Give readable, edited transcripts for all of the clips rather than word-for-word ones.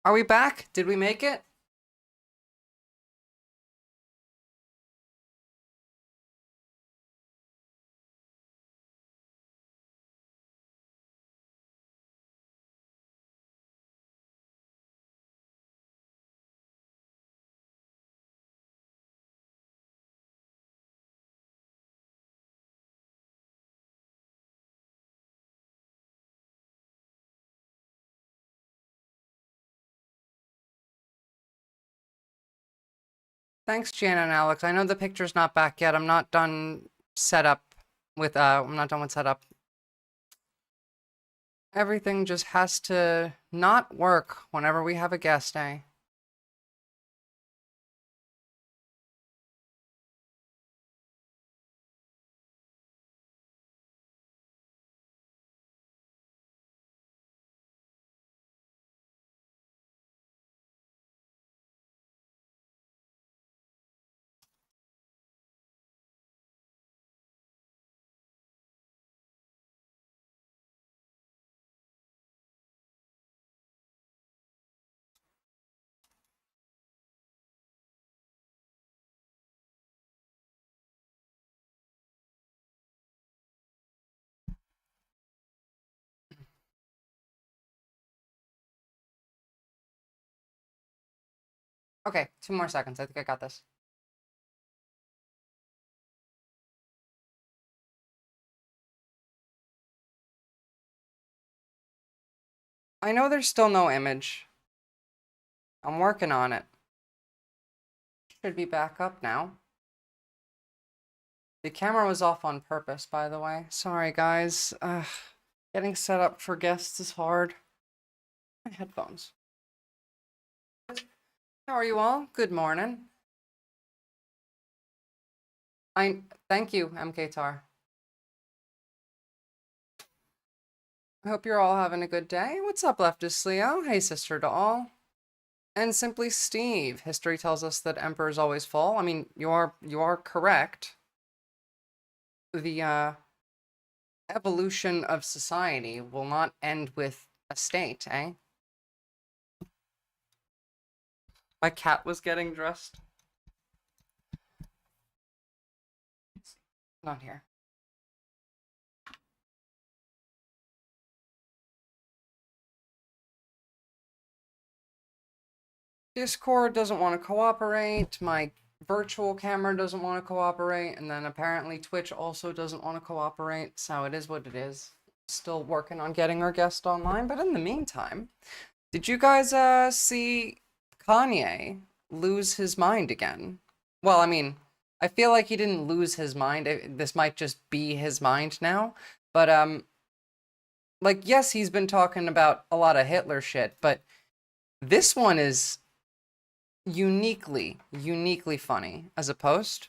Are we back? Did we make it? Thanks, Jan and Alex. I know the picture's not back yet. I'm not done I'm not done with setup. Everything just has to not work whenever we have a guest, eh? Okay, 2 more seconds. I think I got this. I know there's still no image. I'm working on it. Should be back up now. The camera was off on purpose, by the way. Sorry, guys. Getting set up for guests is hard. My headphones. How are you all? Good morning. Thank you, MK Tar. I hope you're all having a good day. What's up, Leftist Leo? Hey, sister to all. And Simply Steve. History tells us that emperors always fall. I mean, you are correct. The evolution of society will not end with a state, eh? My cat was getting dressed. Not here. Discord doesn't want to cooperate. My virtual camera doesn't want to cooperate. And then apparently Twitch also doesn't want to cooperate. So it is what it is. Still working on getting our guest online. But in the meantime, did you guys see Kanye lose his mind again? Well, I mean, I feel like he didn't lose his mind. This might just be his mind now. But like, yes, he's been talking about a lot of Hitler shit, but this one is uniquely funny as a post.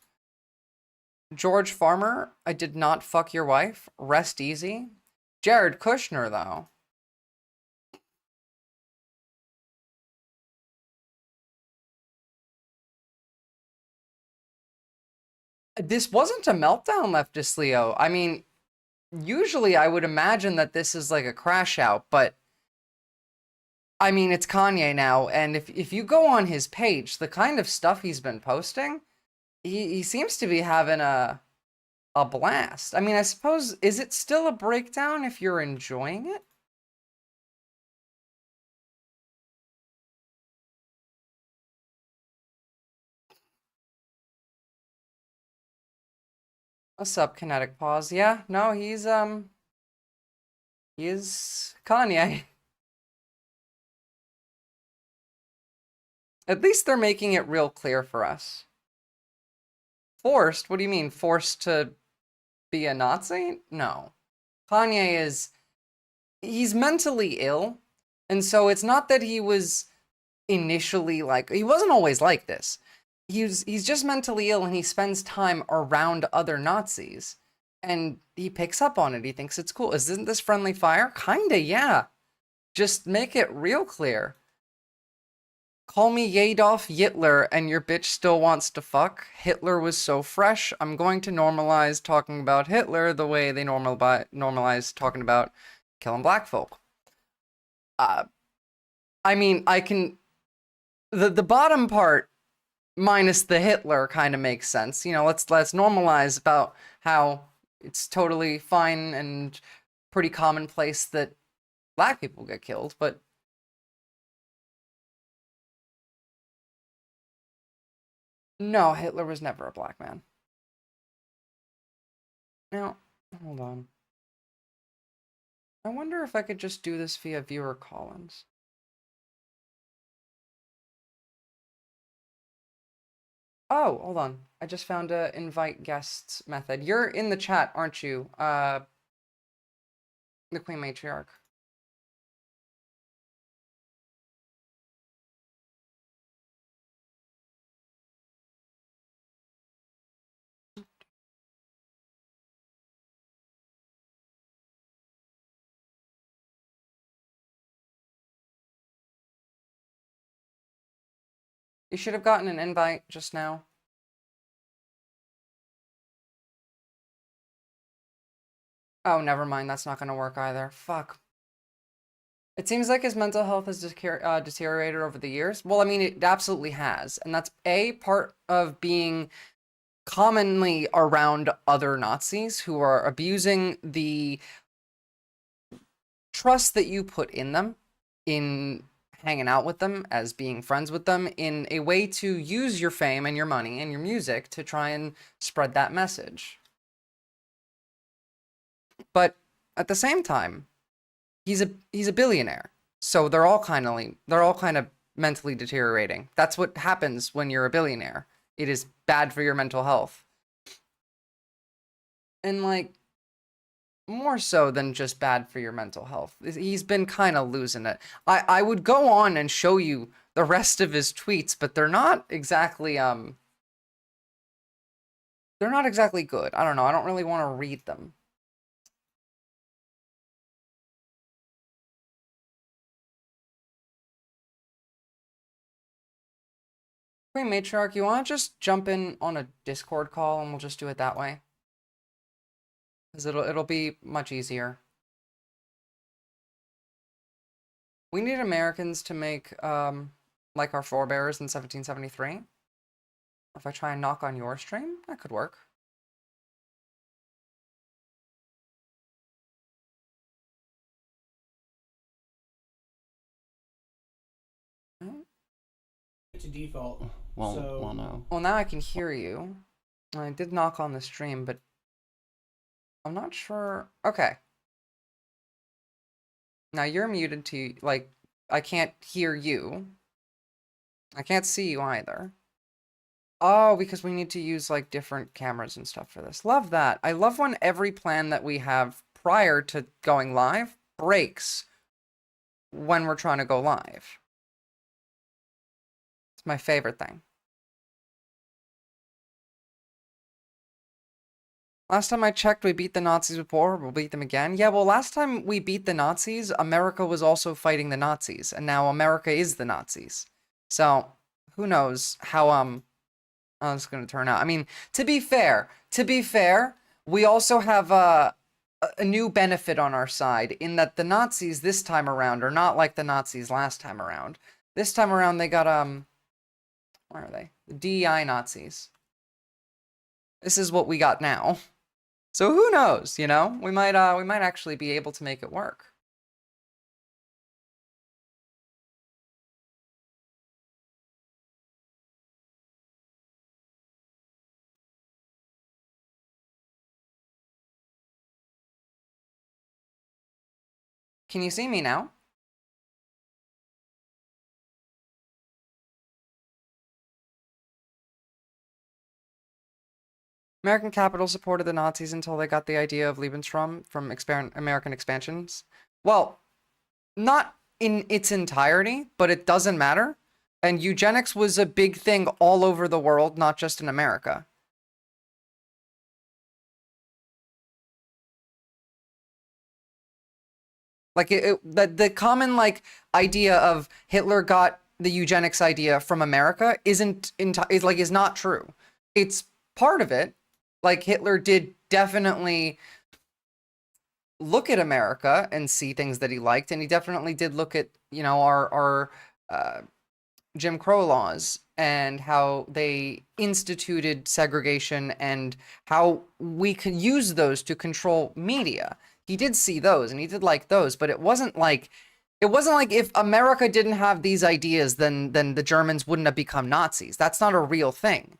George Farmer, I did not fuck your wife. Rest easy. Jared Kushner, though. This wasn't a meltdown, Leftist Leo. I mean, usually I would imagine that this is like a crash out, but I mean, it's Kanye now, and if you go on his page, the kind of stuff he's been posting, he seems to be having a blast. I mean, I suppose, is it still a breakdown if you're enjoying it? What's up, Kinetic Pause? Yeah, no, he is Kanye. At least they're making it real clear for us. Forced? What do you mean? Forced to be a Nazi? No. Kanye he's mentally ill. And so it's not that he was initially like, he wasn't always like this. He's just mentally ill and he spends time around other Nazis. And he picks up on it. He thinks it's cool. Isn't this friendly fire? Kinda, yeah. Just make it real clear. Call me Adolf Hitler and your bitch still wants to fuck. Hitler was so fresh. I'm going to normalize talking about Hitler the way they normalize talking about killing black folk. I mean, I can... The bottom part, minus the Hitler, kind of makes sense. You know, let's normalize about how it's totally fine and pretty commonplace that black people get killed, but... No, Hitler was never a black man. Now, hold on. I wonder if I could just do this via viewer call-ins. Oh, hold on. I just found a invite guests method. You're in the chat, aren't you? The Queen Matriarch. You should have gotten an invite just now. Oh, never mind. That's not going to work either. Fuck. It seems like his mental health has deteriorated over the years. Well, I mean, it absolutely has. And that's a part of being commonly around other Nazis who are abusing the trust that you put in them, in hanging out with them, as being friends with them, in a way to use your fame and your money and your music to try and spread that message. But at the same time, he's a billionaire, so they're all kind of mentally deteriorating. That's what happens when you're a billionaire. It is bad for your mental health. And like, more so than just bad for your mental health. He's been kind of losing it. I would go on and show you the rest of his tweets, but they're not exactly good. I don't know. I don't really want to read them. Queen Matriarch, you want to just jump in on a Discord call and we'll just do it that way? Because it'll be much easier. We need Americans to make like our forebears in 1773. If I try and knock on your stream, that could work. To default. Well, so... well, no. Well, now I can hear you. I did knock on the stream, but I'm not sure. Okay. Now you're muted to, like, I can't hear you. I can't see you either. Oh, because we need to use, like, different cameras and stuff for this. Love that. I love when every plan that we have prior to going live breaks when we're trying to go live. It's my favorite thing. Last time I checked, we beat the Nazis before. We'll beat them again. Yeah, well, last time we beat the Nazis, America was also fighting the Nazis, and now America is the Nazis. So, who knows how it's going to turn out. I mean, to be fair, we also have a new benefit on our side in that the Nazis this time around are not like the Nazis last time around. This time around, they got where are they? The DEI Nazis. This is what we got now. So who knows, you know? We might actually be able to make it work. Can you see me now? American capital supported the Nazis until they got the idea of Lebensraum from American expansions. Well, not in its entirety, but it doesn't matter. And eugenics was a big thing all over the world, not just in America. Like, the common, like, idea of Hitler got the eugenics idea from America is not true. It's part of it. Like, Hitler did definitely look at America and see things that he liked, and he definitely did look at, our uh, Jim Crow laws and how they instituted segregation and how we could use those to control media. He did see those and he did like those, but it wasn't like if America didn't have these ideas, then the Germans wouldn't have become Nazis. That's not a real thing.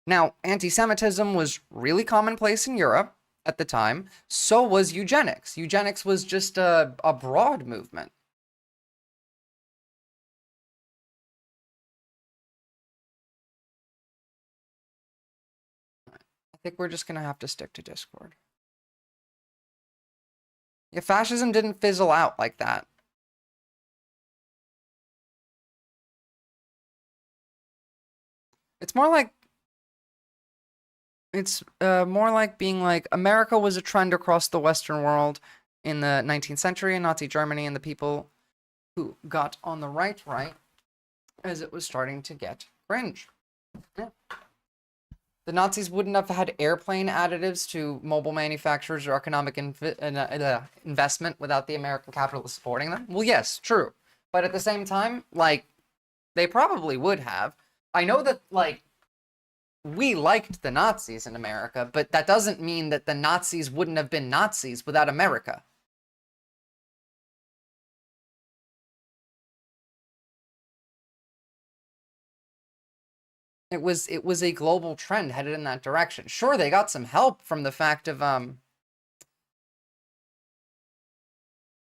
Now, anti-Semitism was really commonplace in Europe at the time. So was eugenics. Eugenics was just a broad movement. I think we're just gonna have to stick to Discord. Yeah, fascism didn't fizzle out like that. It's more like being like America was a trend across the Western world in the 19th century in Nazi Germany, and the people who got on the right as it was starting to get cringe. Yeah. The Nazis wouldn't have had airplane additives to mobile manufacturers or economic investment without the American capitalists supporting them. Well, yes, true. But at the same time, like, they probably would have. I know that, like, we liked the Nazis in America, but that doesn't mean that the Nazis wouldn't have been Nazis without America. It was a global trend headed in that direction. Sure, they got some help from the fact of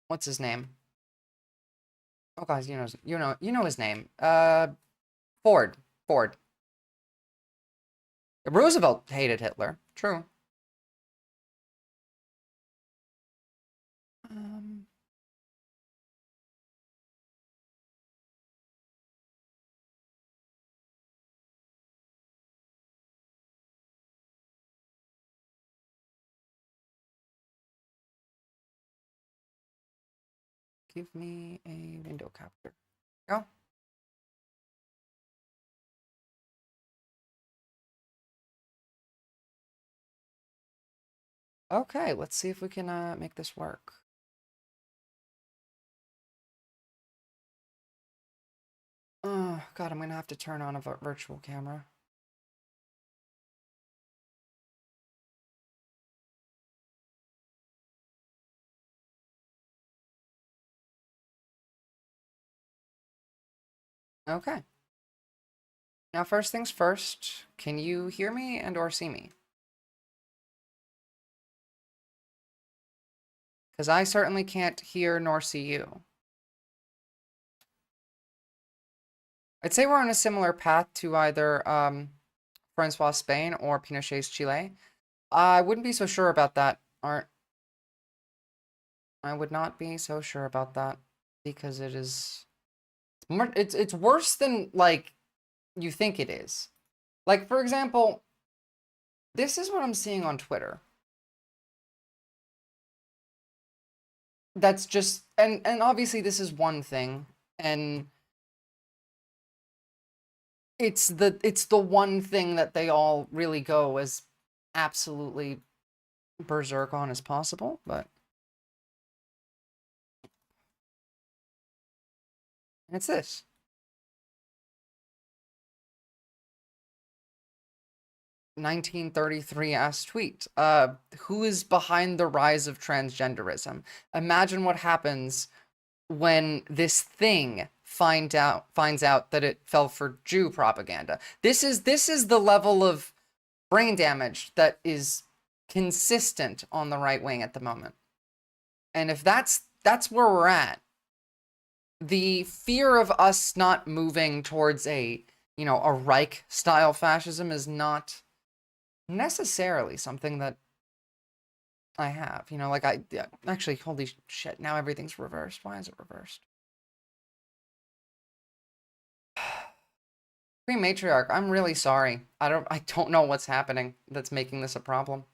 what's his name? Oh guys, you know his name. Ford. Ford. Roosevelt hated Hitler. True. Um, Give me a window capture. Go. Okay, let's see if we can make this work. Oh God, I'm gonna have to turn on a virtual camera. Okay. Now, first things first, can you hear me and or see me? Because I certainly can't hear nor see you. I'd say we're on a similar path to either Francois Spain or Pinochet's Chile. I wouldn't be so sure about that, Art. I would not be so sure about that because it is more, it's worse than like you think it is. Like, for example, this is what I'm seeing on Twitter. That's just and obviously this is one thing, and it's the one thing that they all really go as absolutely berserk on as possible, but it's this. 1933 ass tweet. Who is behind the rise of transgenderism? Imagine what happens when this thing finds out that it fell for Jew propaganda. This is the level of brain damage that is consistent on the right wing at the moment. And if that's where we're at, the fear of us not moving towards a Reich style fascism is not necessarily something that I have. Like actually, holy shit, now everything's reversed. Why is it reversed? Queen Matriarch, I'm really sorry. I don't know what's happening that's making this a problem.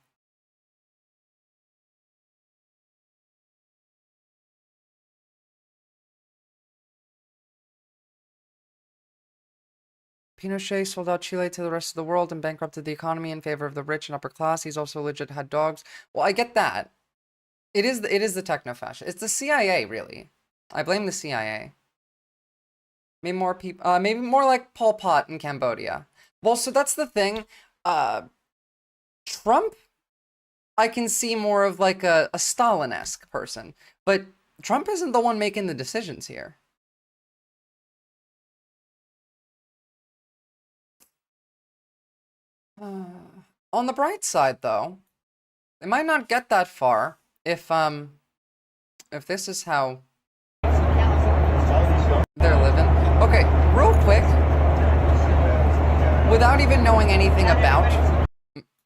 Pinochet sold out Chile to the rest of the world and bankrupted the economy in favor of the rich and upper class. He's also legit had dogs. Well, I get that. it is the techno-fascist. It's the CIA, really. I blame the CIA. Maybe more people, maybe more like Pol Pot in Cambodia. Well, so that's the thing. Trump, I can see more of like a Stalin-esque person, but Trump isn't the one making the decisions here. On the bright side, though, they might not get that far if this is how they're living. Okay, real quick, without even knowing anything about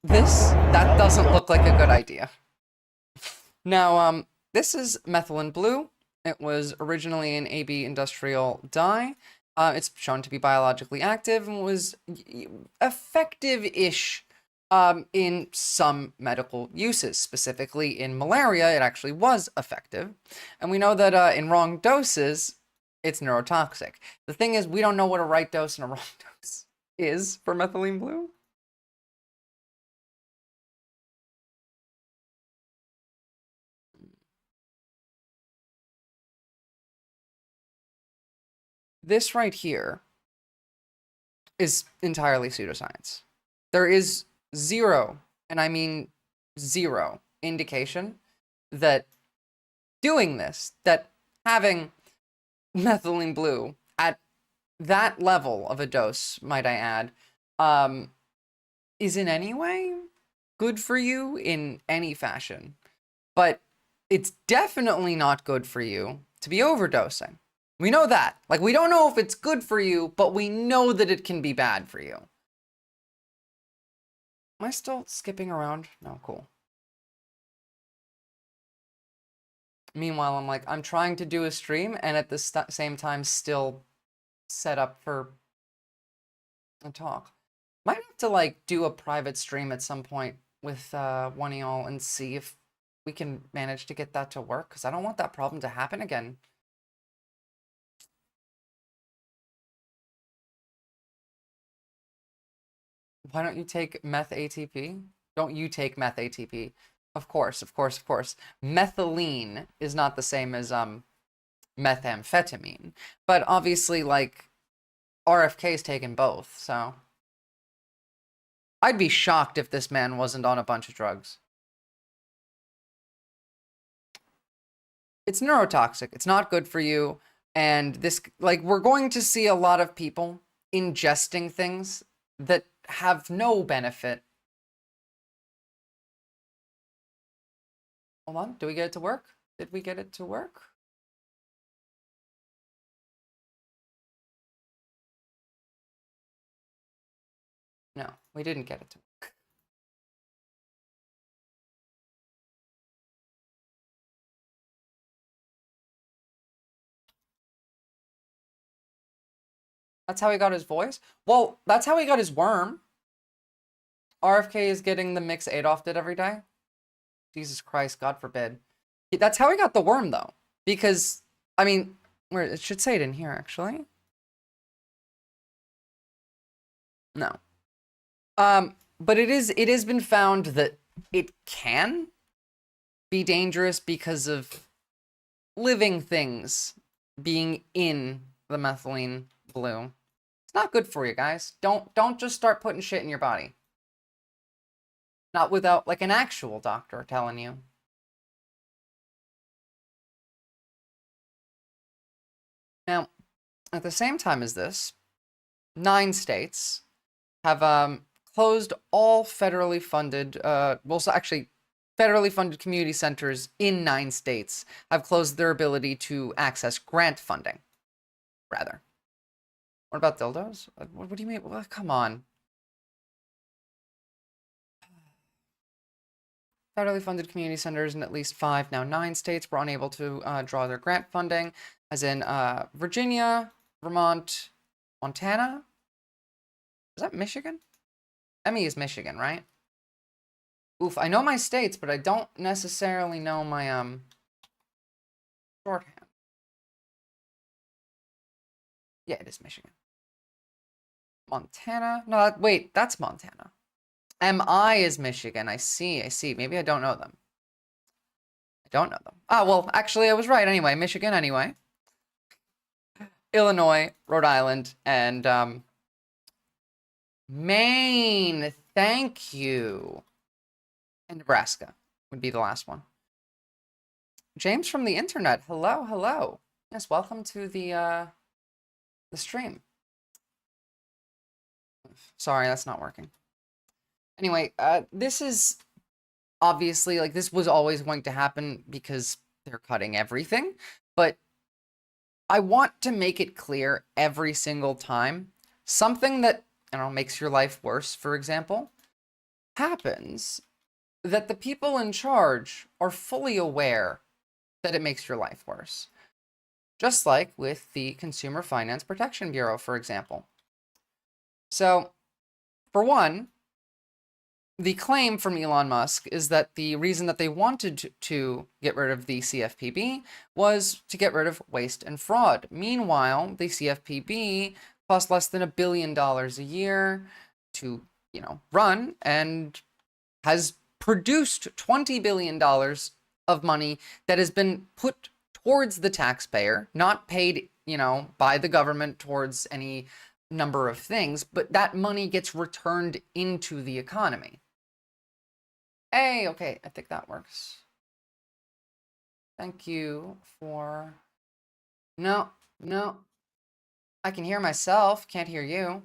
this, that doesn't look like a good idea. Now, this is methylene blue. It was originally an AB industrial dye. It's shown to be biologically active and was effective-ish in some medical uses. Specifically in malaria, it actually was effective. And we know that in wrong doses, it's neurotoxic. The thing is, we don't know what a right dose and a wrong dose is for methylene blue. This right here is entirely pseudoscience. There is zero, and I mean zero, indication that doing this, that having methylene blue at that level of a dose, might I add, is in any way good for you in any fashion. But it's definitely not good for you to be overdosing. We know that. Like, we don't know if it's good for you, but we know that it can be bad for you. Am I still skipping around? No, cool. Meanwhile, I'm like, I'm trying to do a stream and at the same time still set up for a talk. Might have to like do a private stream at some point with one of y'all and see if we can manage to get that to work, because I don't want that problem to happen again. Why don't you take meth ATP? Don't you take meth ATP? Of course, of course, of course. Methylene is not the same as methamphetamine, but obviously, like, RFK's taken both, so I'd be shocked if this man wasn't on a bunch of drugs. It's neurotoxic. It's not good for you, and this, like, we're going to see a lot of people ingesting things that have no benefit. Hold on, do we get it to work? Did we get it to work? No, we didn't get it to work. That's how he got his voice? Well, that's how he got his worm. RFK is getting the mix Adolf did every day. Jesus Christ, God forbid. That's how he got the worm, though. Because, I mean, where it should say it in here, actually. No. But it has been found that it can be dangerous because of living things being in the methylene blue. It's not good for you, guys. Don't just start putting shit in your body. Not without, like, an actual doctor telling you. Now, at the same time as this, 9 states have closed all federally funded, well, so actually, federally funded community centers in 9 states have closed their ability to access grant funding, rather. What about dildos? What do you mean? Well, come on. Federally funded community centers in at least 5, now 9 states were unable to draw their grant funding, as in Virginia, Vermont, Montana? Is that Michigan? Emmy is Michigan, right? Oof, I know my states, but I don't necessarily know my shorthand. Yeah, it is Michigan. Montana? No, wait, that's Montana. MI is Michigan. I see. Maybe I don't know them. I Don't know them. Ah, well, actually, I was right anyway. Michigan anyway. Illinois, Rhode Island, and Maine. Thank you. And Nebraska would be the last one. James from the internet. Hello, hello. Yes, welcome to the stream. Sorry, that's not working. Anyway, this is obviously, like, this was always going to happen because they're cutting everything, but I want to make it clear every single time something that, I don't know, makes your life worse, for example, happens, that the people in charge are fully aware that it makes your life worse. Just like with the Consumer Finance Protection Bureau, for example. So, for one, the claim from Elon Musk is that the reason that they wanted to get rid of the CFPB was to get rid of waste and fraud. Meanwhile, the CFPB costs less than $1 billion a year to, run, and has produced $20 billion of money that has been put towards the taxpayer, not paid, by the government towards any number of things, but that money gets returned into the economy. Hey, okay, I think that works. Thank you for... No. I can hear myself, can't hear you.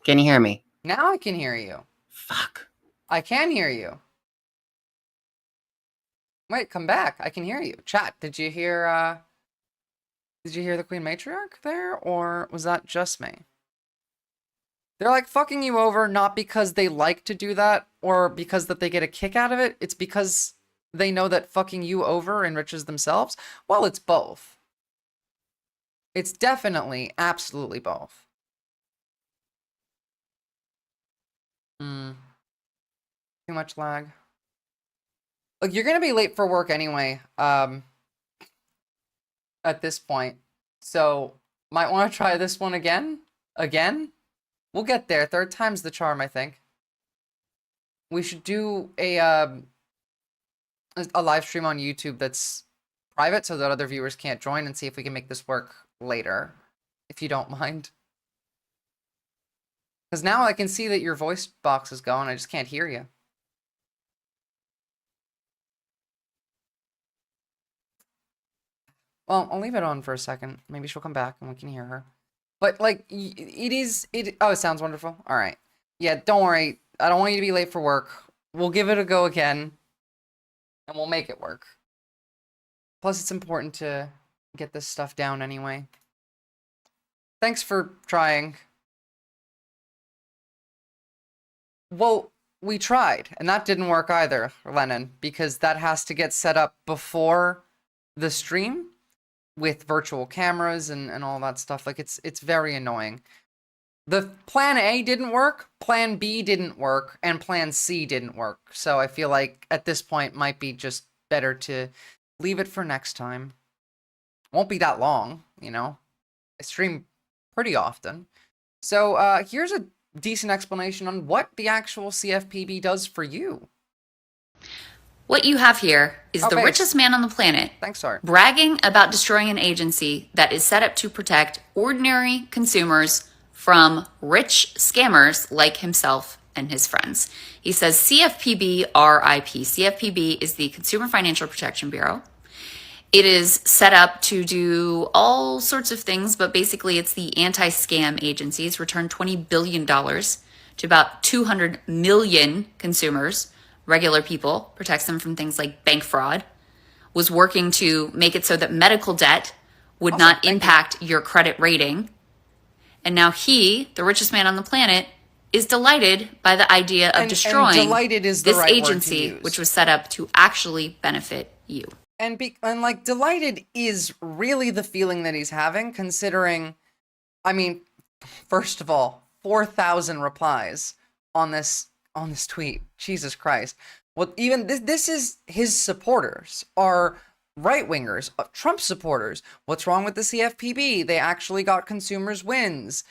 Can you hear me? Now I can hear you. Fuck. I can hear you. Wait, come back. I can hear you. Chat, did you hear the Queen Matriarch there, or was that just me? They're like fucking you over not because they like to do that or because that they get a kick out of it. It's because they know that fucking you over enriches themselves. Well, it's both. It's definitely, absolutely both. Too much lag. Look, you're gonna be late for work anyway, at this point. So, might want to try this one again? Again? We'll get there. Third time's the charm, I think. We should do a live stream on YouTube that's private so that other viewers can't join, and see if we can make this work later, if you don't mind. Because now I can see that your voice box is going, I just can't hear you. Well, I'll leave it on for a second. Maybe she'll come back and we can hear her. But, like, oh, it sounds wonderful. All right. Yeah, don't worry. I don't want you to be late for work. We'll give it a go again. And we'll make it work. Plus, it's important to get this stuff down anyway. Thanks for trying. Well, we tried. And that didn't work either, Lennon. Because that has to get set up before the stream. With virtual cameras and all that stuff. Like, it's very annoying. The plan A didn't work, plan B didn't work, and plan C didn't work. So I feel like at this point might be just better to leave it for next time. Won't be that long, I stream pretty often. So here's a decent explanation on what the actual CFPB does for you. What you have here is the richest man on the planet bragging about destroying an agency that is set up to protect ordinary consumers from rich scammers like himself and his friends. He says CFPB RIP. CFPB is the Consumer Financial Protection Bureau. It is set up to do all sorts of things, but basically it's the anti-scam agency. It's returned $20 billion to about 200 million consumers, regular people, protects them from things like bank fraud, was working to make it so that medical debt would not impact your credit rating. And now he, the richest man on the planet, is delighted by the idea of destroying this agency, which was set up to actually benefit you. And like, delighted is really the feeling that he's having, considering, I mean, first of all, 4,000 replies on this tweet. Jesus Christ. Well, even this is his supporters are right-wingers, Trump supporters. What's wrong with the CFPB? They actually got consumers wins.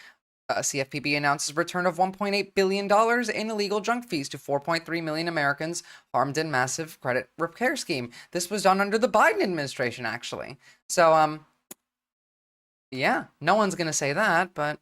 CFPB announces return of $1.8 billion in illegal junk fees to 4.3 million Americans harmed in massive credit repair scheme. This was done under the Biden administration, actually. So, yeah, no one's going to say that, but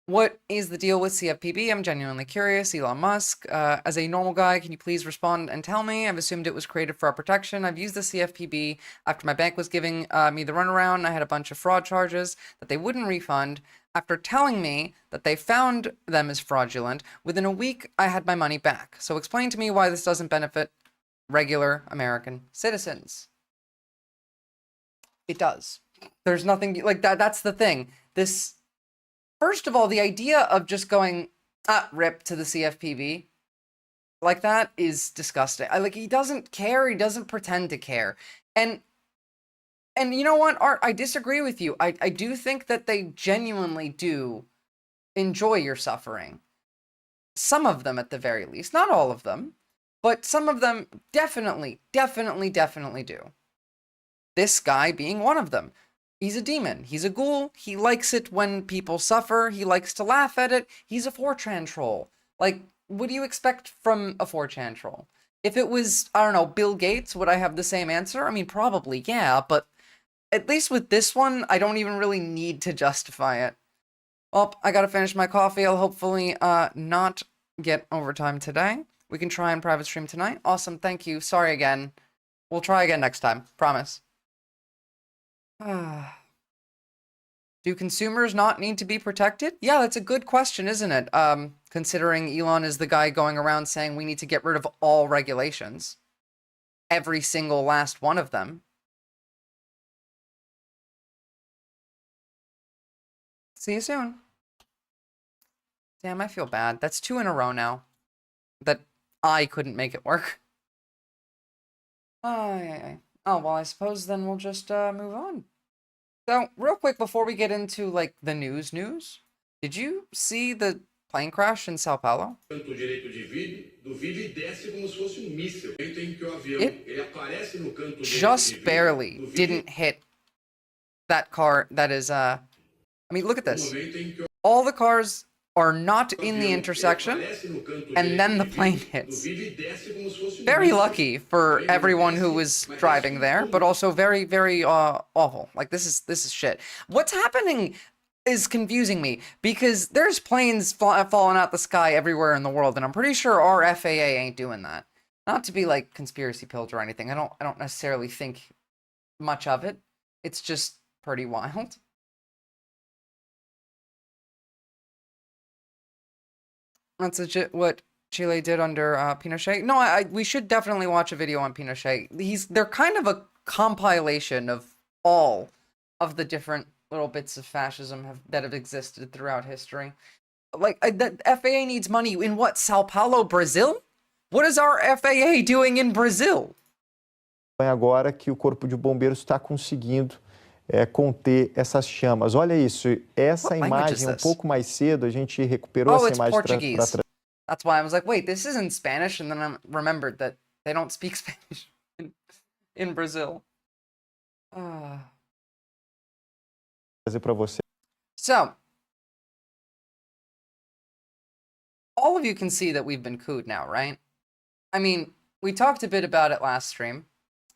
what is the deal with CFPB? I'm genuinely curious. Elon Musk, as a normal guy, can you please respond and tell me? I've assumed it was created for our protection. I've used the CFPB after my bank was giving me the runaround. I had a bunch of fraud charges that they wouldn't refund. After telling me that they found them as fraudulent, within a week, I had my money back. So explain to me why this doesn't benefit regular American citizens. It does. There's nothing like that. That's the thing. First of all, the idea of just going, rip to the CFPB like that is disgusting. He doesn't care. He doesn't pretend to care. And you know what, Art? I disagree with you. I do think that they genuinely do enjoy your suffering. Some of them, at the very least. Not all of them. But some of them definitely do. This guy being one of them. He's a demon. He's a ghoul. He likes it when people suffer. He likes to laugh at it. He's a 4chan troll. Like, what do you expect from a 4chan troll? If it was, I don't know, Bill Gates, would I have the same answer? I mean, probably, yeah, but at least with this one, I don't even really need to justify it. Well, I gotta finish my coffee. I'll hopefully not get overtime today. We can try and private stream tonight. Awesome, thank you. Sorry again. We'll try again next time. Promise. Do consumers not need to be protected? Yeah, that's a good question, isn't it? Considering Elon is the guy going around saying we need to get rid of all regulations. Every single last one of them. See you soon. Damn, I feel bad. That's 2 in a row now. That I couldn't make it work. Oh, well, I suppose then we'll just move on. So, real quick before we get into, like, the news, did you see the plane crash in Sao Paulo? It just barely didn't hit that car that is, I mean, look at this. All the cars are not in the intersection, and then the plane hits. Very lucky for everyone who was driving there, but also very, very awful. Like, this is shit. What's happening is confusing me, because there's planes falling out the sky everywhere in the world, and I'm pretty sure our FAA ain't doing that. Not to be, like, conspiracy pilled or anything. I don't necessarily think much of it. It's just pretty wild. That's legit what Chile did under Pinochet. No, we should definitely watch a video on Pinochet. They're kind of a compilation of all of the different little bits of fascism that have existed throughout history. Like, the FAA needs money in what? Sao Paulo, Brazil? What is our FAA doing in Brazil? Agora que o Corpo de Bombeiros está conseguindo conter essas chamas. Olha isso, essa imagem um pouco mais cedo, a gente recuperou essa imagem para... That's why I was like, wait, this isn't Spanish, and then I remembered that they don't speak Spanish in Brazil. Para você. So, all of you can see that we've been cooed now, right? I mean, we talked a bit about it last stream,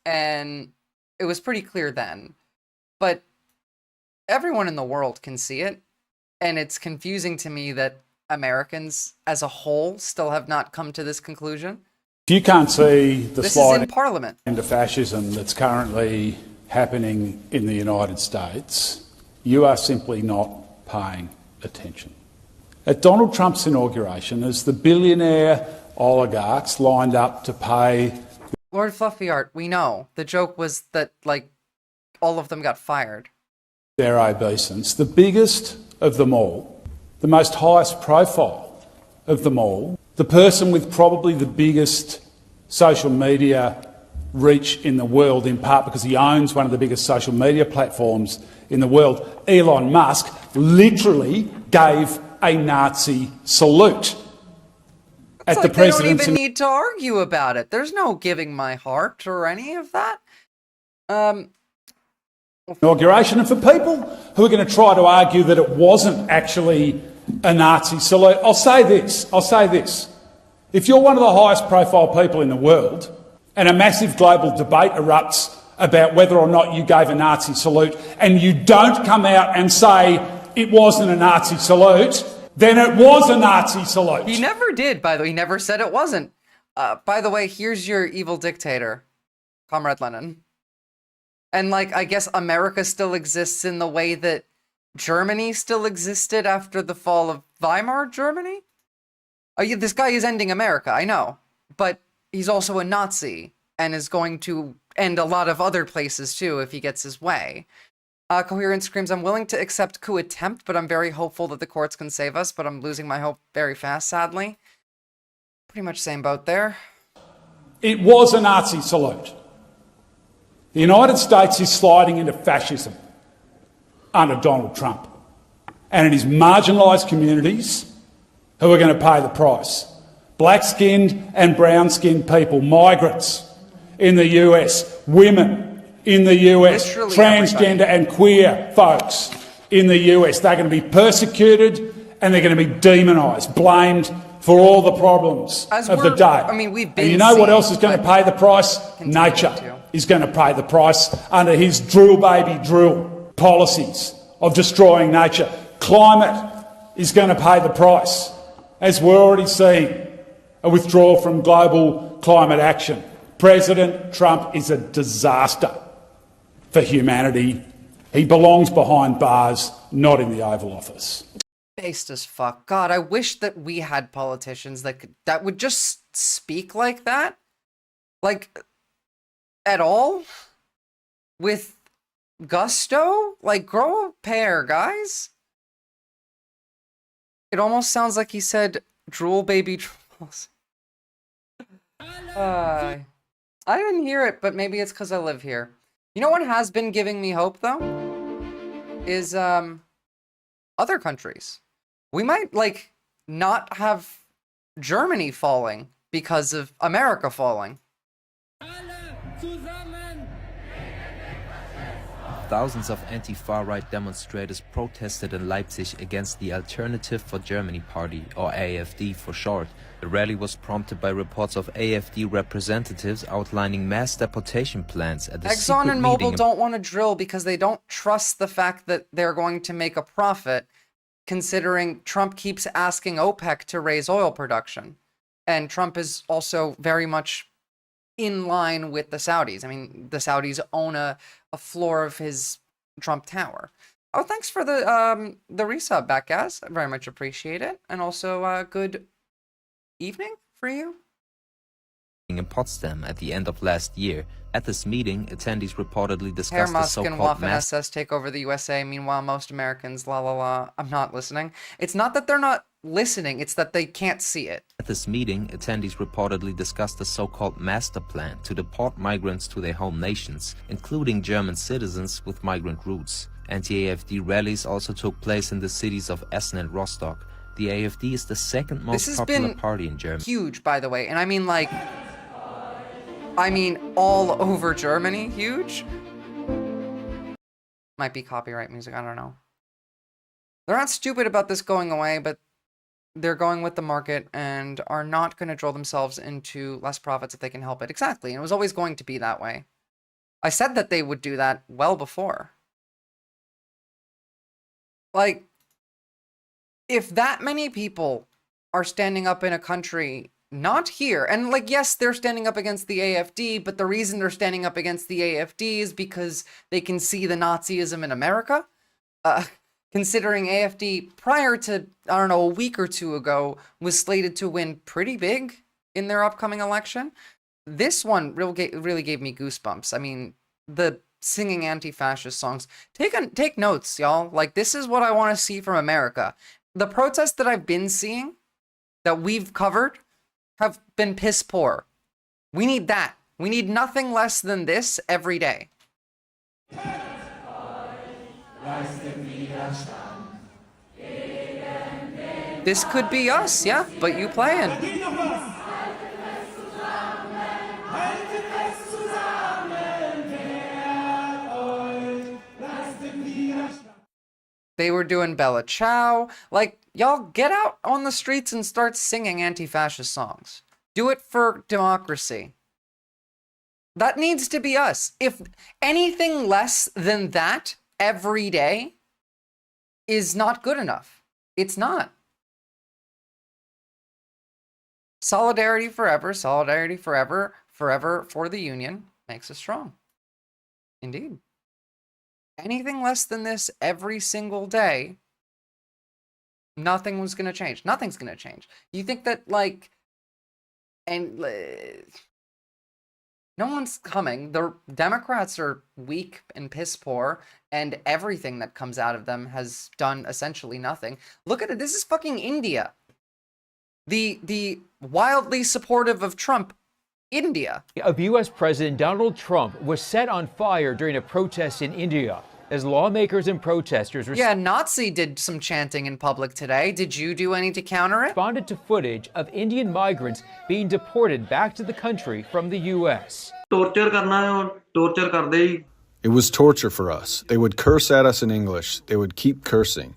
and it was pretty clear then. But everyone in the world can see it, and it's confusing to me that Americans as a whole still have not come to this conclusion. If you can't see the slide in Parliament into fascism that's currently happening in the United States, you are simply not paying attention. At Donald Trump's inauguration, as the billionaire oligarchs lined up to pay... Lord Fluffy Art, we know. The joke was that, like, all of them got fired. Their obeisance, the biggest of them all, the most highest profile of them all, the person with probably the biggest social media reach in the world, in part because he owns one of the biggest social media platforms in the world, Elon Musk, literally gave a Nazi salute at the president's... They don't even need to argue about it. There's no giving my heart or any of that. Inauguration, and for people who are going to try to argue that it wasn't actually a Nazi salute. I'll say this. If you're one of the highest profile people in the world and a massive global debate erupts about whether or not you gave a Nazi salute and you don't come out and say it wasn't a Nazi salute, then it was a Nazi salute. He never did, by the way. He never said it wasn't. By the way, here's your evil dictator, Comrade Lenin. And, like, I guess America still exists in the way that Germany still existed after the fall of Weimar Germany? Oh, yeah, this guy is ending America, I know. But he's also a Nazi and is going to end a lot of other places, too, if he gets his way. Coherent screams, I'm willing to accept coup attempt, but I'm very hopeful that the courts can save us, but I'm losing my hope very fast, sadly. Pretty much same boat there. It was a Nazi salute. The United States is sliding into fascism under Donald Trump. And it is marginalised communities who are going to pay the price. Black-skinned and brown-skinned people, migrants in the US, women in the US, literally transgender and queer folks in the US. They're going to be persecuted and they're going to be demonised, blamed for all the problems of the day. I mean, we've been and you know what else is going to pay the price? Nature is going to pay the price under his drill baby drill policies of destroying nature. Climate is going to pay the price, as we're already seeing a withdrawal from global climate action. President Trump is a disaster for humanity. He belongs behind bars, not in the Oval Office. Based as fuck. God, I wish that we had politicians that would just speak like that. Like, at all? With gusto? Like, grow a pair, guys. It almost sounds like he said, drool baby drools. I didn't hear it, but maybe it's because I live here. You know what has been giving me hope, though? Is, other countries. We might, like, not have Germany falling because of America falling. Thousands of anti-far-right demonstrators protested in Leipzig against the Alternative for Germany Party, or AfD for short. The rally was prompted by reports of AfD representatives outlining mass deportation plans at the Exxon and Mobil don't want to drill because they don't trust the fact that they're going to make a profit, considering Trump keeps asking OPEC to raise oil production. And Trump is also very much in line with the Saudis. I mean, the Saudis own a floor of his Trump Tower. Oh, thanks for the resub back, guys. I very much appreciate it. And also, good evening for you. In Potsdam at the end of last year. At this meeting, attendees reportedly discussed the Musk and so-called Waffen-SS take over the USA. Meanwhile, most Americans, la la la. I'm not listening. It's not that they're not listening, it's that they can't see it. At this meeting, attendees reportedly discussed the so-called master plan to deport migrants to their home nations, including German citizens with migrant roots. Anti-AfD rallies also took place in the cities of Essen and Rostock. The AfD is the second most popular party in Germany. Huge, by the way, and I mean like, all over Germany, huge. Might be copyright music, I don't know. They're not stupid about this going away, but they're going with the market and are not going to drill themselves into less profits if they can help it. Exactly, and it was always going to be that way. I said that they would do that well before. Like, if that many people are standing up in a country, not here, and like, yes, they're standing up against the AfD, but the reason they're standing up against the AfD is because they can see the Nazism in America. Considering AfD, prior to, I don't know, a week or two ago, was slated to win pretty big in their upcoming election. This one really gave me goosebumps. I mean, the singing anti-fascist songs. Take notes, y'all. Like, this is what I want to see from America. The protests that I've been seeing, that we've covered, have been piss poor. We need that. We need nothing less than this every day. This could be us, yeah, but you playing. They were doing Bella Ciao. Like, y'all get out on the streets and start singing anti-fascist songs. Do it for democracy. That needs to be us. If anything less than that every day is not good enough. It's not. Solidarity forever, forever for the Union makes us strong. Indeed. Anything less than this every single day, nothing was going to change. Nothing's going to change. You think that, like, and no one's coming. The Democrats are weak and piss poor, and everything that comes out of them has done essentially nothing. Look at it. This is fucking India. The wildly supportive of Trump, India. Of U.S. President Donald Trump was set on fire during a protest in India as lawmakers and protesters Nazi did some chanting in public today. Did you do any to counter it? Responded to footage of Indian migrants being deported back to the country from the U.S. It was torture for us. They would curse at us in English. They would keep cursing.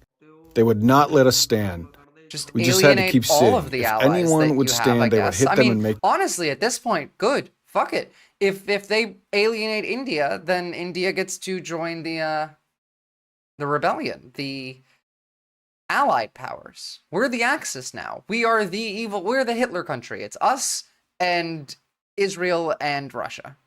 They would not let us stand. We just had to keep sitting. Of the if allies anyone would stand, they would hit them and make... Honestly, at this point, good. Fuck it. If they alienate India, then India gets to join the rebellion, the allied powers. We're the Axis now. We are the evil. We're the Hitler country. It's us and Israel and Russia.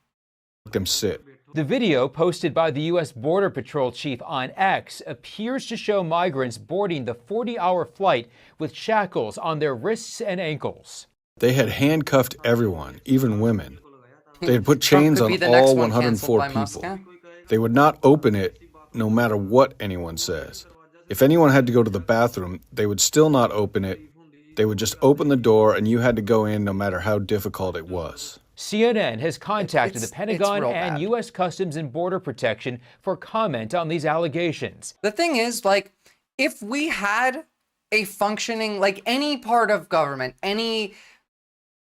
Them sit. The video posted by the U.S. Border Patrol chief on X appears to show migrants boarding the 40-hour flight with shackles on their wrists and ankles. They had handcuffed everyone, even women. They had put chains on all 104 people. They would not open it no matter what anyone says. If anyone had to go to the bathroom, they would still not open it. They would just open the door and you had to go in no matter how difficult it was. CNN has contacted the Pentagon and U.S. Customs and Border Protection for comment on these allegations. The thing is, like, if we had a functioning, like, any part of government, any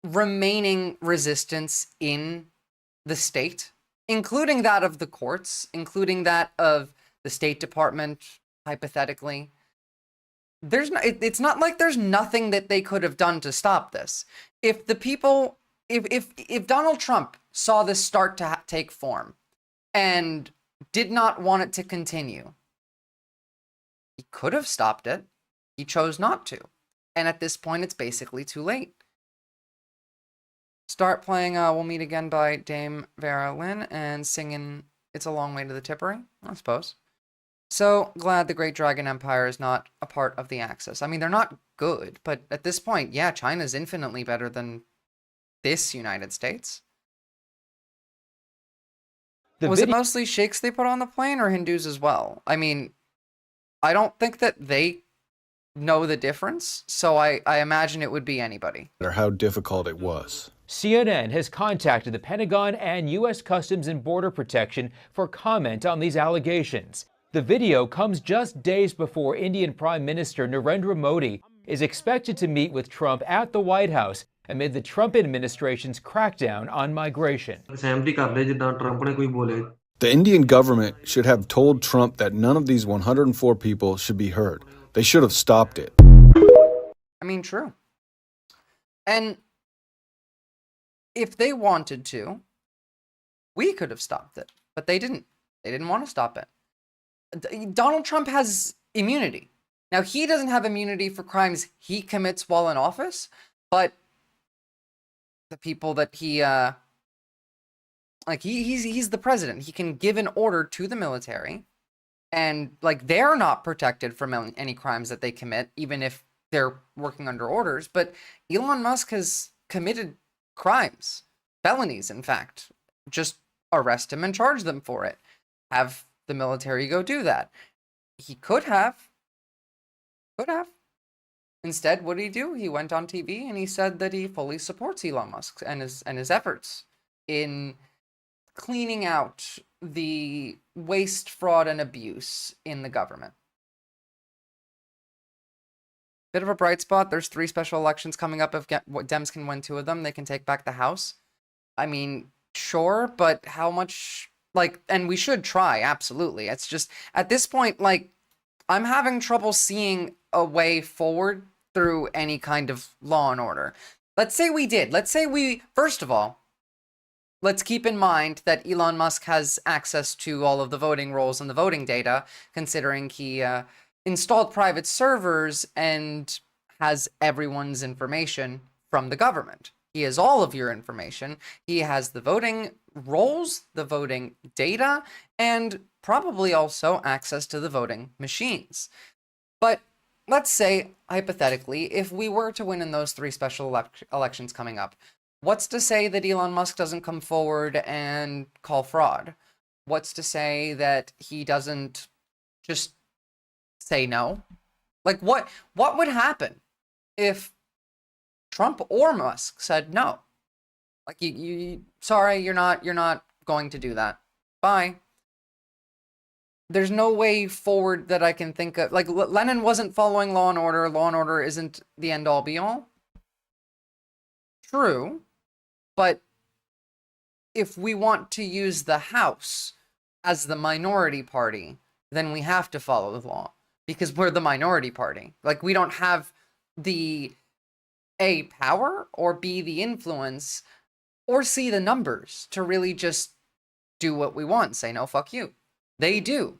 remaining resistance in the state, including that of the courts, including that of the State Department, hypothetically, it's not like there's nothing that they could have done to stop this. If the people... If Donald Trump saw this start to take form and did not want it to continue, he could have stopped it. He chose not to. And at this point, it's basically too late. Start playing We'll Meet Again by Dame Vera Lynn and singing It's a Long Way to the Tipperary, I suppose. So glad the Great Dragon Empire is not a part of the Axis. I mean, they're not good, but at this point, yeah, China's infinitely better than this United States. Was it mostly sheikhs they put on the plane or Hindus as well? I mean, I don't think that they know the difference, so I imagine it would be anybody. No matter how difficult it was. CNN has contacted the Pentagon and U.S. Customs and Border Protection for comment on these allegations. The video comes just days before Indian Prime Minister Narendra Modi is expected to meet with Trump at the White House amid the Trump administration's crackdown on migration. The Indian government should have told Trump that none of these 104 people should be heard. They should have stopped it. I mean, true. And if they wanted to, we could have stopped it, but they didn't. They didn't want to stop it. Donald Trump has immunity. Now, he doesn't have immunity for crimes he commits while in office, but the people that he, like, he's the president. He can give an order to the military, and, like, they're not protected from any crimes that they commit, even if they're working under orders. But Elon Musk has committed crimes, felonies, in fact. Just arrest him and charge them for it. Have the military go do that. He could have. Could have. Instead, what did he do? He went on TV and he said that he fully supports Elon Musk and his efforts in cleaning out the waste, fraud, and abuse in the government. Bit of a bright spot. There's 3 special elections coming up. If Dems can win 2 of them, they can take back the House. I mean, sure, but how much... Like, and we should try, absolutely. It's just, at this point, like, I'm having trouble seeing a way forward through any kind of law and order. Let's say we did. Let's say we, first of all, let's keep in mind that Elon Musk has access to all of the voting rolls and the voting data, considering he installed private servers and has everyone's information from the government. He has all of your information. He has the voting rolls, the voting data, and probably also access to the voting machines. But let's say, hypothetically, if we were to win in those 3 special elections coming up, what's to say that Elon Musk doesn't come forward and call fraud? What's to say that he doesn't just say no? Like, what would happen if Trump or Musk said no? Like, sorry, you're not going to do that. Bye. There's no way forward that I can think of. Like, Lenin wasn't following law and order. Law and order isn't the end all be all. True. But if we want to use the House as the minority party, then we have to follow the law because we're the minority party. Like, we don't have the A, power, or B, the influence, or C, the numbers to really just do what we want. Say no, fuck you. They do.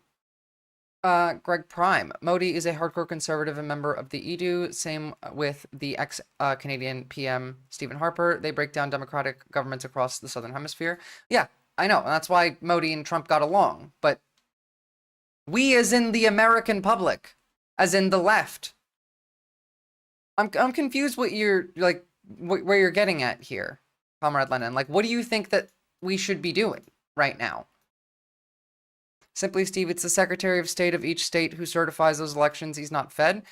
Greg Prime. Modi is a hardcore conservative and member of the EDU. Same with the ex-Canadian PM Stephen Harper. They break down democratic governments across the Southern Hemisphere. Yeah, I know. And that's why Modi and Trump got along. But we, as in the American public, as in the left. I'm confused what you're, like, where you're getting at here, Comrade Lenin. Like, what do you think that we should be doing right now? Simply, Steve, it's the Secretary of State of each state who certifies those elections. He's not fed.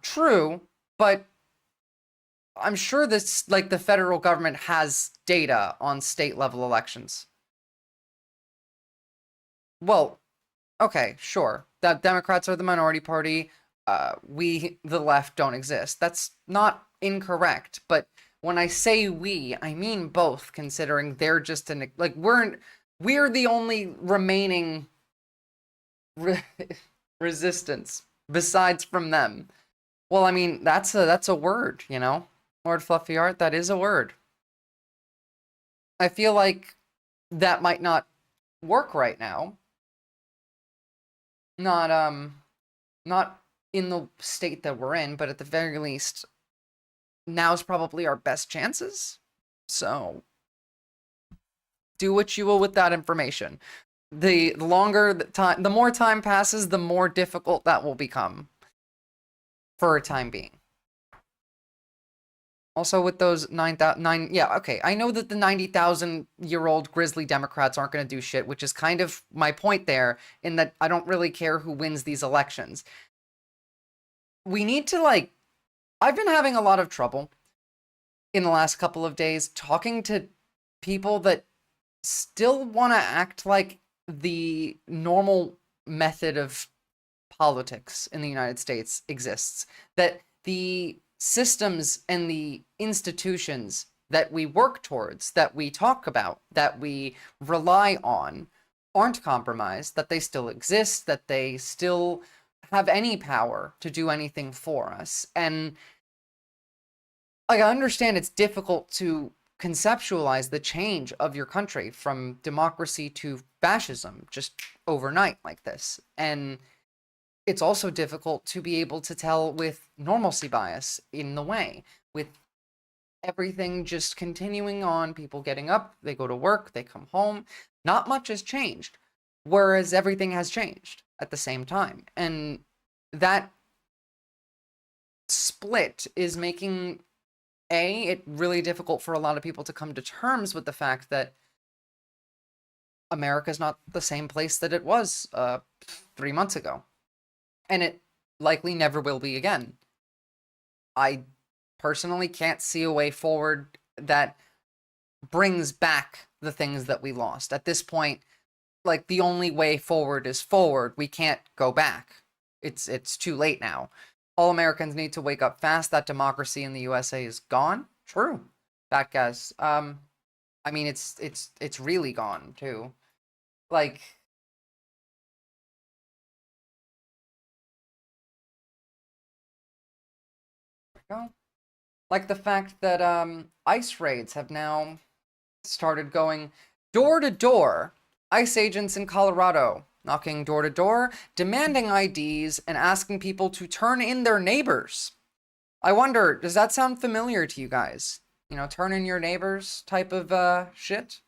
True, but I'm sure this, like, the federal government has data on state-level elections. Well, okay, sure. That Democrats are the minority party. We, the left, don't exist. That's not incorrect, but when I say we, I mean both, considering they're just an, like, we're the only remaining resistance besides from them. Well, I mean, that's a word, you know? Lord Fluffy Art, that is a word. I feel like that might not work right now. Not in the state that we're in, but at the very least, now's probably our best chances. So do what you will with that information. The longer the time, the more time passes, the more difficult that will become for a time being. Also with those 9,000, yeah, okay. I know that the 90,000-year-old grizzly Democrats aren't going to do shit, which is kind of my point there, in that I don't really care who wins these elections. We need to, like, I've been having a lot of trouble in the last couple of days talking to people that still want to act like the normal method of politics in the United States exists. That the systems and the institutions that we work towards, that we talk about, that we rely on, aren't compromised, that they still exist, that they still have any power to do anything for us. And like, I understand it's difficult to conceptualize the change of your country from democracy to fascism just overnight like this. And it's also difficult to be able to tell with normalcy bias in the way, with everything just continuing on, people getting up, they go to work, they come home, not much has changed, whereas everything has changed at the same time. And that split is making it really difficult for a lot of people to come to terms with the fact that America's not the same place that it was 3 months ago. And it likely never will be again. I personally can't see a way forward that brings back the things that we lost. At this point, like, the only way forward is forward. We can't go back. It's too late now. All Americans need to wake up fast. That democracy in the USA is gone. True. That, guys. I mean, it's really gone too. Like, go. Like the fact that ICE raids have now started going door to door. ICE agents in Colorado knocking door to door, demanding IDs, and asking people to turn in their neighbors. I wonder, does that sound familiar to you guys? You know, turn in your neighbors type of shit?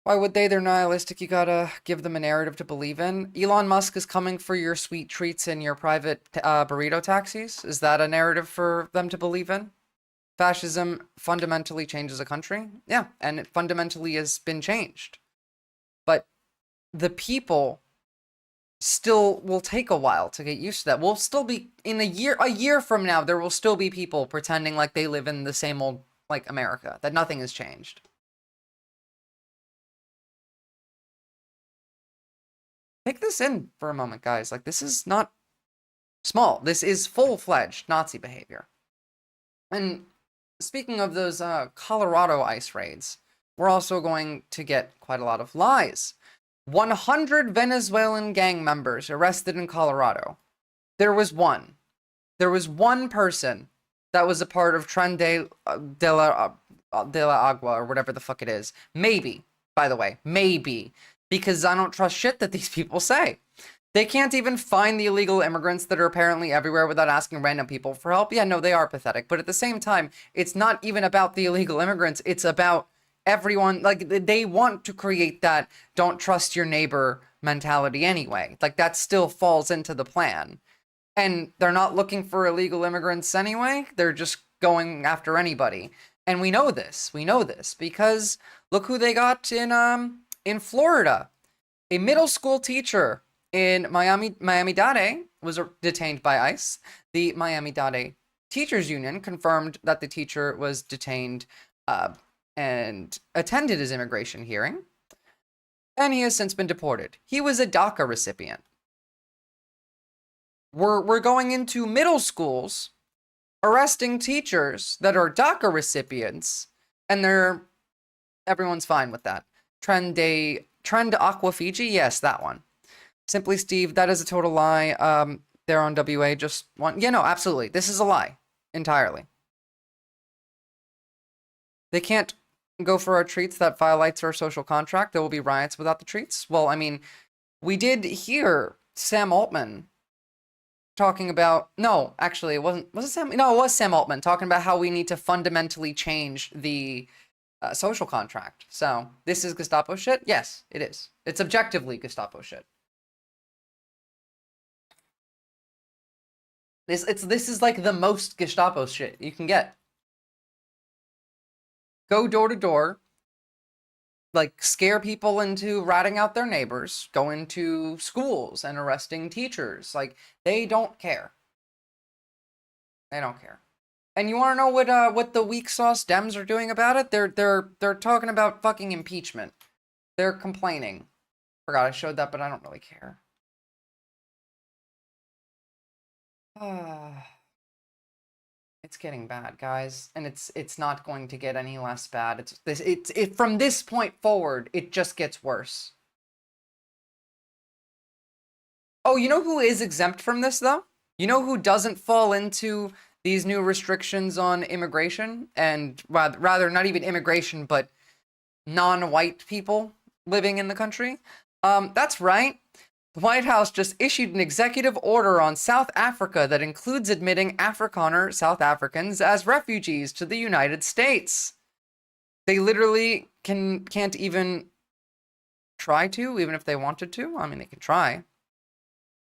Why would they? They're nihilistic. You gotta give them a narrative to believe in. Elon Musk is coming for your sweet treats and your private burrito taxis. Is that a narrative for them to believe in? Fascism fundamentally changes a country. Yeah, and it fundamentally has been changed. But the people still will take a while to get used to that. We'll still be, in a year from now, there will still be people pretending like they live in the same old, like, America, that nothing has changed. Take this in for a moment, guys. Like, this is not small. This is full-fledged Nazi behavior. And speaking of those Colorado ICE raids, we're also going to get quite a lot of lies. 100 Venezuelan gang members arrested in Colorado. There was one. There was one person that was a part of Tren de la Agua, or whatever the fuck it is. Maybe, by the way, maybe. Because I don't trust shit that these people say. They can't even find the illegal immigrants that are apparently everywhere without asking random people for help. Yeah, no, they are pathetic. But at the same time, it's not even about the illegal immigrants. It's about everyone. Like, they want to create that don't trust your neighbor mentality anyway. Like, that still falls into the plan. And they're not looking for illegal immigrants anyway. They're just going after anybody. And we know this. We know this because look who they got in Florida. A middle school teacher in Miami-Dade was detained by ICE. The Miami-Dade Teachers Union confirmed that the teacher was detained and attended his immigration hearing, and he has since been deported. He was a DACA recipient. We're going into middle schools, arresting teachers that are DACA recipients, and everyone's fine with that. Tren de Aqua Fiji? Yes, that one. Simply Steve, that is a total lie. They're on WA, just one. Yeah, no, absolutely. This is a lie. Entirely. They can't go for our treats. That violates our social contract. There will be riots without the treats. Well, I mean, we did hear Sam Altman talking about... No, actually, it wasn't... Was it Sam? No, it was Sam Altman talking about how we need to fundamentally change the... social contract. So, this is Gestapo shit? Yes, it is. It's objectively Gestapo shit. This is like the most Gestapo shit you can get. Go door to door, like scare people into ratting out their neighbors, go into schools and arresting teachers. Like, they don't care. They don't care. And you want to know what the weak sauce Dems are doing about it? They're talking about fucking impeachment. They're complaining. Forgot I showed that, but I don't really care. It's getting bad, guys, and it's not going to get any less bad. It's from this point forward, it just gets worse. Oh, you know who is exempt from this though? You know who doesn't fall into these new restrictions on immigration, and rather not even immigration, but non-white people living in the country? That's right. The White House just issued an executive order on South Africa that includes admitting Afrikaner South Africans as refugees to the United States. They literally can't even try to, even if they wanted to. I mean, they can try.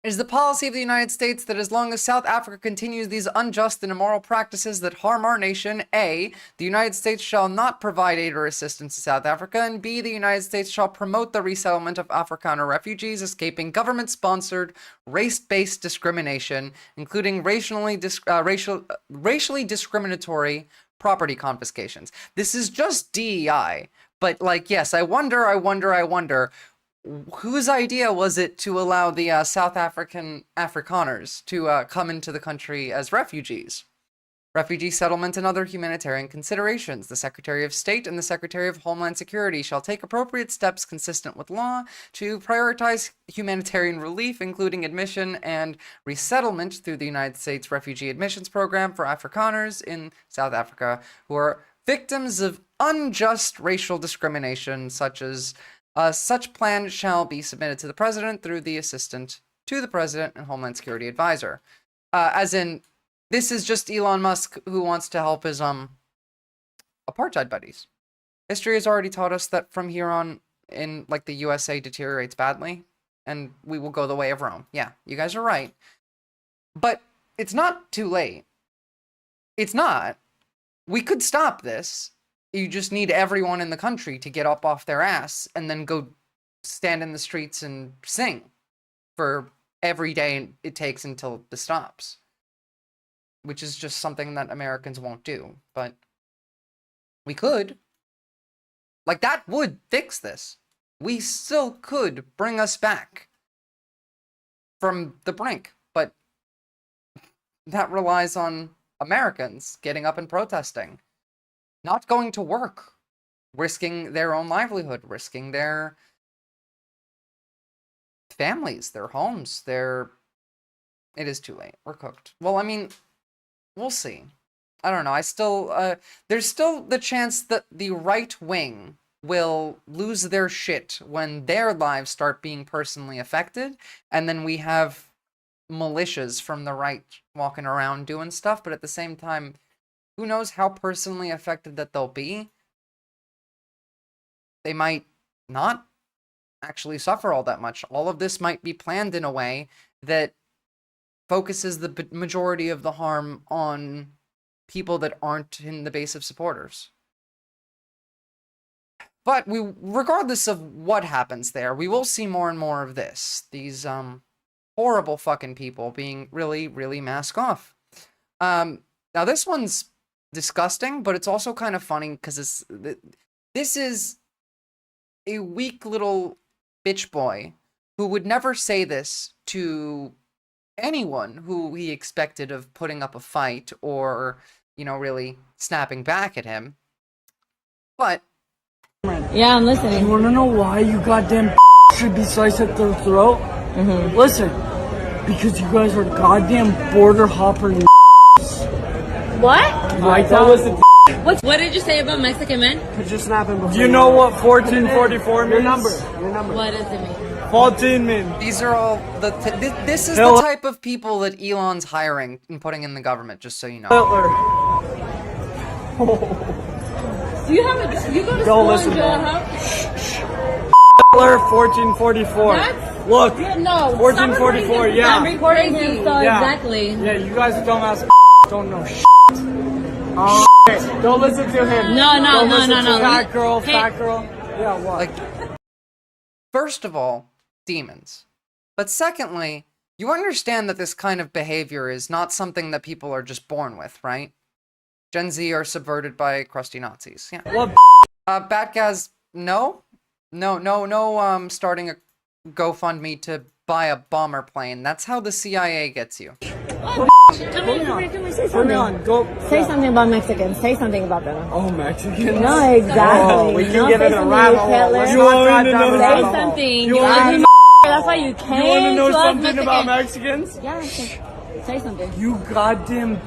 It is the policy of the United States that as long as South Africa continues these unjust and immoral practices that harm our nation, A, the United States shall not provide aid or assistance to South Africa, and B, the United States shall promote the resettlement of Afrikaner refugees escaping government-sponsored, race-based discrimination, including racially discriminatory property confiscations. This is just DEI, but like, yes, I wonder, whose idea was it to allow the South African Afrikaners to come into the country as refugees? refugee settlement, and other humanitarian considerations. The Secretary of State and the Secretary of Homeland Security shall take appropriate steps consistent with law to prioritize humanitarian relief, including admission and resettlement through the United States Refugee Admissions Program for Afrikaners in South Africa who are victims of unjust racial discrimination, such plan shall be submitted to the President through the Assistant to the President and Homeland Security Advisor. As in, this is just Elon Musk who wants to help his apartheid buddies. History has already taught us that from here on in, like, the USA deteriorates badly, and we will go the way of Rome. Yeah, you guys are right. But it's not too late. It's not. We could stop this. You just need everyone in the country to get up off their ass and then go stand in the streets and sing for every day it takes until this stops. Which is just something that Americans won't do. But we could. Like, that would fix this. We still could bring us back from the brink. But that relies on Americans getting up and protesting. Not going to work. Risking their own livelihood. Risking their families, their homes, their... It is too late. We're cooked. Well, I mean, we'll see. I don't know. I still... there's still the chance that the right wing will lose their shit when their lives start being personally affected, and then we have militias from the right walking around doing stuff, but at the same time, who knows how personally affected that they'll be? They might not actually suffer all that much. All of this might be planned in a way that focuses the majority of the harm on people that aren't in the base of supporters. But regardless of what happens there, we will see more and more of this. These horrible fucking people being really, really mask off. Now this one's disgusting, but it's also kind of funny because this is a weak little bitch boy who would never say this to anyone who he expected of putting up a fight or, you know, really snapping back at him. But yeah, I'm listening. You wanna know why you goddamn should be sliced at their throat? Mm-hmm. Listen, because you guys are goddamn border hoppers. What? Right, that was the What did you say about Mexican men? Put your snap in before. You know what 1444 means? Your number. What does it mean? 14 mean. These are all this is the type of people that Elon's hiring and putting in the government, just so you know. Hitler. Do you have a... You go to Don't school listen, in Hitler, 1444. That's... Look. No. 1444, yeah. I'm recording him, so yeah. Exactly. Yeah, you guys dumbass don't know shit. Oh, shit. Don't listen to him. No. Fat girl. Yeah, what? Like, first of all, demons. But secondly, you understand that this kind of behavior is not something that people are just born with, right? Gen Z are subverted by crusty Nazis. Yeah. What? Batgaz, no, starting a GoFundMe to buy a bomber plane. That's how the CIA gets you. Come here, say something. Say something about Mexicans. Say something about them. Oh, Mexicans? No, exactly. Oh, we can get in a rabbit hole. You want to know say something. You ugly That's why you came. You want to know something Mexican. about Mexicans? Yeah, say something. You goddamn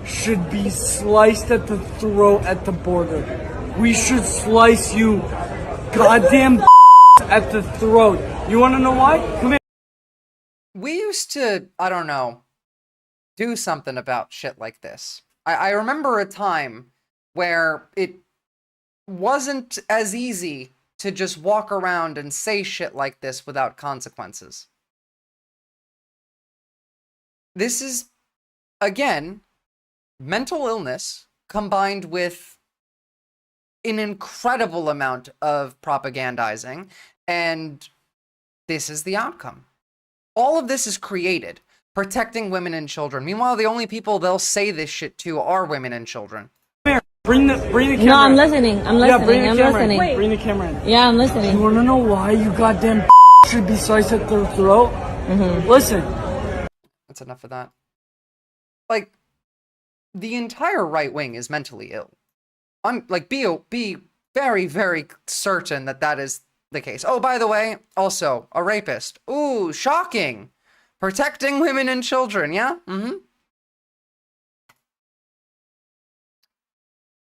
should be sliced at the throat at the border. We should slice you goddamn at the throat. You want to know why? Come here. We used to, I don't know, do something about shit like this. I remember a time where it wasn't as easy to just walk around and say shit like this without consequences. This is, again, mental illness combined with an incredible amount of propagandizing, and this is the outcome. All of this is created, protecting women and children. Meanwhile, the only people they'll say this shit to are women and children. Bring the camera. No, I'm listening. Yeah, bring the camera in. Bring the camera in. Yeah, I'm listening. You wanna know why you goddamn should be sliced at their throat? Mm-hmm. Listen. That's enough of that. Like, the entire right wing is mentally ill. Be very, very certain that that is the case. Oh, by the way, also a rapist. Ooh, shocking. Protecting women and children, yeah?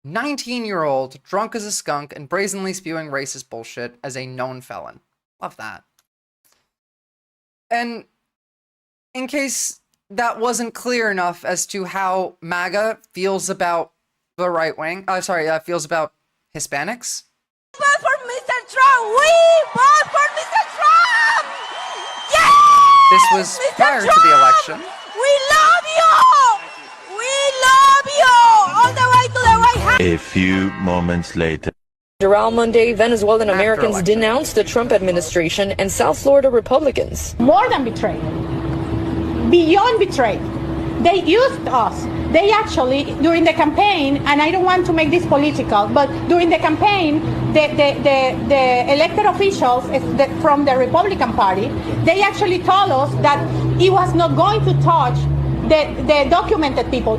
19-year-old, drunk as a skunk, and brazenly spewing racist bullshit as a known felon. Love that. And in case that wasn't clear enough as to how MAGA feels about the right wing, feels about Hispanics. Vote for Mr. Trump! We vote for Mr. Trump! Yes! This was prior to the election. We love you! We love you! All the way to the White House! A few moments later. Around Monday, Venezuelan Americans denounced the Trump administration and South Florida Republicans. More than betrayed. Beyond betrayed. They used us. They actually, during the campaign, and I don't want to make this political, but during the campaign, the elected officials from the Republican Party, they actually told us that he was not going to touch the documented people.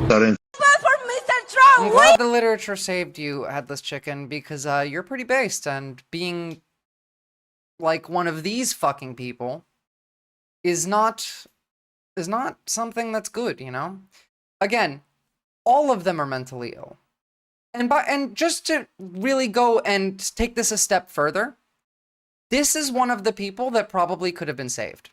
I'm glad the literature saved you, Headless Chicken, because you're pretty based, and being like one of these fucking people is not something that's good, you know? Again, all of them are mentally ill. And just to really go and take this a step further, this is one of the people that probably could have been saved.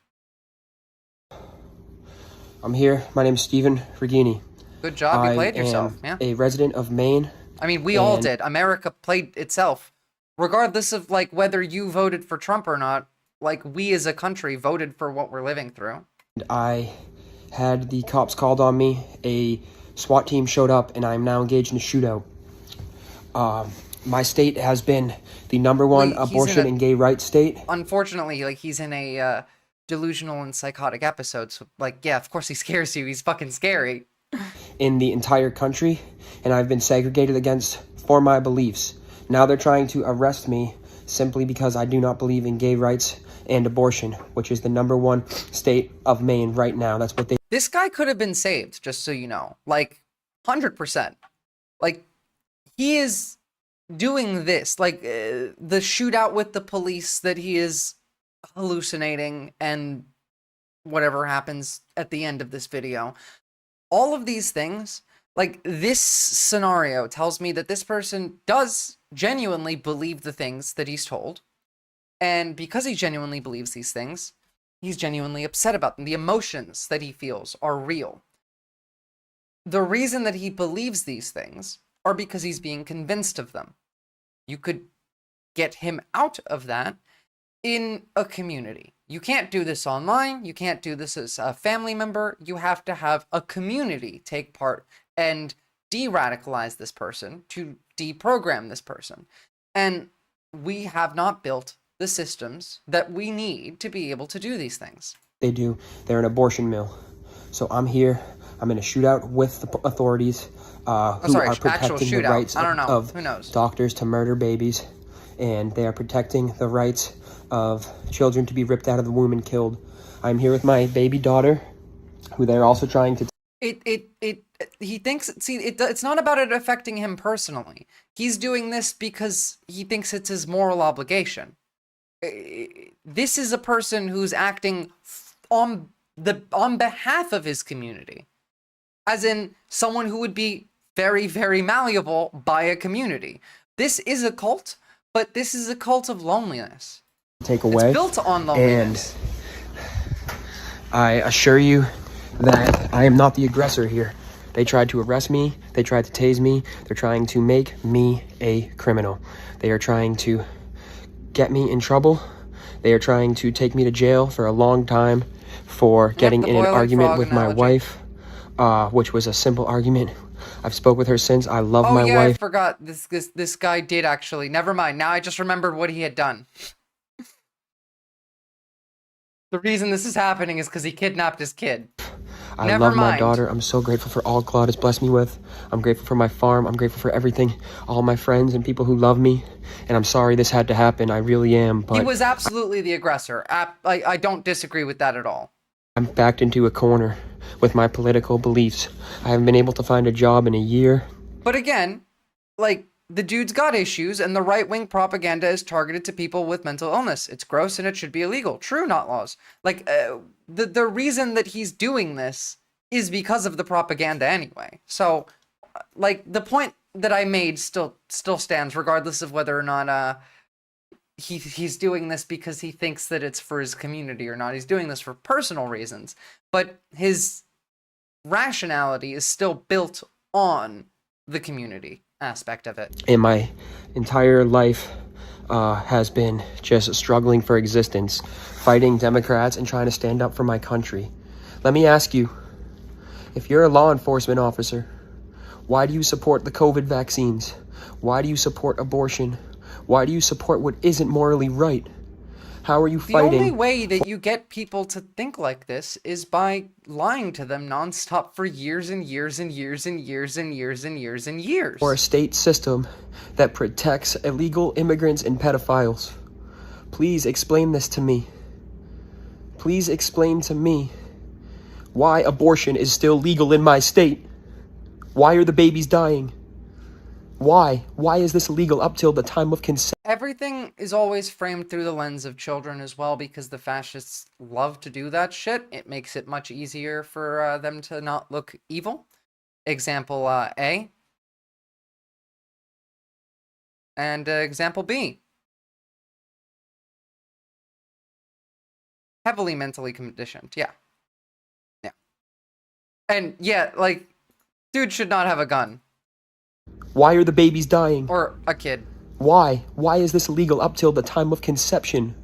I'm here. My name's Stephen Regini. Good job, you played yourself. Yeah. A resident of Maine. I mean, we all did. America played itself. Regardless of, like, whether you voted for Trump or not, like, we as a country voted for what we're living through. I had the cops called on me. A SWAT team showed up, and I'm now engaged in a shootout. My state has been the #1 abortion and gay rights state. Unfortunately, like, he's in a delusional and psychotic episode, so, like, yeah, of course he scares you. He's fucking scary. In the entire country, and I've been segregated against for my beliefs. Now they're trying to arrest me simply because I do not believe in gay rights and abortion, which is the #1 state of Maine right now. That's what they... This guy could have been saved, just so you know. Like, 100%. Like, he is doing this. Like, the shootout with the police that he is hallucinating and whatever happens at the end of this video. All of these things, like, this scenario tells me that this person does genuinely believe the things that he's told. And because he genuinely believes these things, he's genuinely upset about them. The emotions that he feels are real. The reason that he believes these things are because he's being convinced of them. You could get him out of that in a community. You can't do this online. You can't do this as a family member. You have to have a community take part and de-radicalize this person, to deprogram this person. And we have not built the systems that we need to be able to do these things. They do. They're an abortion mill. So I'm here. I'm in a shootout with the authorities who are protecting the rights of doctors to murder babies. And they are protecting the rights of children to be ripped out of the womb and killed. I'm here with my baby daughter, who they're also trying to... He thinks, it's not about it affecting him personally. He's doing this because he thinks it's his moral obligation. This is a person who's acting on behalf of his community. As in, someone who would be very, very malleable by a community. This is a cult, but this is a cult of loneliness. Take away. It's built on loneliness. And I assure you that I am not the aggressor here. They tried to arrest me. They tried to tase me. They're trying to make me a criminal. They are trying to get me in trouble. They are trying to take me to jail for a long time for getting in an argument with my wife, which was a simple argument. I've spoke with her since. I love my wife. I forgot. This guy did actually. Never mind. Now I just remembered what he had done. The reason this is happening is because he kidnapped his kid. I love my daughter. I'm so grateful for all God has blessed me with. I'm grateful for my farm. I'm grateful for everything. All my friends and people who love me. And I'm sorry this had to happen. I really am. But he was absolutely the aggressor. I don't disagree with that at all. I'm backed into a corner with my political beliefs. I haven't been able to find a job in a year. But again, like, the dude's got issues, and the right-wing propaganda is targeted to people with mental illness. It's gross, and it should be illegal. True, not laws. Like, the reason that he's doing this is because of the propaganda anyway. So, like, the point that I made still stands, regardless of whether or not he's doing this because he thinks that it's for his community or not. He's doing this for personal reasons. But his rationality is still built on the community aspect of it. And my entire life has been just struggling for existence, fighting Democrats and trying to stand up for my country. Let me ask you, if you're a law enforcement officer, why do you support the COVID vaccines? Why do you support abortion? Why do you support what isn't morally right? How are you fighting? The only way that you get people to think like this is by lying to them nonstop for years and years and years and years and years and years and years. For a state system that protects illegal immigrants and pedophiles. Please explain this to me. Please explain to me why abortion is still legal in my state. Why are the babies dying? Why? Why is this illegal up till the time of consent? Everything is always framed through the lens of children as well, because the fascists love to do that shit. It makes it much easier for them to not look evil. Example A. And example B. Heavily mentally conditioned, yeah. Yeah. And yeah, like, dude should not have a gun. Why are the babies dying? Or a kid. Why? Why is this illegal up till the time of conception?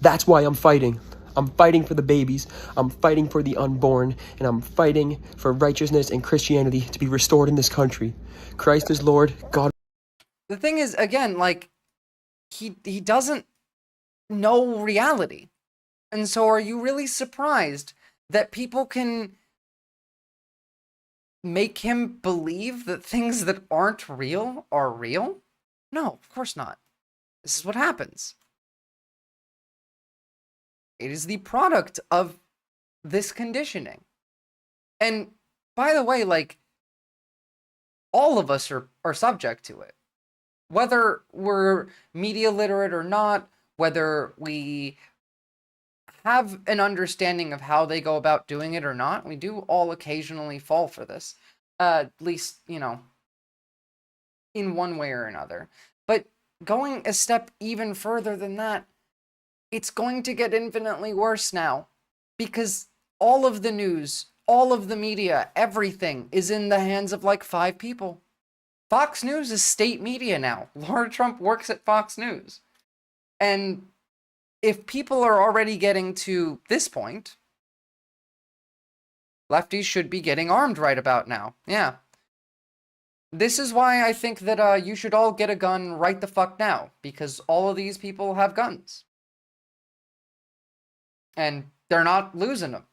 That's why I'm fighting. I'm fighting for the babies, I'm fighting for the unborn, and I'm fighting for righteousness and Christianity to be restored in this country. Christ is Lord, God. The thing is, again, like, he doesn't know reality. And so are you really surprised that people can make him believe that things that aren't real are real? No, of course not. This is what happens. It is the product of this conditioning. And by the way, like, all of us are subject to it. Whether we're media literate or not, whether we have an understanding of how they go about doing it or not, we do all occasionally fall for this. At least, you know, in one way or another. But going a step even further than that, it's going to get infinitely worse now. Because all of the news, all of the media, everything is in the hands of like 5 people. Fox News is state media now. Laura Trump works at Fox News. And if people are already getting to this point, lefties should be getting armed right about now. Yeah. This is why I think that you should all get a gun right the fuck now. Because all of these people have guns. And they're not losing them.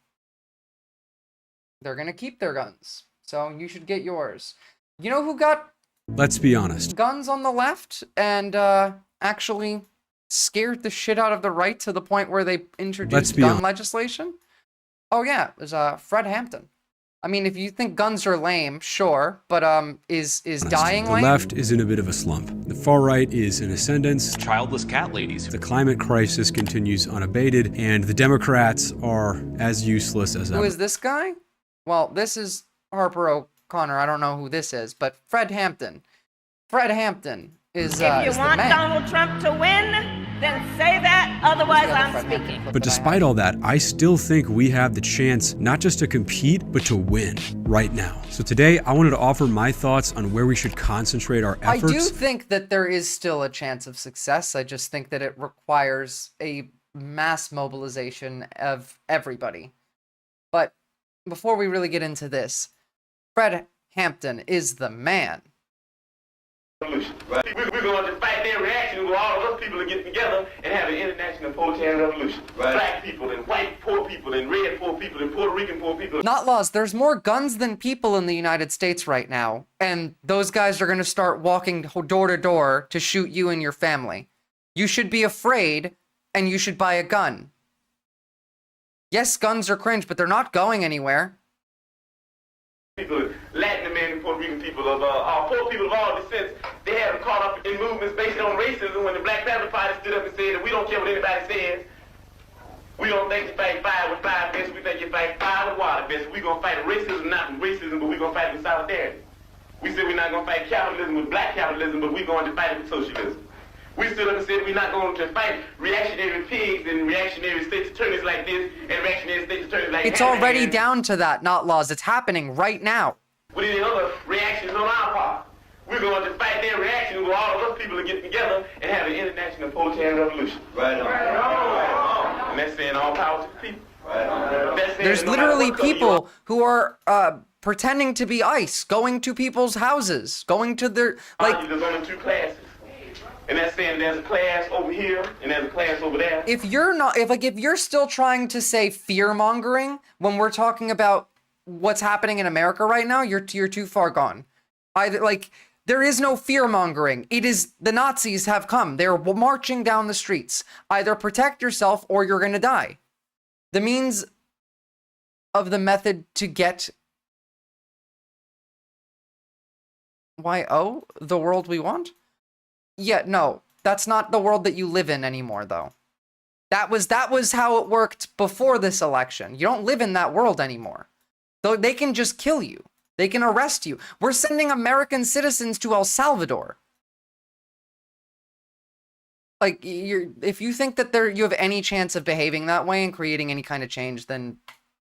They're going to keep their guns. So you should get yours. You know who got... Let's be honest. ...guns on the left and actually scared the shit out of the right to the point where they introduced gun legislation? Oh yeah, it was Fred Hampton. I mean, if you think guns are lame, sure, but is dying lame? The left is in a bit of a slump. The far right is in ascendance. Childless cat ladies. The climate crisis continues unabated, and the Democrats are as useless as ever. Who is this guy? Well, this is Harper O'Connor. I don't know who this is, but Fred Hampton. Fred Hampton is If you is the want man. Donald Trump to win, then say that, otherwise I'm speaking. But despite all that, I still think we have the chance not just to compete, but to win right now. So today, I wanted to offer my thoughts on where we should concentrate our efforts. I do think that there is still a chance of success. I just think that it requires a mass mobilization of everybody. But before we really get into this, Fred Hampton is the man. Revolution, right? We're going to fight their reaction where all of us people are getting together and have an international proletarian revolution. Right. Black people and white poor people and red poor people and Puerto Rican poor people. Not laws. There's more guns than people in the United States right now. And those guys are going to start walking door to door to shoot you and your family. You should be afraid and you should buy a gun. Yes, guns are cringe, but they're not going anywhere. People, Latin American, Puerto Rican people of poor people of all descents, they have them caught up in movements based on racism. When the Black Panther Party stood up and said that we don't care what anybody says, we don't think you fight fire with fire fists, we think you fight fire with water fists. We're going to fight racism, not with racism, but we're going to fight with solidarity. We said we're not going to fight capitalism with black capitalism, but we're going to fight it with socialism. We stood up and said we're not going to fight reactionary pigs and reactionary state's attorneys like this and reactionary state's attorneys like It's already down to that, not laws. It's happening right now. With any other reactions on our part. We're going to fight their reaction where all of us people are getting together and have an international proletarian revolution. Right on. Right on. And that's saying all power to the people. Right on. There's literally people who are pretending to be ICE, going to people's houses, going to their, like... There's only two classes. And that's saying there's a class over here and there's a class over there. If you're still trying to say fear-mongering when we're talking about what's happening in America right now, you're too far gone. There is no fear-mongering. It is the Nazis have come. They're marching down the streets. Either protect yourself or you're going to die. The means of the method to get the world we want? Yeah, no, that's not the world that you live in anymore, though. That was how it worked before this election. You don't live in that world anymore. Though they can just kill you. They can arrest you. We're sending American citizens to El Salvador. Like, if you think that you have any chance of behaving that way and creating any kind of change, then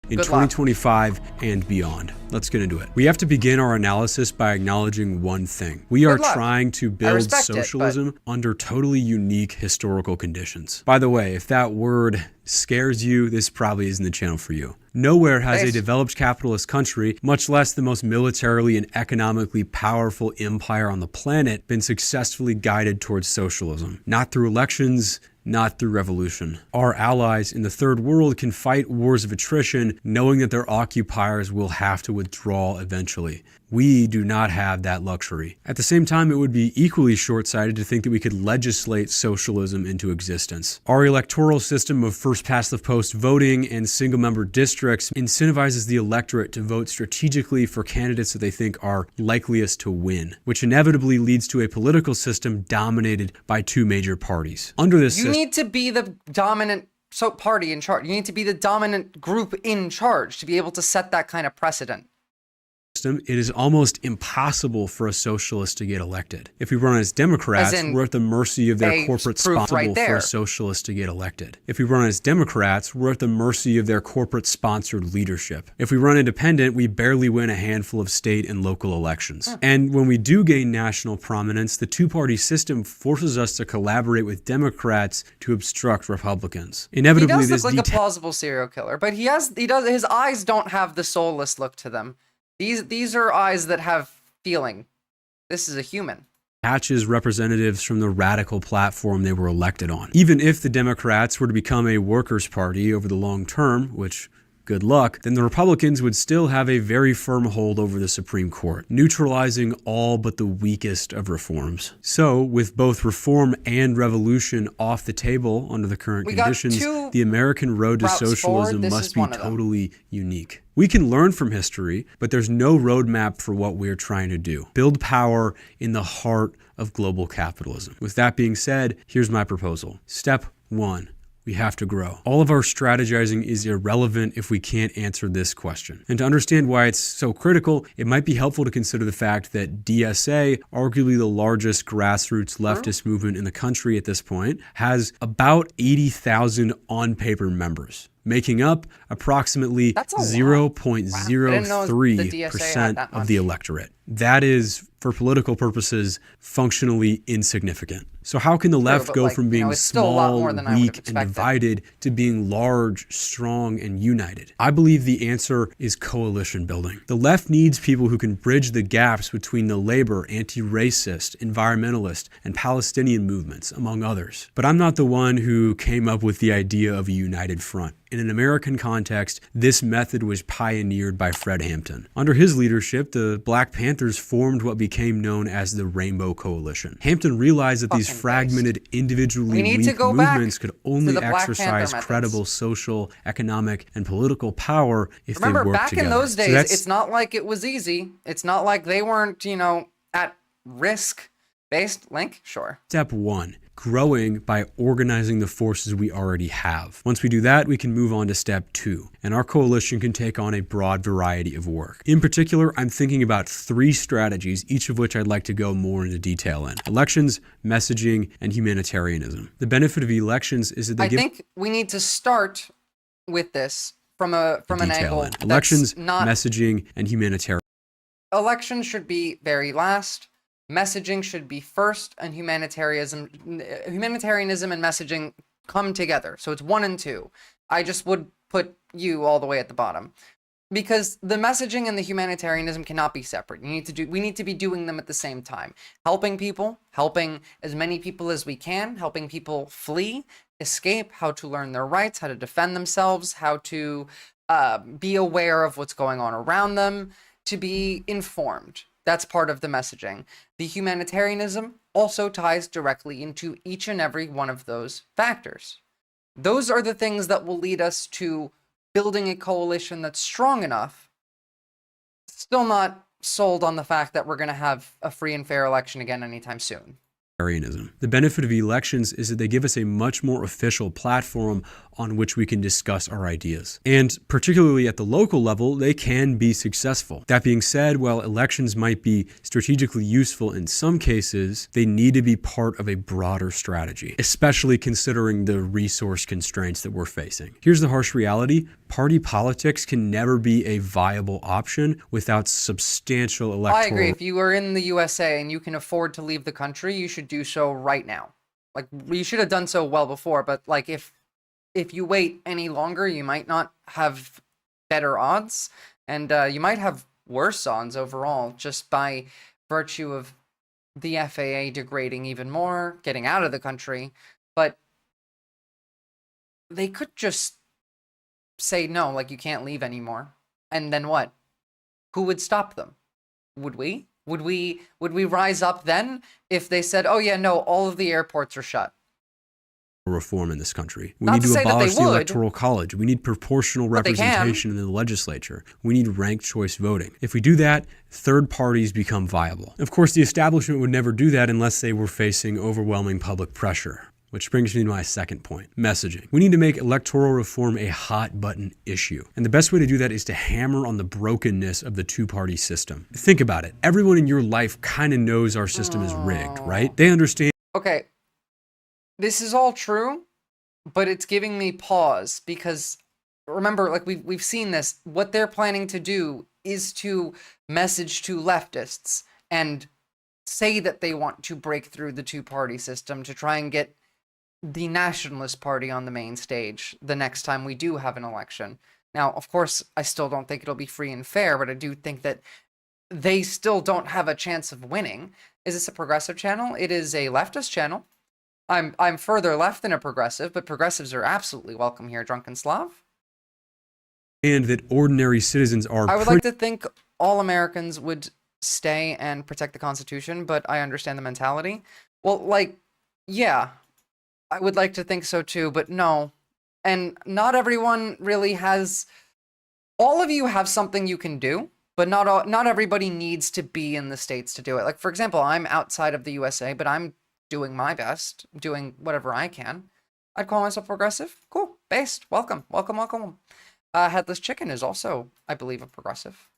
in 2025 and beyond. Let's get into it. We have to begin our analysis by acknowledging one thing. We are trying to build socialism under totally unique historical conditions. By the way, if that word scares you, this probably isn't the channel for you. Nowhere has a developed capitalist country, much less the most militarily and economically powerful empire on the planet, been successfully guided towards socialism. Not through elections, not through revolution. Our allies in the third world can fight wars of attrition, knowing that their occupiers will have to withdraw eventually. We do not have that luxury. At the same time, it would be equally short-sighted to think that we could legislate socialism into existence. Our electoral system of first-past-the-post voting and single-member districts incentivizes the electorate to vote strategically for candidates that they think are likeliest to win, which inevitably leads to a political system dominated by two major parties. Under this system, you need to be the dominant party in charge. You need to be the dominant group in charge to be able to set that kind of precedent. It is almost impossible for a socialist to get elected. If we run as Democrats, we're at the mercy of their corporate responsible for a socialist to get elected. If we run as Democrats, we're at the mercy of their corporate sponsored leadership. If we run independent, we barely win a handful of state and local elections. And when we do gain national prominence, the two-party system forces us to collaborate with Democrats to obstruct Republicans. Inevitably, he does look like a plausible serial killer, but his eyes don't have the soulless look to them. These are eyes that have feeling. This is a human. Hatches representatives from the radical platform they were elected on. Even if the Democrats were to become a workers' party over the long term, which good luck, then the Republicans would still have a very firm hold over the Supreme Court, neutralizing all but the weakest of reforms. So, with both reform and revolution off the table under the current conditions, the American road to socialism must be totally unique. We can learn from history, but there's no roadmap for what we're trying to do. Build power in the heart of global capitalism. With that being said, here's my proposal. Step 1. We have to grow. All of our strategizing is irrelevant if we can't answer this question. And to understand why it's so critical, it might be helpful to consider the fact that DSA, arguably the largest grassroots leftist movement in the country at this point, has about 80,000 on-paper members, making up approximately 0.03% of the electorate. That is, for political purposes, functionally insignificant. So how can the left go from being small, weak, and divided to being large, strong, and united? I believe the answer is coalition building. The left needs people who can bridge the gaps between the labor, anti-racist, environmentalist, and Palestinian movements, among others. But I'm not the one who came up with the idea of a united front. In an American context, this method was pioneered by Fred Hampton. Under his leadership, the Black Panther Panthers formed what became known as the Rainbow Coalition. Hampton realized that these fragmented, individually weak movements could only exercise credible social, economic, and political power if they worked together. Remember, back in those days, it's not like it was easy. It's not like they weren't, you know, at risk-based link. Sure. Step 1. Growing by organizing the forces we already have. Once we do that, we can move on to step 2, and our coalition can take on a broad variety of work. In particular, I'm thinking about 3 strategies, each of which I'd like to go more into detail in. Elections, messaging, and humanitarianism. The benefit of elections is that they give... I think we need to start with this from an angle elections, not... messaging, and humanitarian. Elections should be very last. Messaging should be first, and humanitarianism and messaging come together. So it's 1 and 2. I just would put you all the way at the bottom, because the messaging and the humanitarianism cannot be separate. We need to be doing them at the same time. Helping people, helping as many people as we can, helping people flee, escape, how to learn their rights, how to defend themselves, how to be aware of what's going on around them, to be informed. That's part of the messaging. The humanitarianism also ties directly into each and every one of those factors. Those are the things that will lead us to building a coalition that's strong enough, still not sold on the fact that we're going to have a free and fair election again anytime soon. The benefit of elections is that they give us a much more official platform on which we can discuss our ideas. And particularly at the local level, they can be successful. That being said, while elections might be strategically useful in some cases, they need to be part of a broader strategy, especially considering the resource constraints that we're facing. Here's the harsh reality. Party politics can never be a viable option without substantial electoral... I agree. If you are in the USA and you can afford to leave the country, you should do so right now. Like, you should have done so well before, but like if you wait any longer, you might not have better odds, and you might have worse odds overall just by virtue of the FAA degrading even more, getting out of the country. But they could just say no, like you can't leave anymore. And then what? Who would stop them? Would we? Would we rise up then if they said, oh yeah, no, all of the airports are shut? Reform in this country. We need to abolish the Electoral College. We need proportional representation in the legislature. We need ranked choice voting. If we do that, third parties become viable. Of course, the establishment would never do that unless they were facing overwhelming public pressure. Which brings me to my second point, messaging. We need to make electoral reform a hot button issue. And the best way to do that is to hammer on the brokenness of the two-party system. Think about it. Everyone in your life kind of knows our system is rigged, right? They understand. Okay. This is all true, but it's giving me pause because remember, like we've seen this, what they're planning to do is to message to leftists and say that they want to break through the two-party system to try and get the Nationalist Party on the main stage the next time we do have an election. Now, of course, I still don't think it'll be free and fair, but I do think that they still don't have a chance of winning. Is this a progressive channel? It is a leftist channel. I'm further left than a progressive, but progressives are absolutely welcome here, Drunken Slav. And that ordinary citizens are... I would like to think all Americans would stay and protect the Constitution, but I understand the mentality. Well, like, yeah, I would like to think so too, but no. And not everyone really has... All of you have something you can do, but not everybody needs to be in the States to do it. Like, for example, I'm outside of the USA, but I'm doing my best, doing whatever I can. I'd call myself progressive. Cool. Based. Welcome. Welcome, welcome. Headless Chicken is also, I believe, a progressive.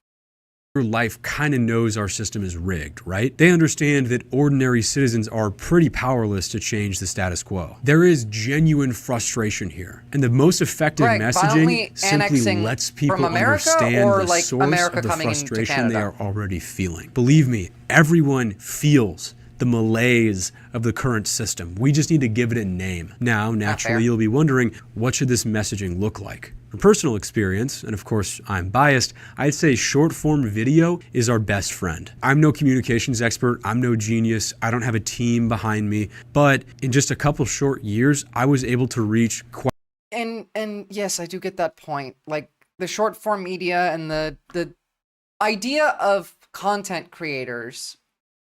Your life kind of knows our system is rigged, right? They understand that ordinary citizens are pretty powerless to change the status quo. There is genuine frustration here. And the most effective messaging simply lets people understand the source of the frustration they are already feeling. Believe me, everyone feels the malaise of the current system. We just need to give it a name. Now, naturally, you'll be wondering, what should this messaging look like? From personal experience, and of course I'm biased, I'd say short form video is our best friend. I'm no communications expert, I'm no genius, I don't have a team behind me, but in just a couple short years, I was able to reach quite... And yes, I do get that point. Like, the short form media and the idea of content creators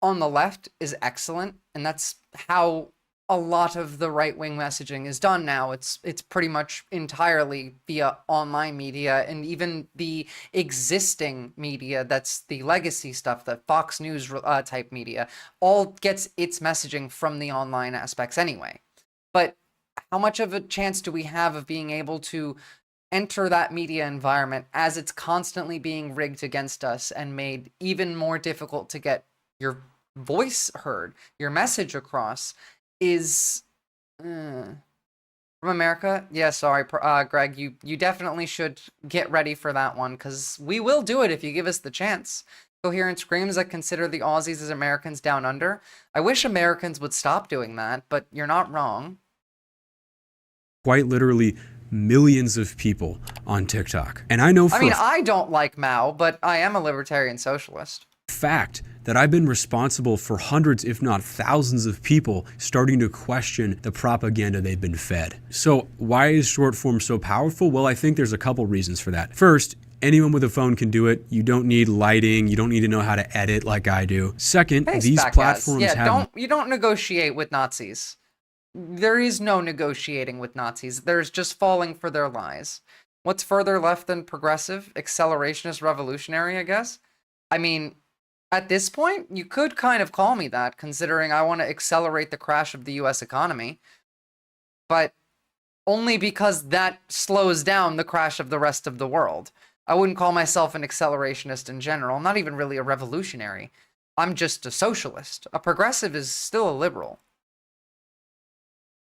on the left is excellent, and that's how a lot of the right-wing messaging is done now. It's pretty much entirely via online media, and even the existing media, that's the legacy stuff, the Fox News type media, all gets its messaging from the online aspects anyway. But how much of a chance do we have of being able to enter that media environment as it's constantly being rigged against us and made even more difficult to get your voice heard, your message across? Is from America? Yeah, sorry, Greg, you definitely should get ready for that one, because we will do it if you give us the chance. Coherent screams that consider the Aussies as Americans down under. I wish Americans would stop doing that, but you're not wrong. Quite literally millions of people on TikTok. And I know for I don't like Mao, but I am a libertarian socialist. Fact that I've been responsible for hundreds, if not thousands of people starting to question the propaganda they've been fed. So why is short form so powerful? Well, I think there's a couple reasons for that. First, anyone with a phone can do it. You don't need lighting. You don't need to know how to edit like I do. Second, these platforms you don't negotiate with Nazis. There is no negotiating with Nazis. There's just falling for their lies. What's further left than progressive? Accelerationist revolutionary, I guess? I mean, at this point, you could kind of call me that, considering I want to accelerate the crash of the US economy. But only because that slows down the crash of the rest of the world. I wouldn't call myself an accelerationist in general. I'm not even really a revolutionary. I'm just a socialist. A progressive is still a liberal.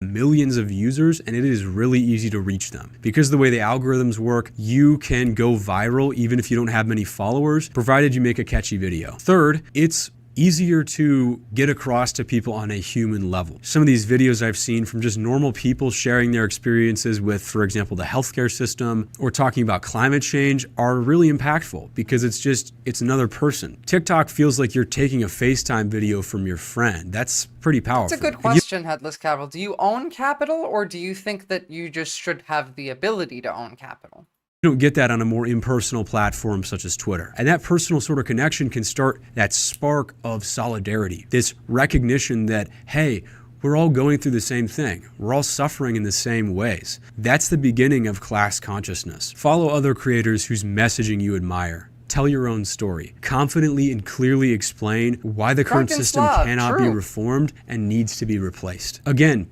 Millions of users, and it is really easy to reach them. Because the way the algorithms work, you can go viral even if you don't have many followers, provided you make a catchy video. Third, it's easier to get across to people on a human level. Some of these videos I've seen from just normal people sharing their experiences with, for example, the healthcare system or talking about climate change are really impactful because it's another person. TikTok feels like you're taking a FaceTime video from your friend. That's pretty powerful. That's a good question, Headless Capital. Do you own capital, or do you think that you just should have the ability to own capital? You don't get that on a more impersonal platform such as Twitter. And that personal sort of connection can start that spark of solidarity, this recognition that, hey, we're all going through the same thing. We're all suffering in the same ways. That's the beginning of class consciousness. Follow other creators whose messaging you admire. Tell your own story. Confidently and clearly explain why the current system cannot be reformed and needs to be replaced. Again,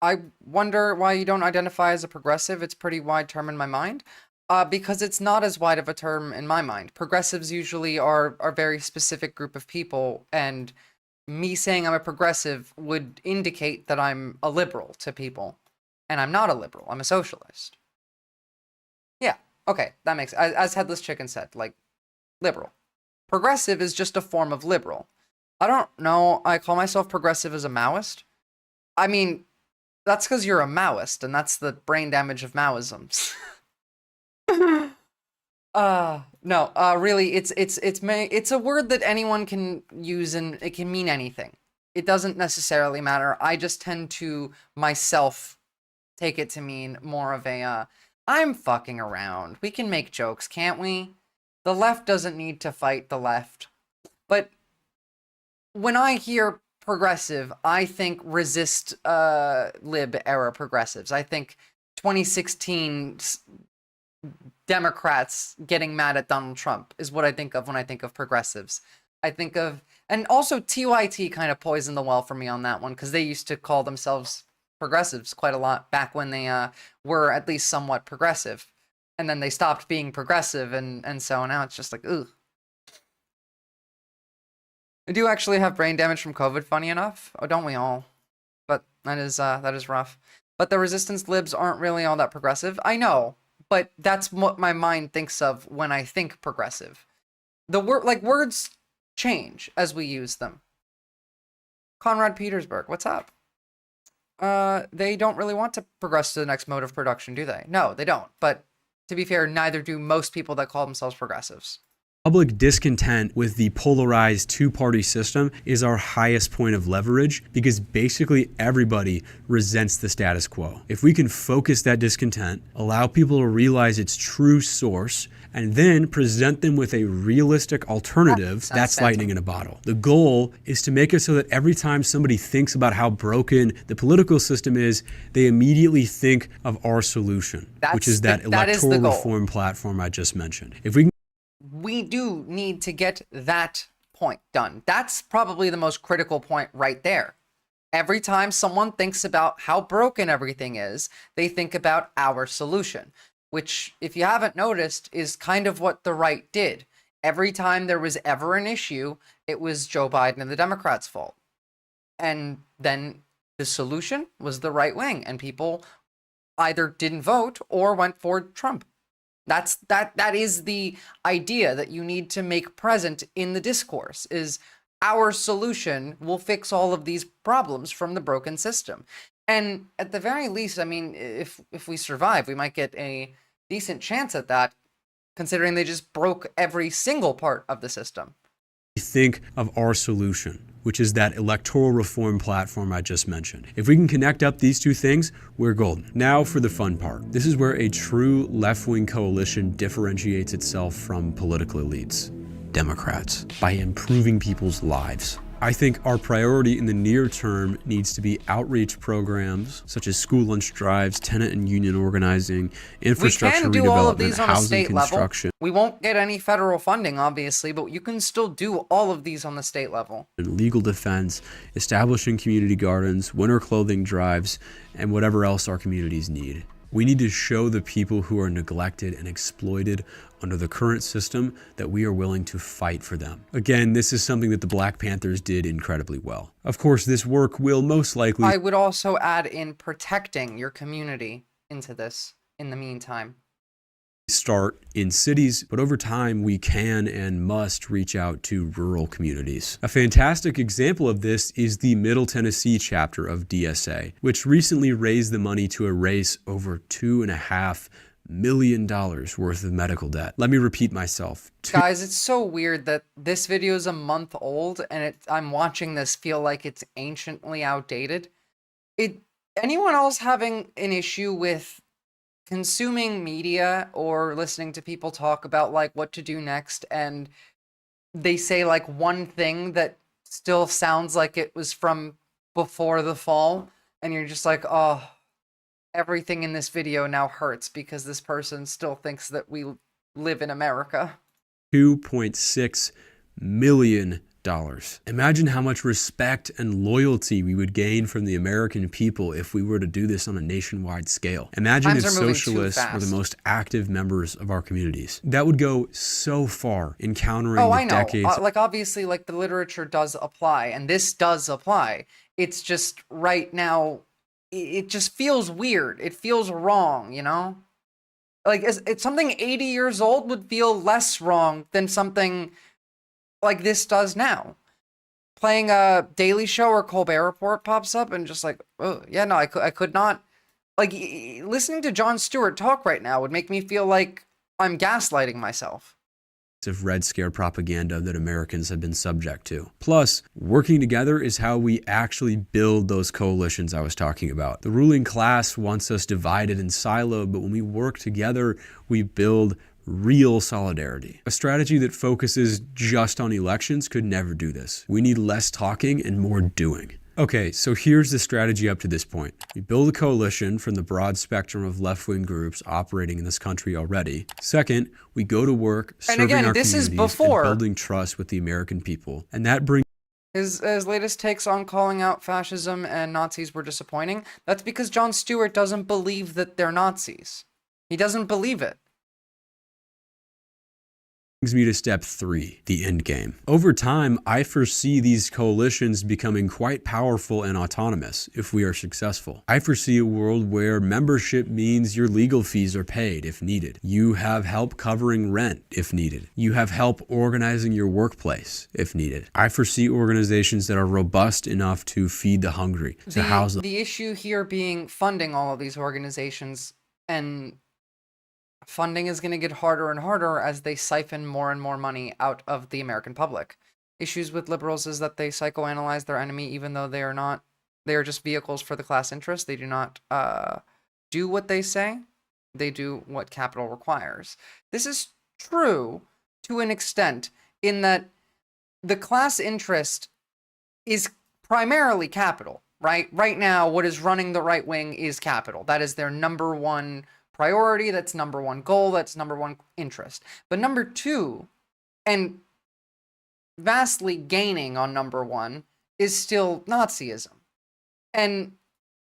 I wonder why you don't identify as a progressive. It's a pretty wide term in my mind. Because it's not as wide of a term in my mind. Progressives usually are a very specific group of people, and me saying I'm a progressive would indicate that I'm a liberal to people. And I'm not a liberal, I'm a socialist. Yeah, okay, that makes, as Headless Chicken said, like, liberal. Progressive is just a form of liberal. I don't know, I call myself progressive as a Maoist. I mean, that's because you're a Maoist, and that's the brain damage of Maoisms. Really, it's a word that anyone can use, and it can mean anything. It doesn't necessarily matter. I just tend to myself take it to mean more of a I'm fucking around. We can make jokes, can't we? The left doesn't need to fight the left. But when I hear progressive, I think resist lib era progressives. I think 2016 Democrats getting mad at Donald Trump is what I think of when I think of progressives. I think of, and also TYT kind of poisoned the well for me on that one, because they used to call themselves progressives quite a lot back when they were at least somewhat progressive. And then they stopped being progressive, and so now it's just like, ugh. I do actually have brain damage from COVID, funny enough. Oh, don't we all? But that is rough. But the resistance libs aren't really all that progressive. I know. But that's what my mind thinks of when I think progressive. The words change as we use them. Conrad Petersburg, what's up? They don't really want to progress to the next mode of production, do they? No, they don't. But to be fair, neither do most people that call themselves progressives. Public discontent with the polarized two-party system is our highest point of leverage because basically everybody resents the status quo. If we can focus that discontent, allow people to realize its true source, and then present them with a realistic alternative, that's lightning in a bottle. The goal is to make it so that every time somebody thinks about how broken the political system is, they immediately think of our solution, which is that electoral reform platform I just mentioned. If we do need to get that point done. That's probably the most critical point right there. Every time someone thinks about how broken everything is, they think about our solution, which, if you haven't noticed, is kind of what the right did. Every time there was ever an issue, it was Joe Biden and the Democrats' fault. And then the solution was the right wing, and people either didn't vote or went for Trump. That is the idea that you need to make present in the discourse, is our solution will fix all of these problems from the broken system. And at the very least, I mean, if we survive, we might get a decent chance at that, considering they just broke every single part of the system. Think of our solution, which is that electoral reform platform I just mentioned. If we can connect up these two things, we're golden. Now for the fun part. This is where a true left-wing coalition differentiates itself from political elites, Democrats, by improving people's lives. I think our priority in the near term needs to be outreach programs such as school lunch drives, tenant and union organizing, infrastructure redevelopment, all of these on a housing state construction. Level. We won't get any federal funding, obviously, but you can still do all of these on the state level. Legal defense, establishing community gardens, winter clothing drives, and whatever else our communities need. We need to show the people who are neglected and exploited under the current system that we are willing to fight for them. Again, this is something that the Black Panthers did incredibly well. Of course, this work will most likely... I would also add in protecting your community into this in the meantime. Start in cities, but over time we can and must reach out to rural communities. A fantastic example of this is the Middle Tennessee chapter of DSA, which recently raised the money to erase over $2.5 million worth of medical debt. Let me repeat myself. Guys, it's so weird that this video is a month old and I'm watching this feel like it's anciently outdated. Anyone else having an issue with consuming media or listening to people talk about like what to do next, and they say like one thing that still sounds like it was from before the fall, and you're just like, oh, everything in this video now hurts because this person still thinks that we live in America. $2.6 million. Imagine how much respect and loyalty we would gain from the American people if we were to do this on a nationwide scale. Imagine if socialists were the most active members of our communities. That would go so far in countering the decades. Like obviously, like the literature does apply, and this does apply. It's just right now, it just feels weird. It feels wrong, you know? Like it's something 80 years old would feel less wrong than something like this does now. Playing a Daily Show or Colbert Report pops up and just like, oh, yeah, no, I could not. Like, listening to Jon Stewart talk right now would make me feel like I'm gaslighting myself. Of Red Scare propaganda that Americans have been subject to. Plus, working together is how we actually build those coalitions I was talking about. The ruling class wants us divided and siloed, but when we work together, we build real solidarity. A strategy that focuses just on elections could never do this. We need less talking and more doing. Okay, so here's the strategy up to this point. We build a coalition from the broad spectrum of left-wing groups operating in this country already. Second, we go to work serving our communities and building trust with the American people. And that brings his latest takes on calling out fascism and Nazis were disappointing. That's because Jon Stewart doesn't believe that they're Nazis. He doesn't believe it. Brings me to step 3, the end game. Over time, I foresee these coalitions becoming quite powerful and autonomous if we are successful. I foresee a world where membership means your legal fees are paid if needed. You have help covering rent if needed. You have help organizing your workplace if needed. I foresee organizations that are robust enough to feed the hungry, to house them. The issue here being funding all of these organizations and funding is going to get harder and harder as they siphon more and more money out of the American public. Issues with liberals is that they psychoanalyze their enemy, even though they are not. They are just vehicles for the class interest. They do not do what they say. They do what capital requires. This is true to an extent in that the class interest is primarily capital, right? Right now, what is running the right wing is capital. That is their number one priority. That's number one goal. That's number one interest. But number two, and vastly gaining on number one, is still Nazism. And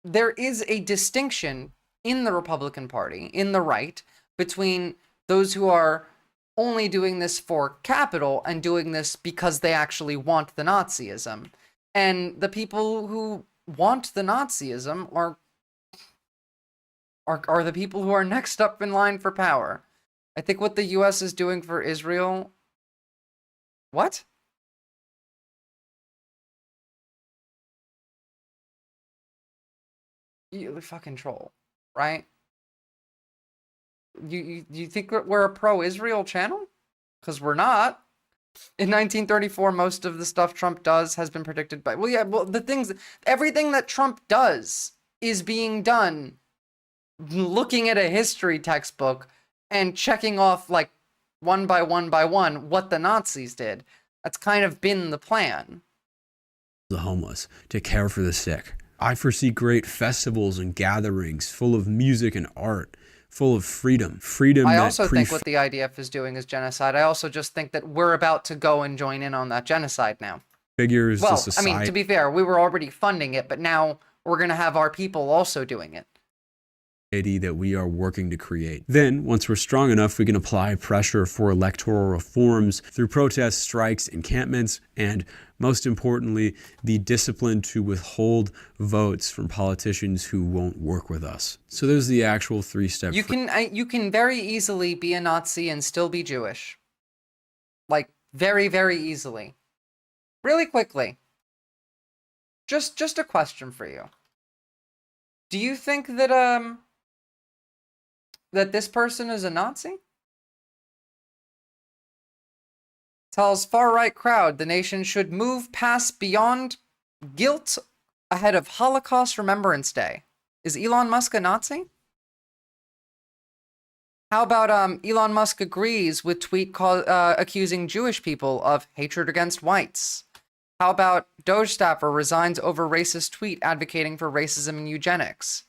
there is a distinction in the Republican Party, in the right, between those who are only doing this for capital and doing this because they actually want the Nazism. And the people who want the Nazism are the people who are next up in line for power. I think what the US is doing for Israel... What? You fucking troll, right? You think we're a pro-Israel channel? Because we're not. In 1934, most of the stuff Trump does has been predicted by... Well, yeah, well, everything that Trump does is being done looking at a history textbook and checking off, like, one by one, what the Nazis did. That's kind of been the plan. The homeless, to care for the sick. I foresee great festivals and gatherings full of music and art, full of freedom. I also think what the IDF is doing is genocide. I also just think that we're about to go and join in on that genocide now. Figures well, the society. I mean, to be fair, we were already funding it, but now we're going to have our people also doing it. That we are working to create. Then, once we're strong enough, we can apply pressure for electoral reforms through protests, strikes, encampments, and most importantly, the discipline to withhold votes from politicians who won't work with us. So there's the actual three-step. You can very easily be a Nazi and still be Jewish. Like, very, very easily. Really quickly. Just a question for you. Do you think that, that this person is a Nazi? Tells far-right crowd the nation should move past beyond guilt ahead of Holocaust Remembrance Day. Is Elon Musk a Nazi? How about Elon Musk agrees with tweet accusing Jewish people of hatred against whites? How about Doge staffer resigns over racist tweet advocating for racism and eugenics?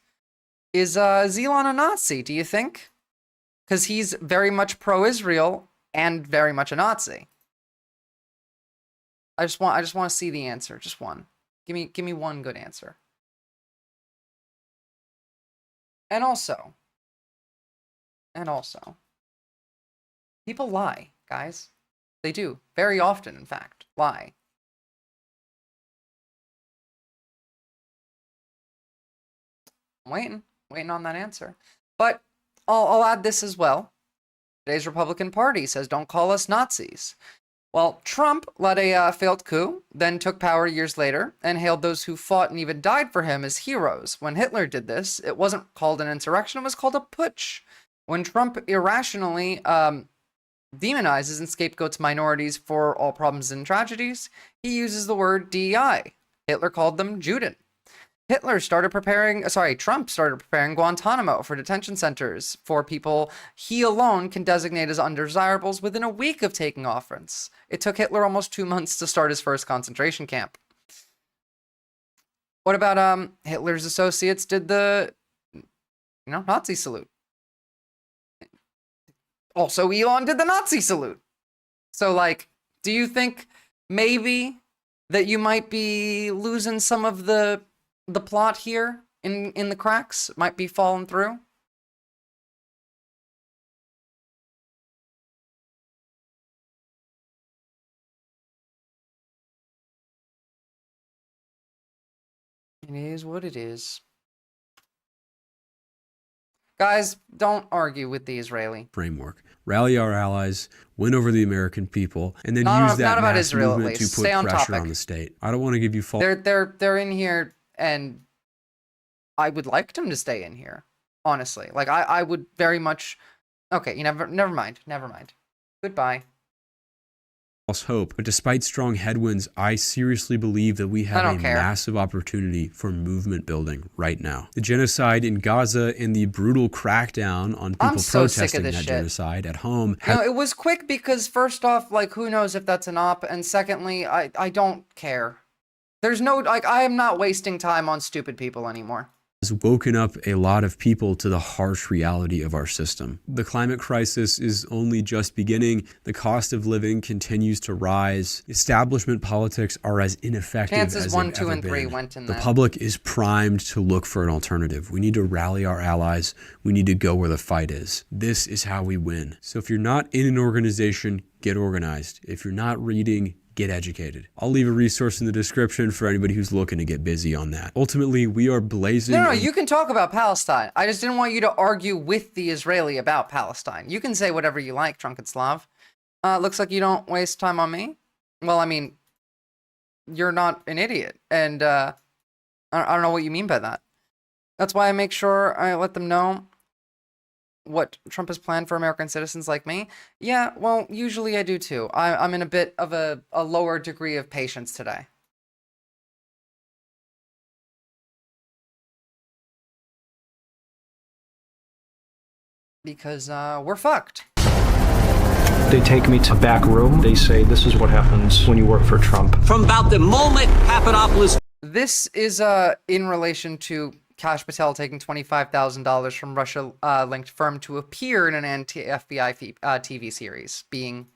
Is Elon a Nazi, do you think? Because he's very much pro-Israel and very much a Nazi. I just want to see the answer, just one. Give me one good answer. And also, people lie, guys. They do, very often, in fact, lie. I'm waiting on that answer. But I'll add this as well. Today's Republican Party says, don't call us Nazis. Well, Trump led a failed coup, then took power years later, and hailed those who fought and even died for him as heroes. When Hitler did this, it wasn't called an insurrection, it was called a putsch. When Trump irrationally demonizes and scapegoats minorities for all problems and tragedies, he uses the word DEI. Hitler called them Juden. Trump started preparing Guantanamo for detention centers for people he alone can designate as undesirables within a week of taking office. It took Hitler almost 2 months to start his first concentration camp. What about Hitler's associates did the, Nazi salute? Also, Elon did the Nazi salute. So, do you think maybe that you might be losing some of the plot here in the cracks? Might be falling through? It is what it is. Guys, don't argue with the Israeli framework. Rally our allies, win over the American people, and then use that mass Israel, movement to put pressure on the state. I don't want to give you false... They're in here, and I would like them to stay in here, honestly. I would very much Okay, never mind. Goodbye. Hope, but despite strong headwinds, I seriously believe that we have a massive opportunity for movement building right now. The genocide in Gaza and the brutal crackdown on people protesting that genocide at home. It was quick because first off, like, who knows if that's an op, and secondly, I don't care. There's no, like, I am not wasting time on stupid people anymore. Has woken up a lot of people to the harsh reality of our system. The climate crisis is only just beginning. The cost of living continues to rise. Establishment politics are as ineffective as they've ever been. The public is primed to look for an alternative. We need to rally our allies. We need to go where the fight is. This is how we win. So if you're not in an organization, get organized. If you're not reading, get educated. I'll leave a resource in the description for anybody who's looking to get busy on that. Ultimately, we are blazing... No, you can talk about Palestine. I just didn't want you to argue with the Israeli about Palestine. You can say whatever you like, Drunken Slav. Looks like you don't waste time on me. Well, I mean, you're not an idiot. And I don't know what you mean by that. That's why I make sure I let them know what Trump has planned for American citizens like me. Yeah, well, usually I do too. I'm in a bit of a lower degree of patience today. Because we're fucked. They take me to a back room. They say, this is what happens when you work for Trump. From about the moment Papadopoulos... This is in relation to Kash Patel taking $25,000 from Russia-linked firm to appear in an anti-FBI TV series, being...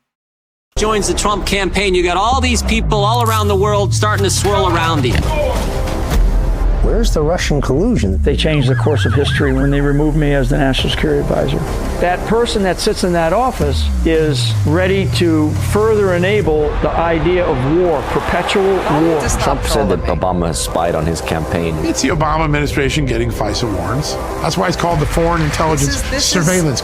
Joins the Trump campaign. You got all these people all around the world starting to swirl around you. Where's the Russian collusion? They changed the course of history when they removed me as the National Security Advisor. That person that sits in that office is ready to further enable the idea of war, perpetual war. Trump said that Obama spied on his campaign. It's the Obama administration getting FISA warrants. That's why it's called the Foreign Intelligence Surveillance.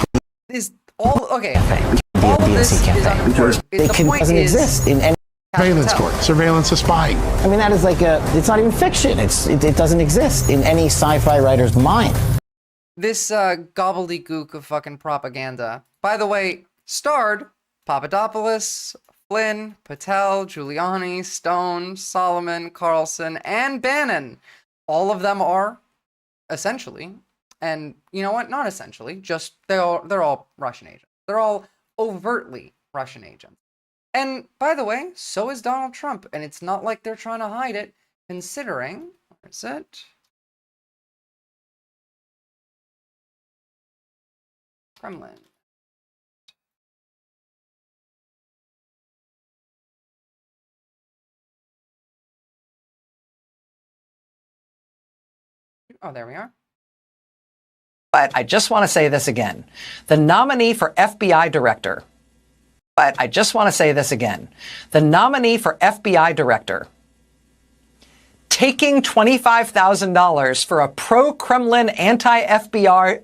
All of this is because it doesn't exist in any surveillance court. Surveillance is spying. I mean, that is like it's not even fiction. It doesn't exist in any sci-fi writer's mind. This gobbledygook of fucking propaganda. By the way, starred Papadopoulos, Flynn, Patel, Giuliani, Stone, Solomon, Carlson, and Bannon. All of them are essentially, and you know what? Not essentially, just they're all Russian agents. They're all overtly Russian agents. And by the way, so is Donald Trump, and it's not like they're trying to hide it, considering, where is it? Kremlin. Oh, there we are. But I just want to say this again. The nominee for FBI director. But I just want to say this again. The nominee for FBI director taking $25,000 for a pro-Kremlin anti-FBI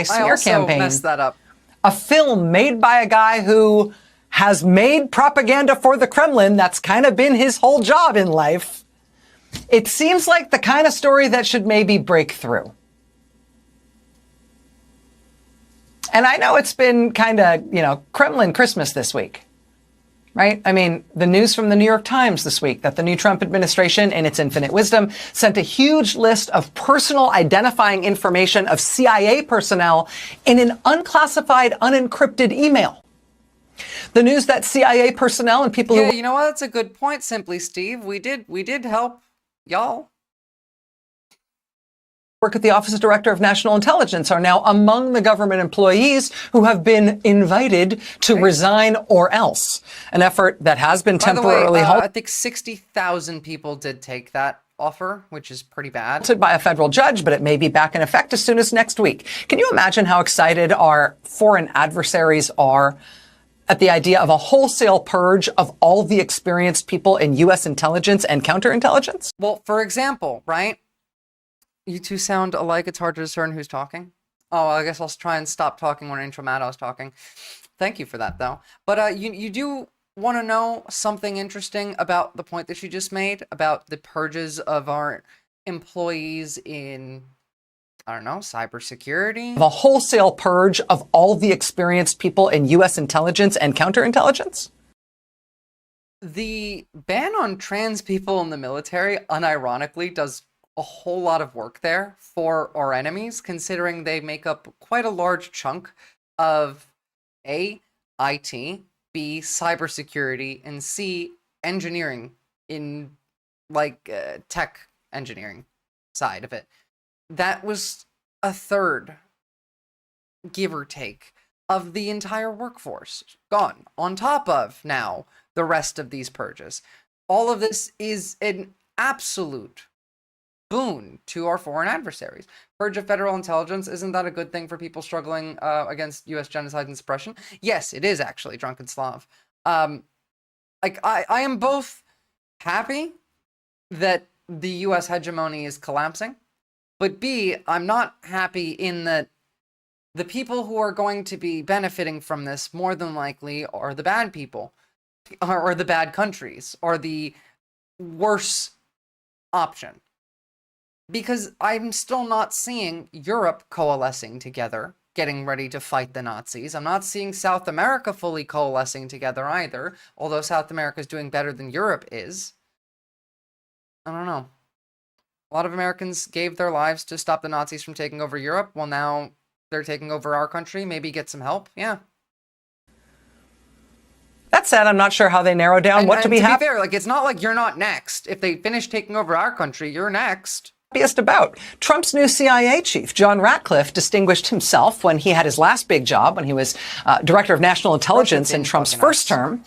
smear campaign. Messed that up. A film made by a guy who has made propaganda for the Kremlin. That's kind of been his whole job in life. It seems like the kind of story that should maybe break through. And I know it's been kind of, Kremlin Christmas this week, right? I mean, the news from the New York Times this week that the new Trump administration, in its infinite wisdom, sent a huge list of personal identifying information of CIA personnel in an unclassified, unencrypted email. The news that CIA personnel and people you know what? That's a good point, Simply Steve. We did help y'all. Work at the Office of Director of National Intelligence are now among the government employees who have been invited to resign or else. An effort that has been temporarily halted. I think 60,000 people did take that offer, which is pretty bad. By a federal judge, but it may be back in effect as soon as next week. Can you imagine how excited our foreign adversaries are at the idea of a wholesale purge of all the experienced people in U.S. intelligence and counterintelligence? Well, for example, right? You two sound alike. It's hard to discern who's talking. Oh, I guess I'll try and stop talking when Intro Matt was talking. Thank you for that, though. But you do want to know something interesting about the point that you just made about the purges of our employees in I don't know, cybersecurity. A wholesale purge of all the experienced people in U.S. intelligence and counterintelligence? The ban on trans people in the military, unironically, does a whole lot of work there for our enemies, considering they make up quite a large chunk of A, IT, B, cybersecurity, and C, engineering in, like, tech engineering side of it. That was a third, give or take, of the entire workforce gone, on top of now the rest of these purges. All of this is an absolute boon to our foreign adversaries. Purge of federal intelligence, isn't that a good thing for people struggling against U.S. genocide and suppression? Yes, it is actually, Drunken Slav. Like, I am both happy that the U.S. hegemony is collapsing, but B, I'm not happy in that the people who are going to be benefiting from this more than likely are the bad people, or the bad countries, or the worse option. Because I'm still not seeing Europe coalescing together, getting ready to fight the Nazis. I'm not seeing South America fully coalescing together either, although South America is doing better than Europe is. I don't know. A lot of Americans gave their lives to stop the Nazis from taking over Europe. Well, now they're taking over our country. Maybe get some help. Yeah. That said, I'm not sure how they narrow down what to be happy. To be fair, like, it's not like you're not next. If they finish taking over our country, you're next. About. Trump's new CIA chief, John Ratcliffe, distinguished himself when he had his last big job, when he was director of national intelligence in Trump's first term.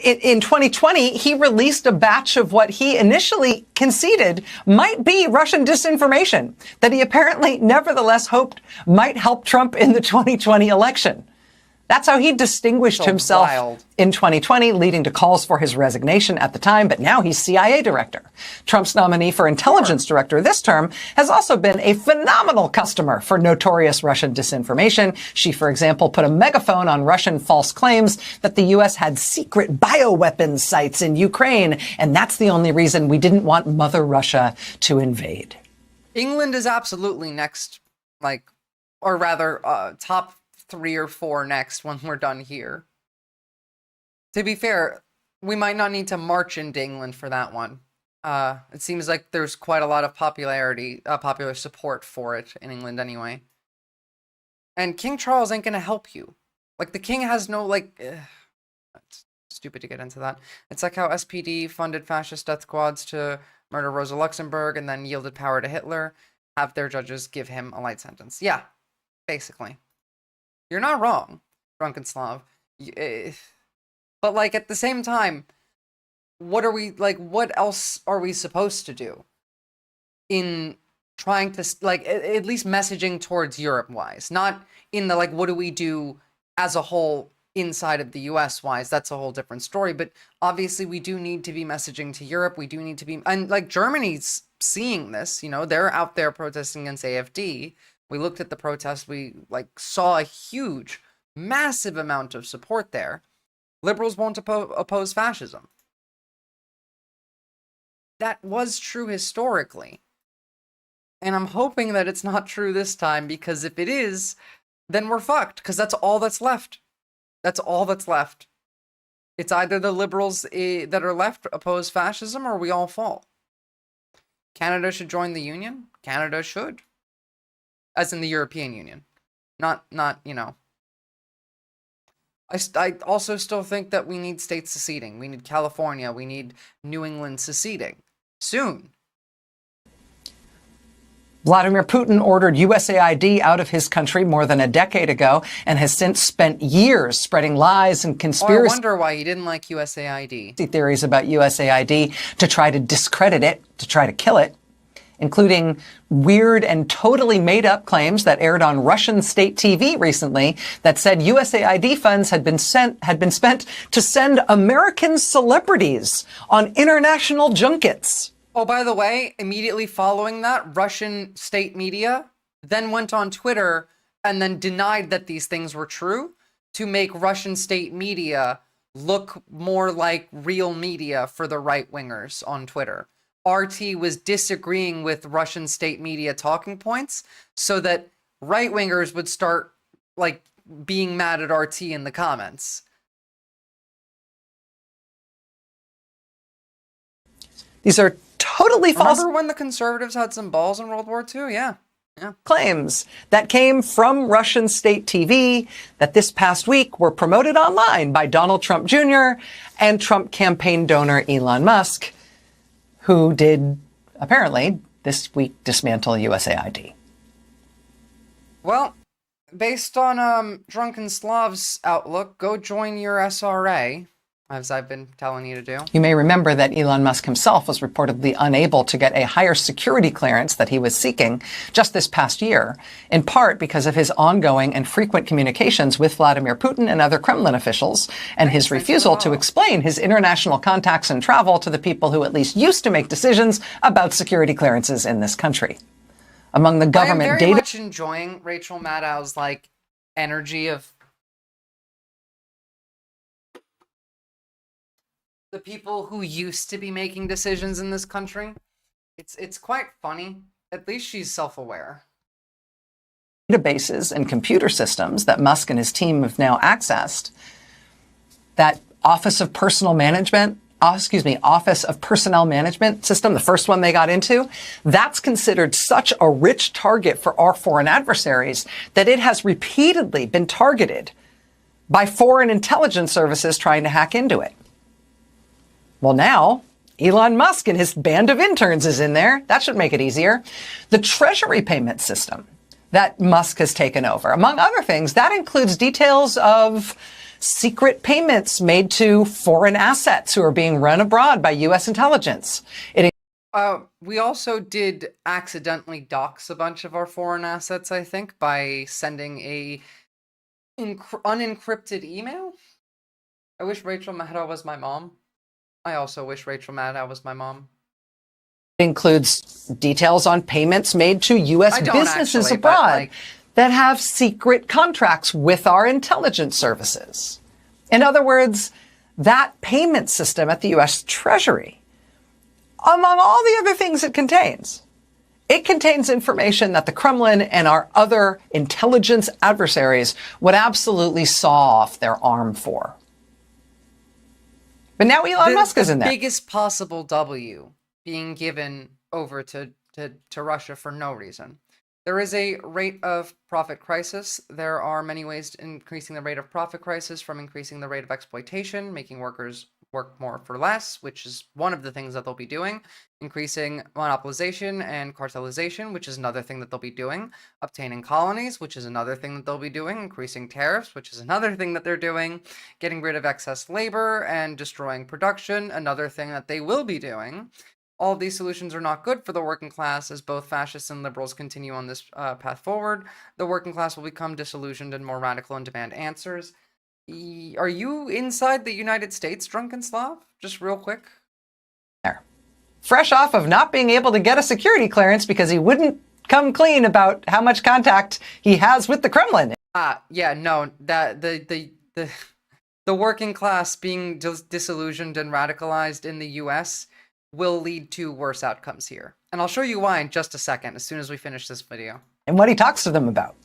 In 2020, he released a batch of what he initially conceded might be Russian disinformation that he apparently nevertheless hoped might help Trump in the 2020 election. That's how he distinguished himself in 2020, leading to calls for his resignation at the time, but now he's CIA director. Trump's nominee for intelligence director this term has also been a phenomenal customer for notorious Russian disinformation. She, for example, put a megaphone on Russian false claims that the U.S. had secret bioweapons sites in Ukraine, and that's the only reason we didn't want Mother Russia to invade. England is absolutely next, like, or rather, top 3 or 4 next when we're done here. To be fair, we might not need to march into England for that one. It seems like there's quite a lot of popular support for it in England anyway. And King Charles ain't gonna help you. Like, the king has no, like... it's stupid to get into that. It's like how SPD funded fascist death squads to murder Rosa Luxemburg and then yielded power to Hitler, have their judges give him a light sentence. Yeah, basically. You're not wrong, Drunken Slav. But, like, at the same time, what else are we supposed to do in trying to, like, at least messaging towards Europe-wise? Not in the, like, what do we do as a whole inside of the US-wise? That's a whole different story. But obviously, we do need to be messaging to Europe. We do need to be, and, like, Germany's seeing this, you know, they're out there protesting against AfD. We looked at the protest, we, like, saw a huge, massive amount of support there. Liberals won't oppose fascism. That was true historically. And I'm hoping that it's not true this time, because if it is, then we're fucked, because that's all that's left. That's all that's left. It's either the liberals that are left oppose fascism, or we all fall. Canada should join the Union. Canada should. As in the European Union. Not, you know. I also still think that we need states seceding. We need California. We need New England seceding. Soon. Vladimir Putin ordered USAID out of his country more than a decade ago and has since spent years spreading lies and conspiracy. I wonder why he didn't like USAID. Theories about USAID to try to discredit it, to try to kill it, including weird and totally made-up claims that aired on Russian state TV recently that said USAID funds had been spent to send American celebrities on international junkets. Oh, by the way, immediately following that, Russian state media then went on Twitter and then denied that these things were true to make Russian state media look more like real media for the right-wingers on Twitter. RT was disagreeing with Russian state media talking points so that right-wingers would start, like, being mad at RT in the comments. These are totally false. Remember when the conservatives had some balls in World War II? Yeah. Claims that came from Russian state TV that this past week were promoted online by Donald Trump Jr. and Trump campaign donor Elon Musk, who did apparently this week dismantle USAID. Well, based on Drunken Slav's outlook, go join your SRA, as I've been telling you to do. You may remember that Elon Musk himself was reportedly unable to get a higher security clearance that he was seeking just this past year, in part because of his ongoing and frequent communications with Vladimir Putin and other Kremlin officials, and his refusal to explain his international contacts and travel to the people who at least used to make decisions about security clearances in this country. Among the government I am data... very much enjoying Rachel Maddow's, like, energy of the people who used to be making decisions in this country. It's quite funny. At least she's self-aware. Databases and computer systems that Musk and his team have now accessed, that Office of Personnel Management system, the first one they got into, that's considered such a rich target for our foreign adversaries that it has repeatedly been targeted by foreign intelligence services trying to hack into it. Well, now Elon Musk and his band of interns is in there. That should make it easier. The Treasury payment system that Musk has taken over, among other things, that includes details of secret payments made to foreign assets who are being run abroad by U.S. intelligence. We also did accidentally dox a bunch of our foreign assets, I think, by sending a unencrypted email. I wish Rachel Maddow was my mom. I also wish Rachel Maddow was my mom. It includes details on payments made to U.S. businesses abroad that have secret contracts with our intelligence services. In other words, that payment system at the U.S. Treasury, among all the other things it contains information that the Kremlin and our other intelligence adversaries would absolutely saw off their arm for. But now Elon Musk is in there. The biggest possible W being given over to Russia for no reason. There is a rate of profit crisis. There are many ways to increasing the rate of profit crisis, from increasing the rate of exploitation, making workers work more for less, which is one of the things that they'll be doing, increasing monopolization and cartelization, which is another thing that they'll be doing, obtaining colonies, which is another thing that they'll be doing, increasing tariffs, which is another thing that they're doing, getting rid of excess labor and destroying production, another thing that they will be doing. All of these solutions are not good for the working class, as both fascists and liberals continue on this path forward. The working class will become disillusioned and more radical and demand answers. Are you inside the United States, Drunken Slav? Just real quick. There. Fresh off of not being able to get a security clearance because he wouldn't come clean about how much contact he has with the Kremlin. Yeah, no, that the working class being disillusioned and radicalized in the U.S. will lead to worse outcomes here. And I'll show you why in just a second, as soon as we finish this video. And what he talks to them about.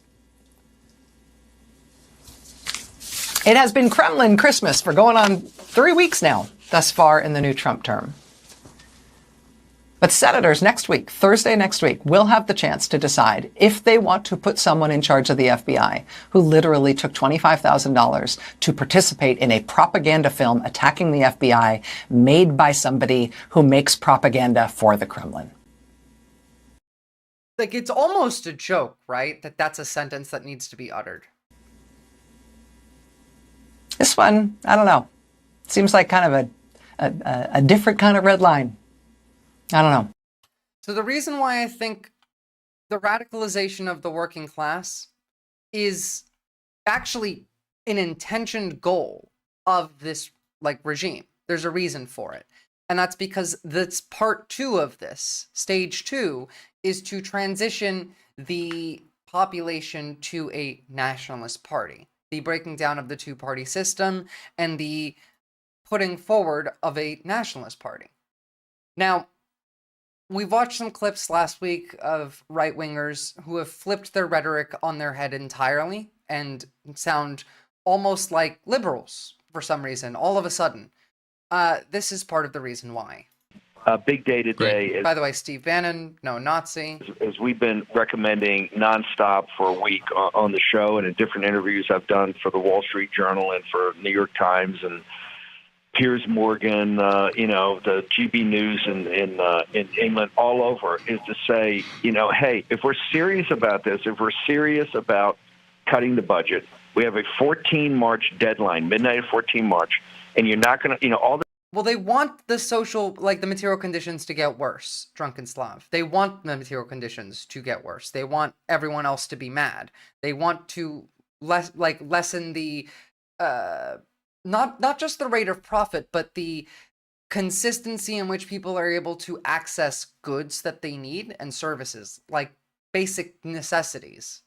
It has been Kremlin Christmas for going on 3 weeks now, thus far in the new Trump term. But senators next week, Thursday next week, will have the chance to decide if they want to put someone in charge of the FBI who literally took $25,000 to participate in a propaganda film attacking the FBI made by somebody who makes propaganda for the Kremlin. Like, it's almost a joke, right? That's a sentence that needs to be uttered. This one, I don't know. Seems like kind of a different kind of red line. I don't know. So the reason why I think the radicalization of the working class is actually an intentioned goal of this, like, regime. There's a reason for it. And that's because that's part 2 of this. Stage 2 is to transition the population to a nationalist party. The breaking down of the two-party system and the putting forward of a nationalist party. Now, we've watched some clips last week of right-wingers who have flipped their rhetoric on their head entirely and sound almost like liberals for some reason, all of a sudden. This is part of the reason why. Big day today. By the way, Steve Bannon, no Nazi. As we've been recommending nonstop for a week on the show and in different interviews I've done for the Wall Street Journal and for New York Times and Piers Morgan, the GB News in England, all over, is to say, hey, if we're serious about this, if we're serious about cutting the budget, we have a 14 March deadline, midnight of 14 March, and you're not going to, all the. Well, they want the the material conditions to get worse, Drunken Slav. They want the material conditions to get worse. They want everyone else to be mad. They want to lessen the, not just the rate of profit, but the consistency in which people are able to access goods that they need and services, like basic necessities.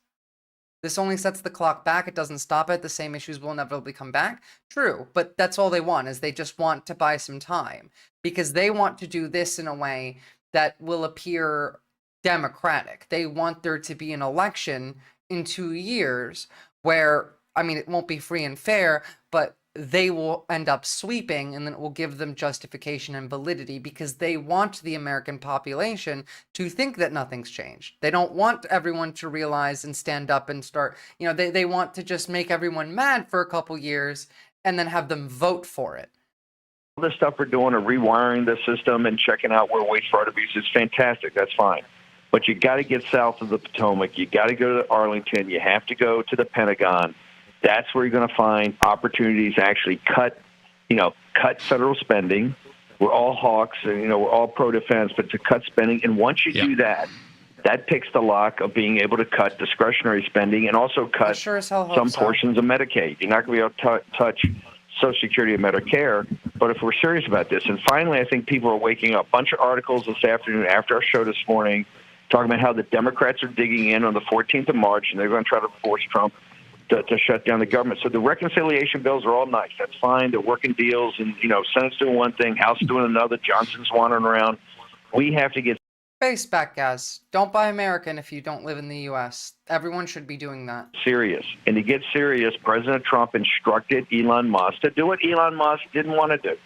This only sets the clock back. It doesn't stop it. The same issues will inevitably come back. True, but that's all they want, is they just want to buy some time because they want to do this in a way that will appear democratic. They want there to be an election in 2 years where, it won't be free and fair, but they will end up sweeping, and then it will give them justification and validity because they want the American population to think that nothing's changed. They don't want everyone to realize and stand up and start, they want to just make everyone mad for a couple years and then have them vote for it. All the stuff we're doing, rewiring the system and checking out where waste fraud abuse is fantastic. That's fine. But you got to get south of the Potomac. You got to go to Arlington. You have to go to the Pentagon. That's where you're going to find opportunities to actually cut federal spending. We're all hawks, and we're all pro-defense, but to cut spending. And once you do that, that picks the lock of being able to cut discretionary spending and also cut some portions of Medicaid. You're not going to be able to touch Social Security and Medicare. But if we're serious about this, and finally, I think people are waking up. A bunch of articles this afternoon after our show this morning talking about how the Democrats are digging in on the 14th of March, and they're going to try to force Trump to shut down the government. So the reconciliation bills are all nice. That's fine. They're working deals, and Senate's doing one thing, House doing another, Johnson's wandering around. We have to get face back, guys. Don't buy American if you don't live in the U.S. Everyone should be doing that. Serious. And to get serious, President Trump instructed Elon Musk to do what Elon Musk didn't want to do.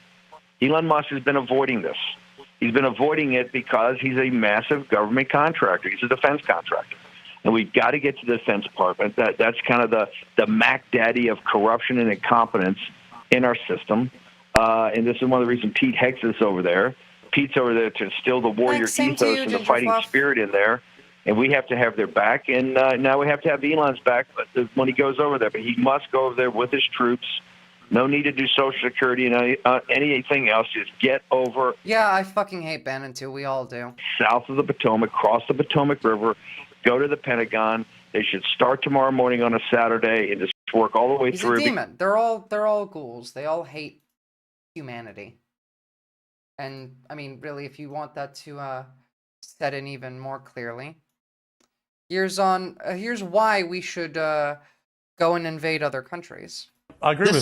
Elon Musk has been avoiding this. He's been avoiding it because he's a massive government contractor. He's a defense contractor. And we've got to get to the Defense Department. That's kind of the Mac Daddy of corruption and incompetence in our system. And this is one of the reasons Pete Hicks is over there. Pete's over there to instill the warrior ethos and the fighting spirit in there. And we have to have their back. And now we have to have Elon's back when he goes over there. But he must go over there with his troops. No need to do Social Security and anything else. Just get over. Yeah, I fucking hate Bannon too. We all do. South of the Potomac, cross the Potomac River. Go to the Pentagon. They should start tomorrow morning on a Saturday and just work all the way through. He's a demon. They're all ghouls. They all hate humanity. And really, if you want that to set in even more clearly, here's why we should go and invade other countries. I agree with that.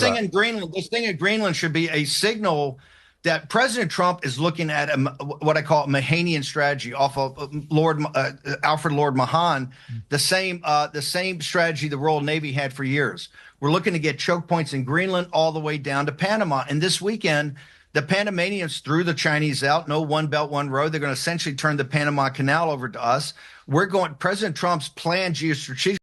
This thing in Greenland should be a signal that President Trump is looking at what I call a Mahanian strategy off of Alfred Lord Mahan, the same strategy the Royal Navy had for years. We're looking to get choke points in Greenland all the way down to Panama. And this weekend, the Panamanians threw the Chinese out. No one belt, one road. They're going to essentially turn the Panama Canal over to us. President Trump's plan geostrategic.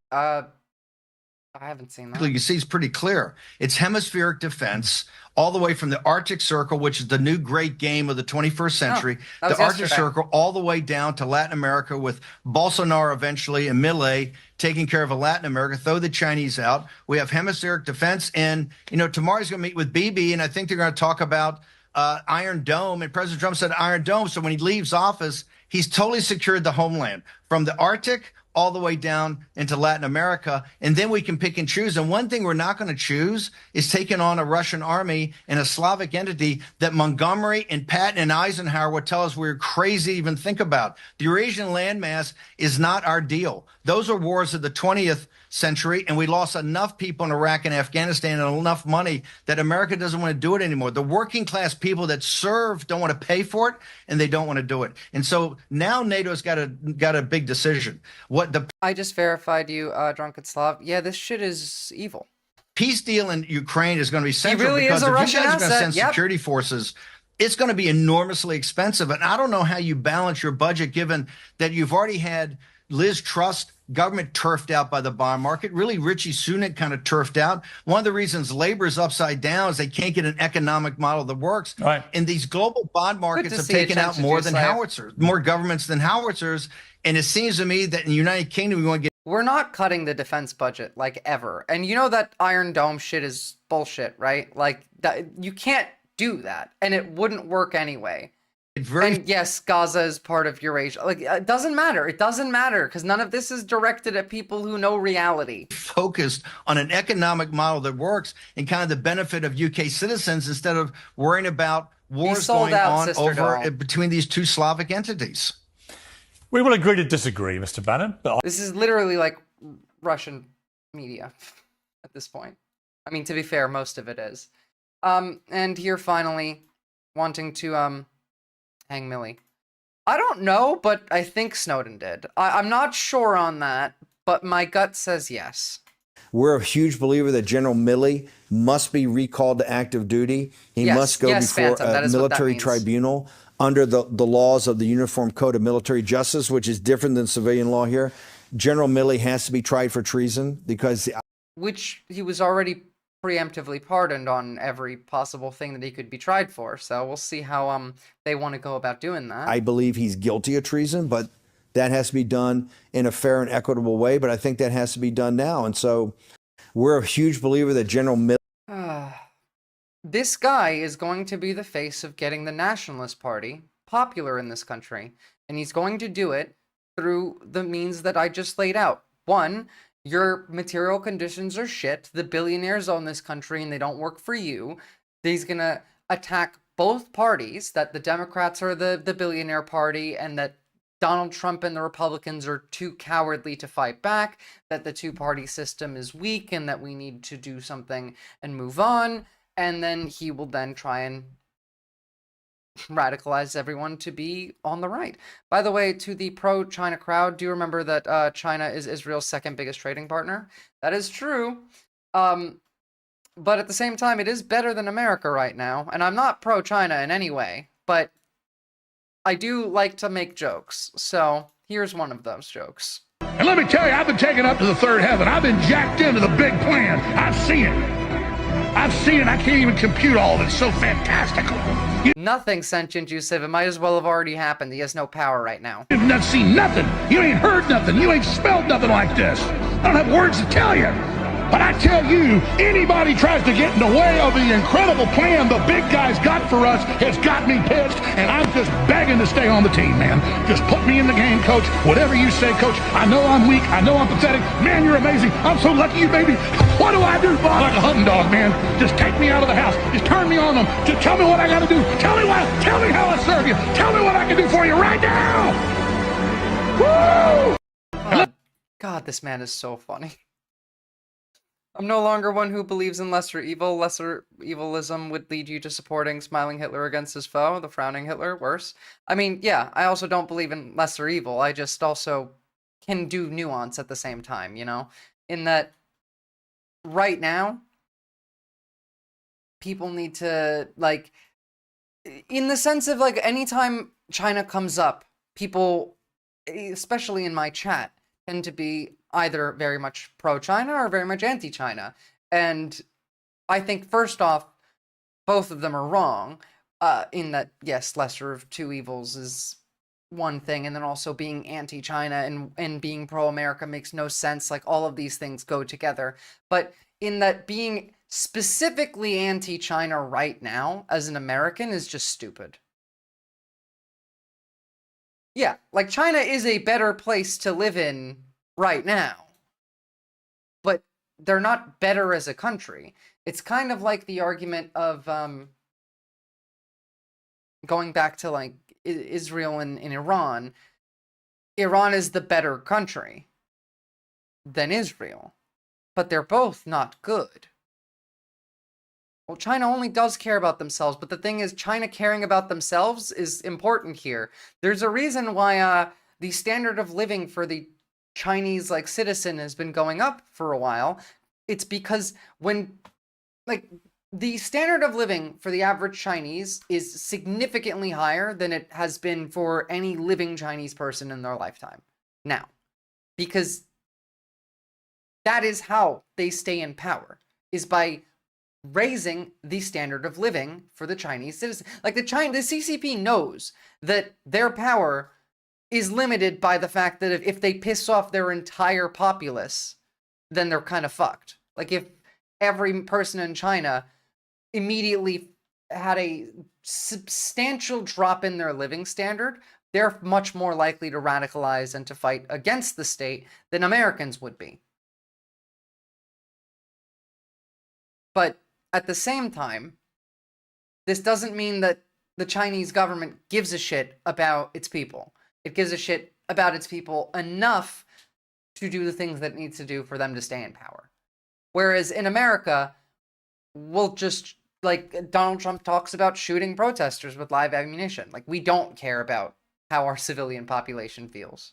I haven't seen that. You see, it's pretty clear. It's hemispheric defense all the way from the Arctic Circle, which is the new great game of the 21st century, the Arctic Circle, all the way down to Latin America with Bolsonaro eventually and Milei taking care of Latin America, throw the Chinese out. We have hemispheric defense. And, tomorrow he's going to meet with Bibi, and I think they're going to talk about Iron Dome. And President Trump said Iron Dome. So when he leaves office, he's totally secured the homeland from the Arctic all the way down into Latin America, and then we can pick and choose. And one thing we're not going to choose is taking on a Russian army and a Slavic entity that Montgomery and Patton and Eisenhower would tell us we're crazy to even think about. The Eurasian landmass is not our deal. Those are wars of the 20th century, and we lost enough people in Iraq and Afghanistan and enough money that America doesn't want to do it anymore. The working class people that serve don't want to pay for it, and they don't want to do it. And so now NATO's got a big decision. I just verified you, Drunken Slav. Yeah, this shit is evil. Peace deal in Ukraine is going to be central really because is a if Russian you guys are going to asset. send security forces, it's going to be enormously expensive. And I don't know how you balance your budget given that you've already had Liz Truss government turfed out by the bond market. Really, Richie Sunak kind of turfed out. One of the reasons labor is upside down is they can't get an economic model that works. Right. And these global bond markets have taken out more than howitzers, more governments than howitzers. And it seems to me that in the United Kingdom, we want to get. We're not cutting the defense budget like ever. And you know that Iron Dome shit is bullshit, right? Like that, you can't do that, and it wouldn't work anyway. And yes, Gaza is part of Eurasia. Like, it doesn't matter. It doesn't matter because none of this is directed at people who know reality. Focused on an economic model that works and kind of the benefit of UK citizens instead of worrying about wars going on over between these two Slavic entities. We will agree to disagree, Mr. Bannon. But this is literally like Russian media at this point. I mean, to be fair, most of it is. And here finally, wanting to hang Milley. I don't know, but I think Snowden did. I'm not sure on that, but my gut says yes. We're a huge believer that General Milley must be recalled to active duty. He must go before a military tribunal under the laws of the Uniform Code of Military Justice, which is different than civilian law here. General Milley has to be tried for treason because... Which he was already preemptively pardoned on every possible thing that he could be tried for. So we'll see how they want to go about doing that. I believe he's guilty of treason, but that has to be done in a fair and equitable way. But I think that has to be done now. And so we're a huge believer that General Milley... This guy is going to be the face of getting the Nationalist Party popular in this country. And he's going to do it through the means that I just laid out. One, your material conditions are shit. The billionaires own this country and they don't work for you. He's going to attack both parties, that the Democrats are the billionaire party and that Donald Trump and the Republicans are too cowardly to fight back, that the two-party system is weak and that we need to do something and move on. And then he will then try and radicalize everyone to be on the right. By the way, to the pro-China crowd, do you remember that China is Israel's second biggest trading partner? That is true. But at the same time, it is better than America right now. And I'm not pro-China in any way, but I do like to make jokes. So here's one of those jokes. And let me tell you, I've been taken up to the third heaven. I've been jacked into the big plan. I've seen it. I've seen it. I can't even compute all of it. It's so fantastical. Nothing sentient, Yusuf. It might as well have already happened. He has no power right now. You've not seen nothing. You ain't heard nothing. You ain't smelled nothing like this. I don't have words to tell you. But I tell you, anybody tries to get in the way of the incredible plan the big guys got for us has got me pissed, and I'm just begging to stay on the team, man. Just put me in the game, coach. Whatever you say, coach. I know I'm weak. I know I'm pathetic. Man, you're amazing. I'm so lucky you made me. What do I do, Bob? Like a hunting dog, man. Just take me out of the house. Just turn me on them. Just tell me what I got to do. Tell me what. Tell me how I serve you. Tell me what I can do for you right now. Woo! God, this man is so funny. I'm no longer one who believes in lesser evil. Lesser evilism would lead you to supporting smiling Hitler against his foe, the frowning Hitler, worse. I mean, yeah, I also don't believe in lesser evil. I just also can do nuance at the same time, you know? In that, right now, people need to, like, in the sense of, like, anytime China comes up, people, especially in my chat, tend to be either very much pro-China or very much anti-China. And I think, first off, both of them are wrong, in that, yes, lesser of two evils is one thing, and then also being anti-China and being pro-America makes no sense. Like, all of these things go together. But in that being specifically anti-China right now, as an American, is just stupid. Yeah, like, China is a better place to live in right now, but they're not better as a country. It's kind of like the argument of going back to like Israel and Iran. Iran is the better country than Israel, but they're both not good. Well, China only does care about themselves, but the thing is, China caring about themselves is important here. There's a reason why the standard of living for the Chinese like citizen has been going up for a while. It's because when like the standard of living for the average Chinese is significantly higher than it has been for any living Chinese person in their lifetime now, because that is how they stay in power, is by raising the standard of living for the Chinese citizen. Like the CCP knows that their power is limited by the fact that if they piss off their entire populace, then they're kind of fucked. Like if every person in China immediately had a substantial drop in their living standard, they're much more likely to radicalize and to fight against the state than Americans would be. But at the same time, this doesn't mean that the Chinese government gives a shit about its people. It gives a shit about its people enough to do the things that it needs to do for them to stay in power. Whereas in America, we'll just, like, Donald Trump talks about shooting protesters with live ammunition. Like, we don't care about how our civilian population feels.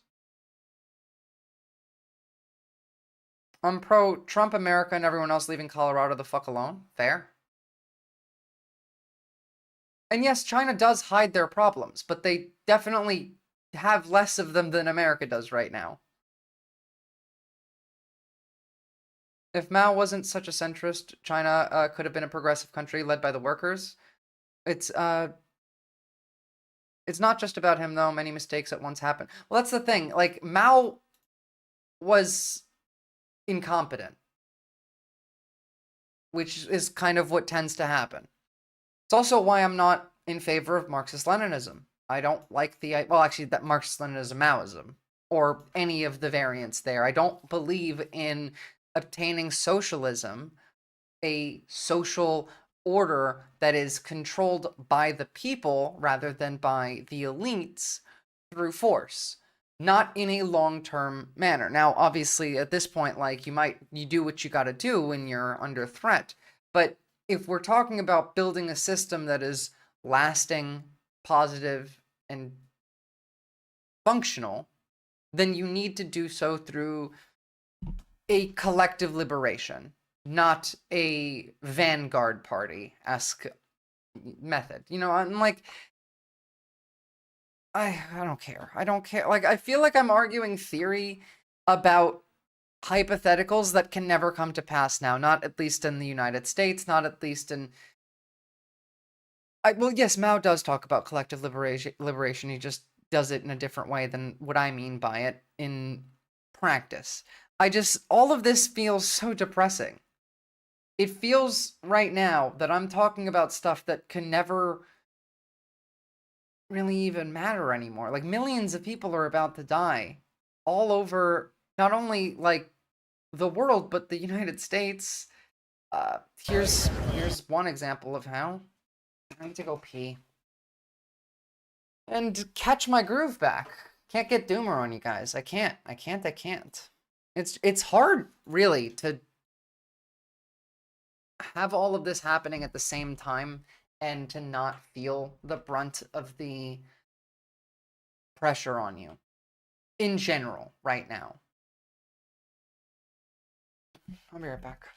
I'm pro-Trump America and everyone else leaving Colorado the fuck alone. Fair. And yes, China does hide their problems, but they definitely have less of them than America does right now. If Mao wasn't such a centrist, China could have been a progressive country led by the workers. It's not just about him, though. Many mistakes at once happened. Well, that's the thing. Like, Mao was incompetent, which is kind of what tends to happen. It's also why I'm not in favor of Marxist-Leninism. I don't like the, well, actually, that Marxist-Leninism, Maoism, or any of the variants there. I don't believe in obtaining socialism, a social order that is controlled by the people rather than by the elites through force, not in a long-term manner. Now, obviously, at this point, like, you do what you got to do when you're under threat, but if we're talking about building a system that is lasting, positive, and functional, then you need to do so through a collective liberation, not a vanguard party-esque method. You know, I'm like, I don't care. I don't care. Like, I feel like I'm arguing theory about hypotheticals that can never come to pass now, not at least in the United States, not at least in... well, yes, Mao does talk about collective liberation. He just does it in a different way than what I mean by it in practice. All of this feels so depressing. It feels right now that I'm talking about stuff that can never really even matter anymore. Like, millions of people are about to die all over, not only, like, the world, but the United States. Here's one example of how. I need to go pee. And catch my groove back. Can't get Doomer on you guys. I can't. It's hard, really, to have all of this happening at the same time and to not feel the brunt of the pressure on you in general right now. I'll be right back.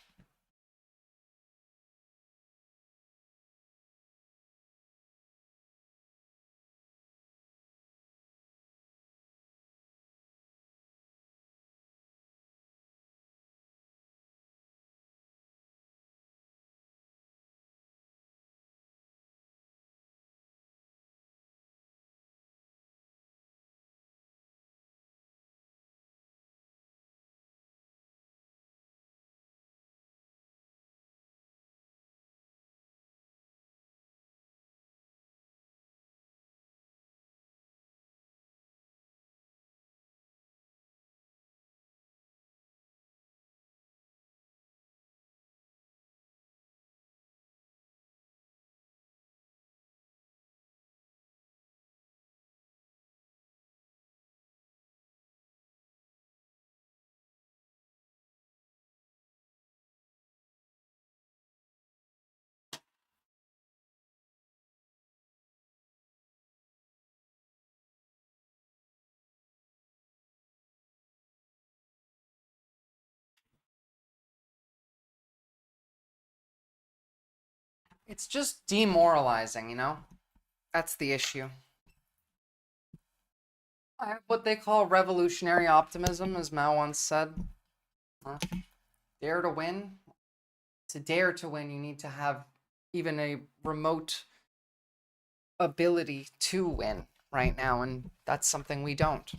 It's just demoralizing, you know? That's the issue. I have what they call revolutionary optimism, as Mao once said. Dare to win? To dare to win, you need to have even a remote ability to win right now, and that's something we don't.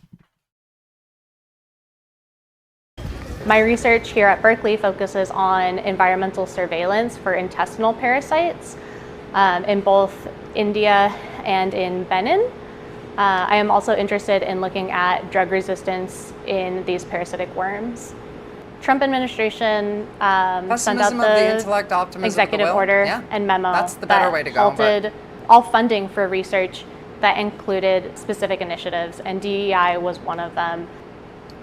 My research here at Berkeley focuses on environmental surveillance for intestinal parasites in both India and in Benin. I am also interested in looking at drug resistance in these parasitic worms. Trump administration sent out the executive order and memo that halted all funding for research that included specific initiatives, and DEI was one of them.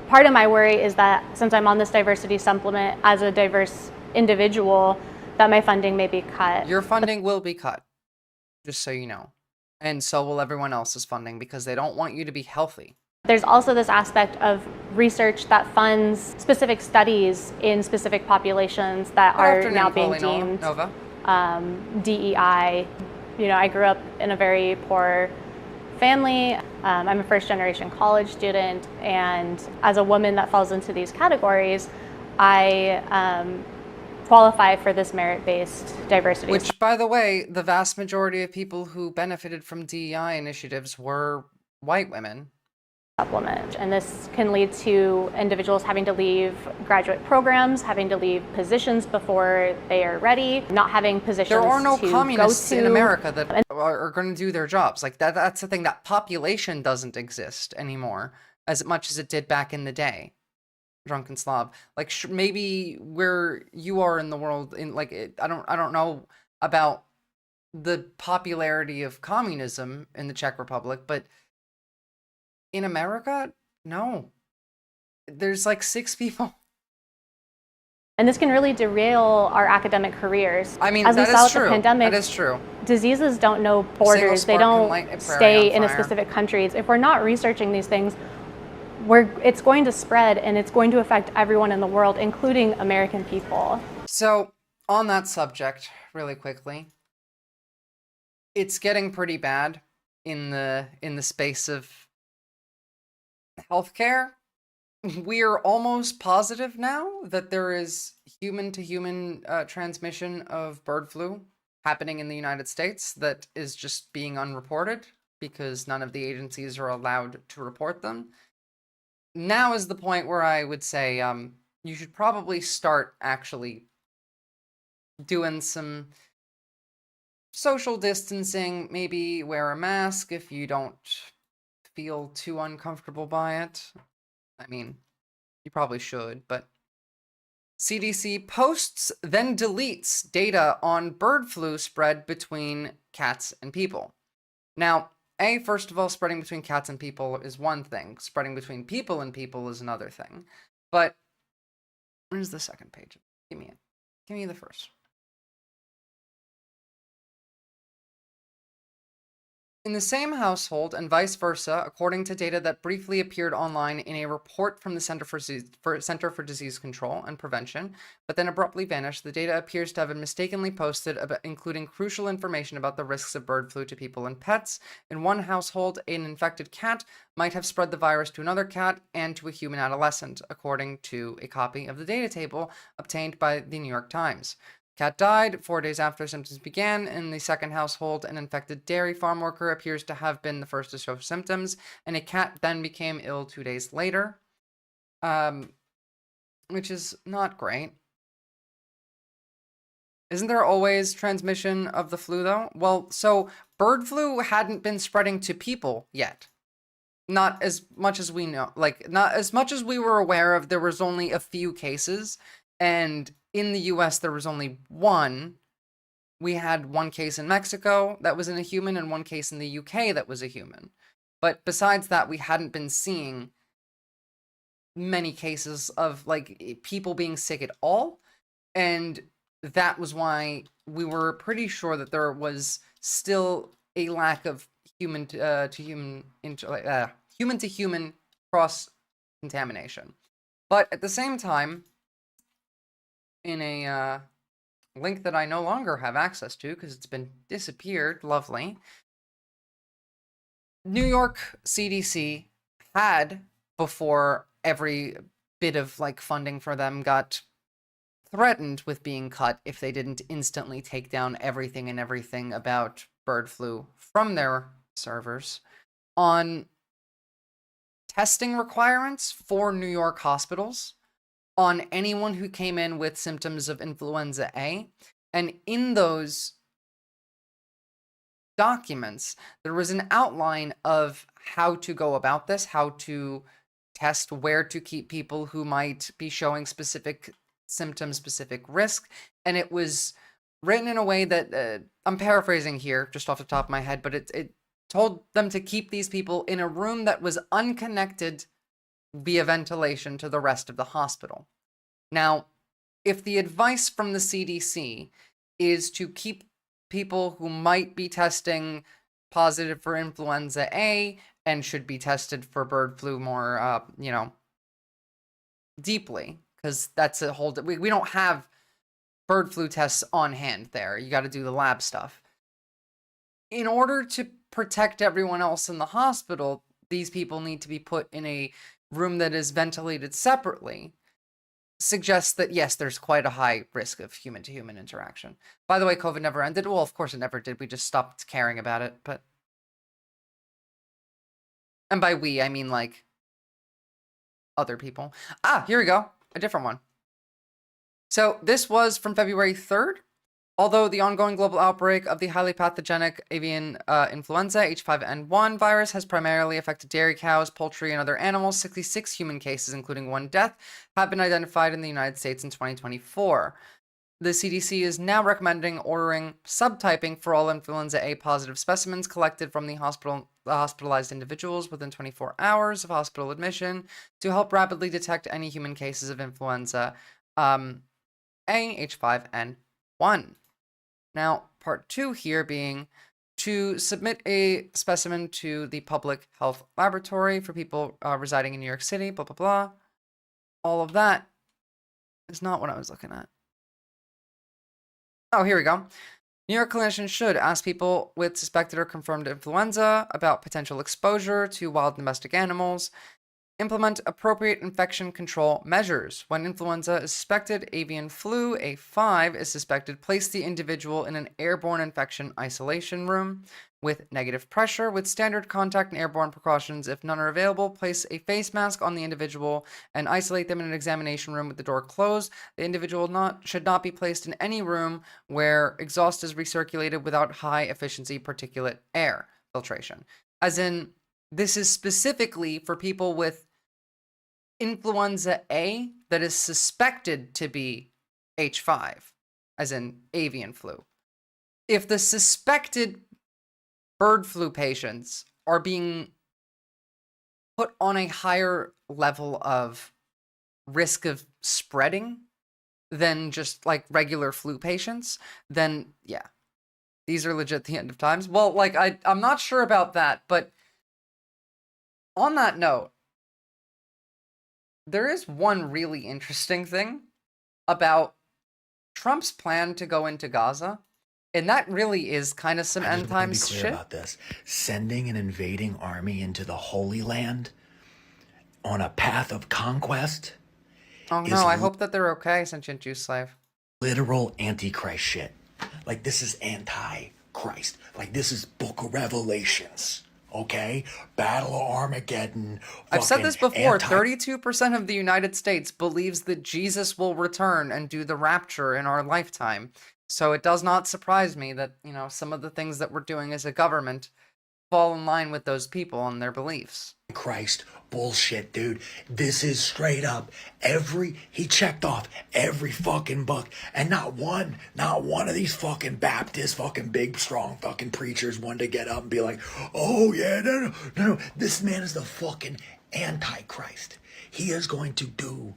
Part of my worry is that since I'm on this diversity supplement as a diverse individual, that my funding may be cut. Your funding will be cut, just so you know. And so will everyone else's funding, because they don't want you to be healthy. There's also this aspect of research that funds specific studies in specific populations that are now being deemed DEI. You know, I grew up in a very poor family. I'm a first-generation college student, and as a woman that falls into these categories, I qualify for this merit-based diversity. Which, by the way, the vast majority of people who benefited from DEI initiatives were white women. Supplement. And this can lead to individuals having to leave graduate programs, having to leave positions before they are ready, not having positions. There are no communists in America that are going to do their jobs. Like that's the thing, that population doesn't exist anymore as much as it did back in the day. Drunken slob. Like maybe where you are in the world, in like I don't know about the popularity of communism in the Czech Republic, but in America, no. There's like 6 people. And this can really derail our academic careers. I mean, as we saw with the pandemic, that is true. Diseases don't know borders. They don't stay in a specific country. If we're not researching these things, it's going to spread, and it's going to affect everyone in the world, including American people. So, on that subject, really quickly, it's getting pretty bad in the space of healthcare. We are almost positive now that there is human-to-human transmission of bird flu happening in the United States that is just being unreported because none of the agencies are allowed to report them. Now is the point where I would say you should probably start actually doing some social distancing, maybe wear a mask if you don't feel too uncomfortable by it. I mean, you probably should, but CDC posts, then deletes data on bird flu spread between cats and people. Now, first of all, spreading between cats and people is one thing. Spreading between people and people is another thing. But where's the second page? Give me the first. In the same household and vice versa, according to data that briefly appeared online in a report from the Center for Disease Control and Prevention, but then abruptly vanished, the data appears to have been mistakenly posted, including crucial information about the risks of bird flu to people and pets. In one household, an infected cat might have spread the virus to another cat and to a human adolescent, according to a copy of the data table obtained by the New York Times. Cat died 4 days after symptoms began. In the second household, an infected dairy farm worker appears to have been the first to show symptoms, and a cat then became ill 2 days later, which is not great. Isn't there always transmission of the flu, though? Well, so bird flu hadn't been spreading to people yet. Not as much as we know. Like, not as much as we were aware of. There was only a few cases, and in the US, there was only one. We had one case in Mexico that was in a human and one case in the UK that was a human. But besides that, we hadn't been seeing many cases of like people being sick at all. And that was why we were pretty sure that there was still a lack of human to human cross contamination. But at the same time, in a link that I no longer have access to because it's been disappeared. Lovely. New York CDC had, before every bit of like funding for them got threatened with being cut if they didn't instantly take down everything about bird flu from their servers, on testing requirements for New York hospitals on anyone who came in with symptoms of influenza A. And in those documents, there was an outline of how to go about this, how to test, where to keep people who might be showing specific symptoms, specific risk. And it was written in a way that, I'm paraphrasing here just off the top of my head, but it told them to keep these people in a room that was unconnected via ventilation to the rest of the hospital. Now, if the advice from the CDC is to keep people who might be testing positive for influenza A and should be tested for bird flu more, deeply, because that's a whole, we don't have bird flu tests on hand there. You got to do the lab stuff. In order to protect everyone else in the hospital, these people need to be put in a room that is ventilated separately. Suggests that, yes, there's quite a high risk of human-to-human interaction. By the way, COVID never ended. Well, of course it never did. We just stopped caring about it, but... And by we, I mean, like, other people. Ah, here we go. A different one. So this was from February 3rd. Although the ongoing global outbreak of the highly pathogenic avian influenza H5N1 virus has primarily affected dairy cows, poultry, and other animals, 66 human cases, including 1 death, have been identified in the United States in 2024. The CDC is now recommending ordering subtyping for all influenza A positive specimens collected from the hospitalized individuals within 24 hours of hospital admission to help rapidly detect any human cases of influenza A H5N1. Now, part 2 here being to submit a specimen to the public health laboratory for people residing in New York City, blah, blah, blah. All of that is not what I was looking at. Oh, here we go. New York clinicians should ask people with suspected or confirmed influenza about potential exposure to wild domestic animals. Implement appropriate infection control measures. When influenza is suspected, avian flu A5 is suspected, place the individual in an airborne infection isolation room with negative pressure with standard contact and airborne precautions. If none are available, place a face mask on the individual and isolate them in an examination room with the door closed. The individual should not be placed in any room where exhaust is recirculated without high efficiency particulate air filtration. As in, this is specifically for people with influenza A that is suspected to be H5, as in avian flu. If the suspected bird flu patients are being put on a higher level of risk of spreading than just like regular flu patients, then yeah, these are legit the end of times. Well, like I'm not sure about that, but on that note, there is one really interesting thing about Trump's plan to go into Gaza, and that really is kind of some end times shit. About this, sending an invading army into the Holy Land on a path of conquest. Oh no, I hope that they're okay, sentient Jew slave. Literal antichrist shit. Like this is anti-Christ. Like this is Book of Revelations. Okay? Battle of Armageddon. I've said this before, 32% of the United States believes that Jesus will return and do the rapture in our lifetime. So it does not surprise me that, you know, some of the things that we're doing as a government fall in line with those people and their beliefs. Christ bullshit, dude. This is straight up he checked off every fucking book, and not one of these fucking Baptist fucking big strong fucking preachers wanted to get up and be like, oh yeah, no, this man is the fucking Antichrist. He is going to do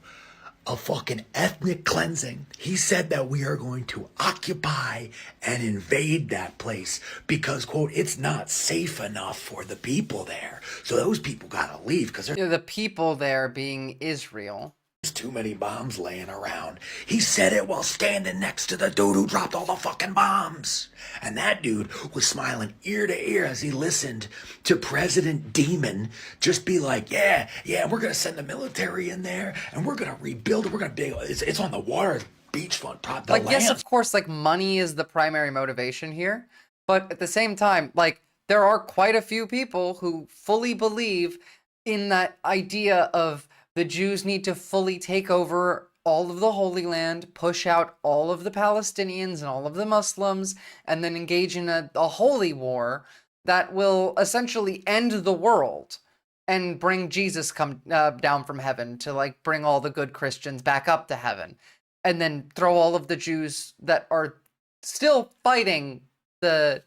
a fucking ethnic cleansing. He said that we are going to occupy and invade that place because, quote, it's not safe enough for the people there. So those people gotta leave because they're the people there being Israel. It's too many bombs laying around. He said it while standing next to the dude who dropped all the fucking bombs. And that dude was smiling ear to ear as he listened to President Demon just be like, yeah, we're going to send the military in there and we're going to rebuild it. We're going to it's on the water, beachfront, yes, of course, like money is the primary motivation here. But at the same time, like there are quite a few people who fully believe in that idea of the Jews need to fully take over all of the Holy Land, push out all of the Palestinians and all of the Muslims, and then engage in a holy war that will essentially end the world and bring Jesus down from heaven to like bring all the good Christians back up to heaven, and then throw all of the Jews that are still fighting the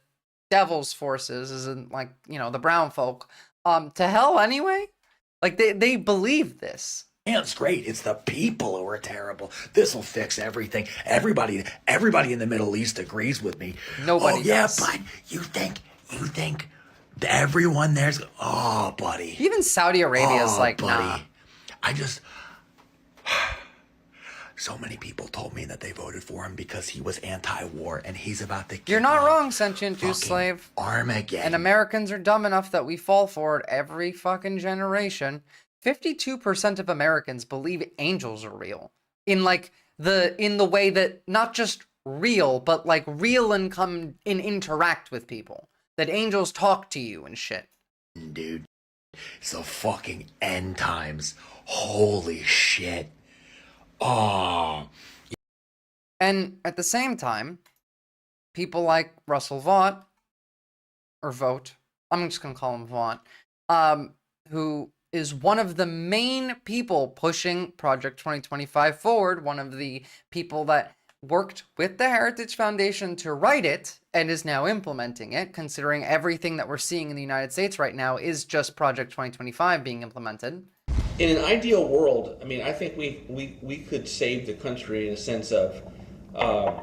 devil's forces, as in like, you know, the brown folk, to hell anyway. Like they believe this. It's great. It's the people who are terrible. This will fix everything. Everybody in the Middle East agrees with me. Nobody does. But you think everyone there's, buddy. Even Saudi Arabia is like, buddy. nah. So many people told me that they voted for him because he was anti-war and he's about to You're not wrong, sentient Jew slave. Armageddon. And Americans are dumb enough that we fall for it every fucking generation. 52% of Americans believe angels are real. In the way that not just real, but like real and come and interact with people. That angels talk to you and shit. Dude, it's the fucking end times. Holy shit. Oh. And at the same time, people like Russell Vought, or Vogt, I'm just going to call him Vaught, who is one of the main people pushing Project 2025 forward, one of the people that worked with the Heritage Foundation to write it and is now implementing it, considering everything that we're seeing in the United States right now is just Project 2025 being implemented. In an ideal world, I mean, I think we could save the country in a sense of, the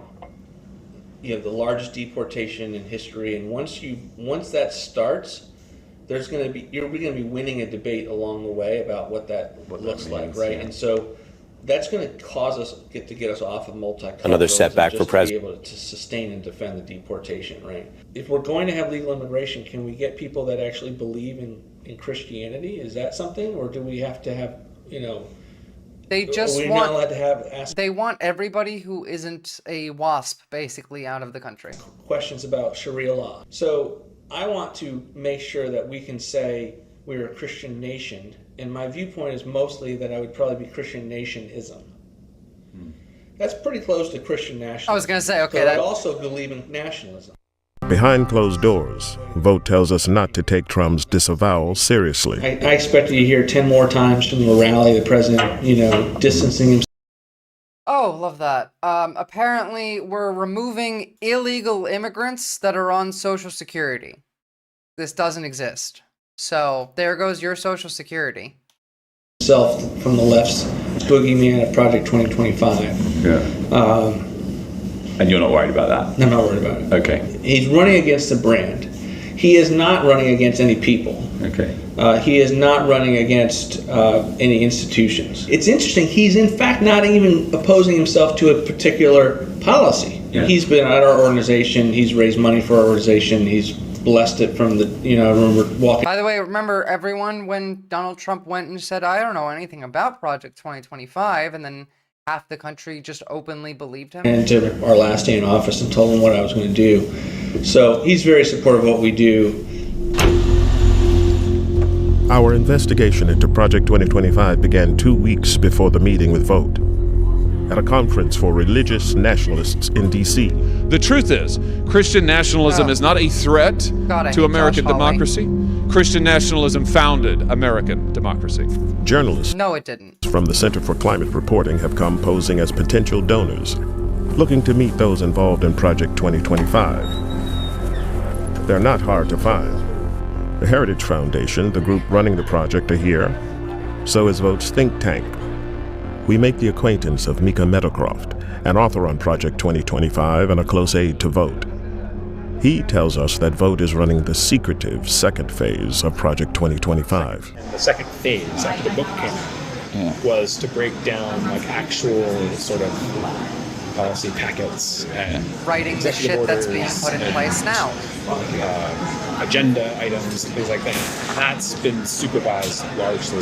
largest deportation in history. And once that starts, you're going to be winning a debate along the way about what that looks like, right? Yeah. And so that's going to cause us to get us off of multiculturalism. Another setback for president. To be able to sustain and defend the deportation, right? If we're going to have legal immigration, can we get people that actually believe in Christianity? Is that something, or do we have to have, they just not allowed to have they want everybody who isn't a WASP basically out of the country. Questions about Sharia law. So I want to make sure that we can say we're a Christian nation, and my viewpoint is mostly that I would probably be Christian nationism. That's pretty close to Christian nationalism. I was going to say, okay. So I also believe in nationalism. Behind closed doors, Vogt tells us not to take Trump's disavowal seriously. I expect you to hear 10 more times from the rally, the president, distancing himself. Oh, love that. Apparently, we're removing illegal immigrants that are on Social Security. This doesn't exist. So, there goes your Social Security. Himself from the left's boogeyman of Project 2025. Yeah. And you're not worried about that? I'm not worried about it. Okay. He's running against a brand. He is not running against any people. Okay. He is not running against any institutions. It's interesting, he's in fact not even opposing himself to a particular policy. Yeah. He's been at our organization, he's raised money for our organization, he's blessed it from the, remember walking. By the way, remember everyone when Donald Trump went and said, I don't know anything about Project 2025, and then half the country just openly believed him? And to our last day in office and told him what I was going to do. So he's very supportive of what we do. Our investigation into Project 2025 began 2 weeks before the meeting with Vogt at a conference for religious nationalists in D.C. The truth is, Christian nationalism is not a threat to American democracy. Christian nationalism founded American democracy. Journalists no, it didn't. From the Center for Climate Reporting have come posing as potential donors, looking to meet those involved in Project 2025. They're not hard to find. The Heritage Foundation, the group running the project, are here. So is Vogt's think tank. We make the acquaintance of Mika Meadowcroft, an author on Project 2025 and a close aide to Vogt. He tells us that Vogt is running the secretive second phase of Project 2025. And the second phase, after the book came out, was to break down like actual sort of policy packets and writing the shit that's being put in place now. Agenda items, things like that. That's been supervised largely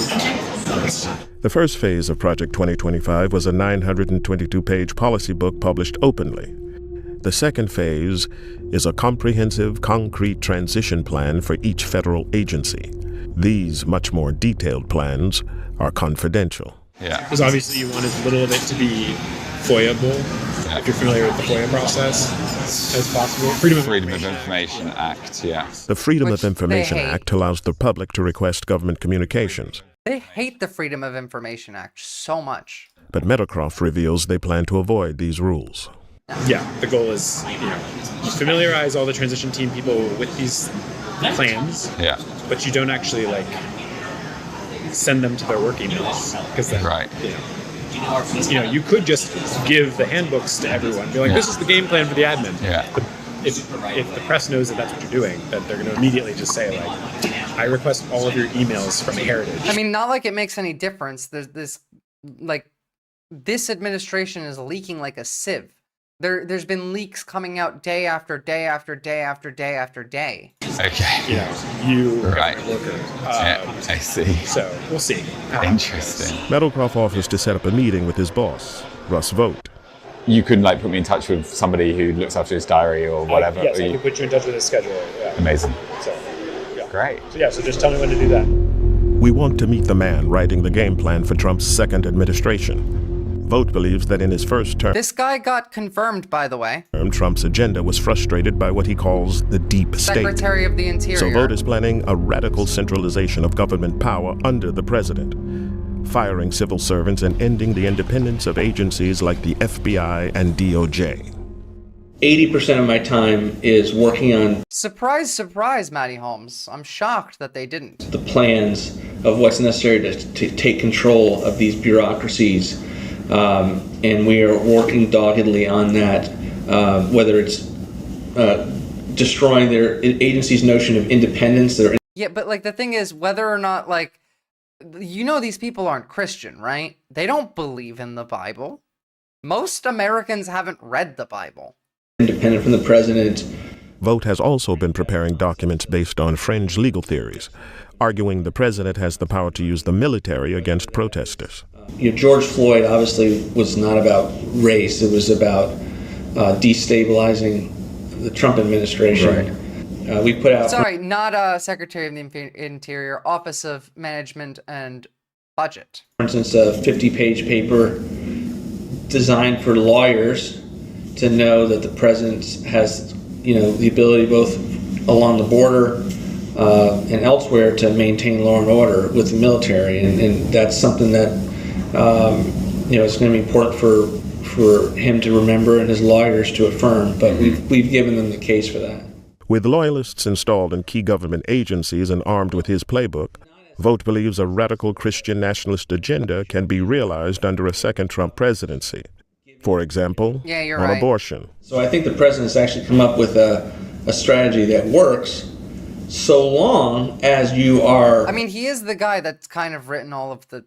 by us. The first phase of Project 2025 was a 922-page policy book published openly. The second phase is a comprehensive, concrete transition plan for each federal agency. These much more detailed plans are confidential. Because obviously you want as little of it to be FOIA-able, if you're familiar with the FOIA process, as possible. Freedom of Information Act, The Freedom of Information Act allows the public to request government communications. They hate the Freedom of Information Act so much. But Meadowcroft reveals they plan to avoid these rules. Yeah, the goal is, you familiarize all the transition team people with these plans, but you don't actually send them to their work emails, because then, you could just give the handbooks to everyone, be like, this is the game plan for the admin. But if the press knows that that's what you're doing, that they're going to immediately just say, I request all of your emails from Heritage. I mean, not like it makes any difference. There's this administration is leaking like a sieve. There's been leaks coming out day after day after day after day after day. Okay. You right. Worker. I see. So we'll see. Interesting. Meadowcroft offers to set up a meeting with his boss, Russ Vogt. You could put me in touch with somebody who looks after his diary or whatever. Yes, I can put you in touch with his schedule. Yeah. Amazing. So, great. So just tell me when to do that. We want to meet the man writing the game plan for Trump's second administration. Vogt believes that in his first term, this guy got confirmed, by the way. Trump's agenda was frustrated by what he calls the deep state. Secretary of the Interior. So Vogt is planning a radical centralization of government power under the president, firing civil servants and ending the independence of agencies like the FBI and DOJ. 80% of my time is working on surprise, surprise, Matty Holmes. I'm shocked that they didn't. The plans of what's necessary to take control of these bureaucracies. And we are working doggedly on that, whether it's destroying their agency's notion of independence. Yeah, but the thing is, whether or not these people aren't Christian, right? They don't believe in the Bible. Most Americans haven't read the Bible. Independent from the president. Vogt has also been preparing documents based on fringe legal theories, arguing the president has the power to use the military against protesters. George Floyd obviously was not about race. It was about destabilizing the Trump administration. Right. We put out... Sorry, not Secretary of the Interior, Office of Management and Budget. For instance, a 50-page paper designed for lawyers to know that the president has, the ability both along the border and elsewhere to maintain law and order with the military. And that's something that it's going to be important for him to remember and his lawyers to affirm, but we've given them the case for that. With loyalists installed in key government agencies and armed with his playbook, Vogt believes a radical Christian nationalist agenda can be realized under a second Trump presidency. For example, on abortion. So I think the president's actually come up with a strategy that works so long as you are... I mean, he is the guy that's kind of written all of the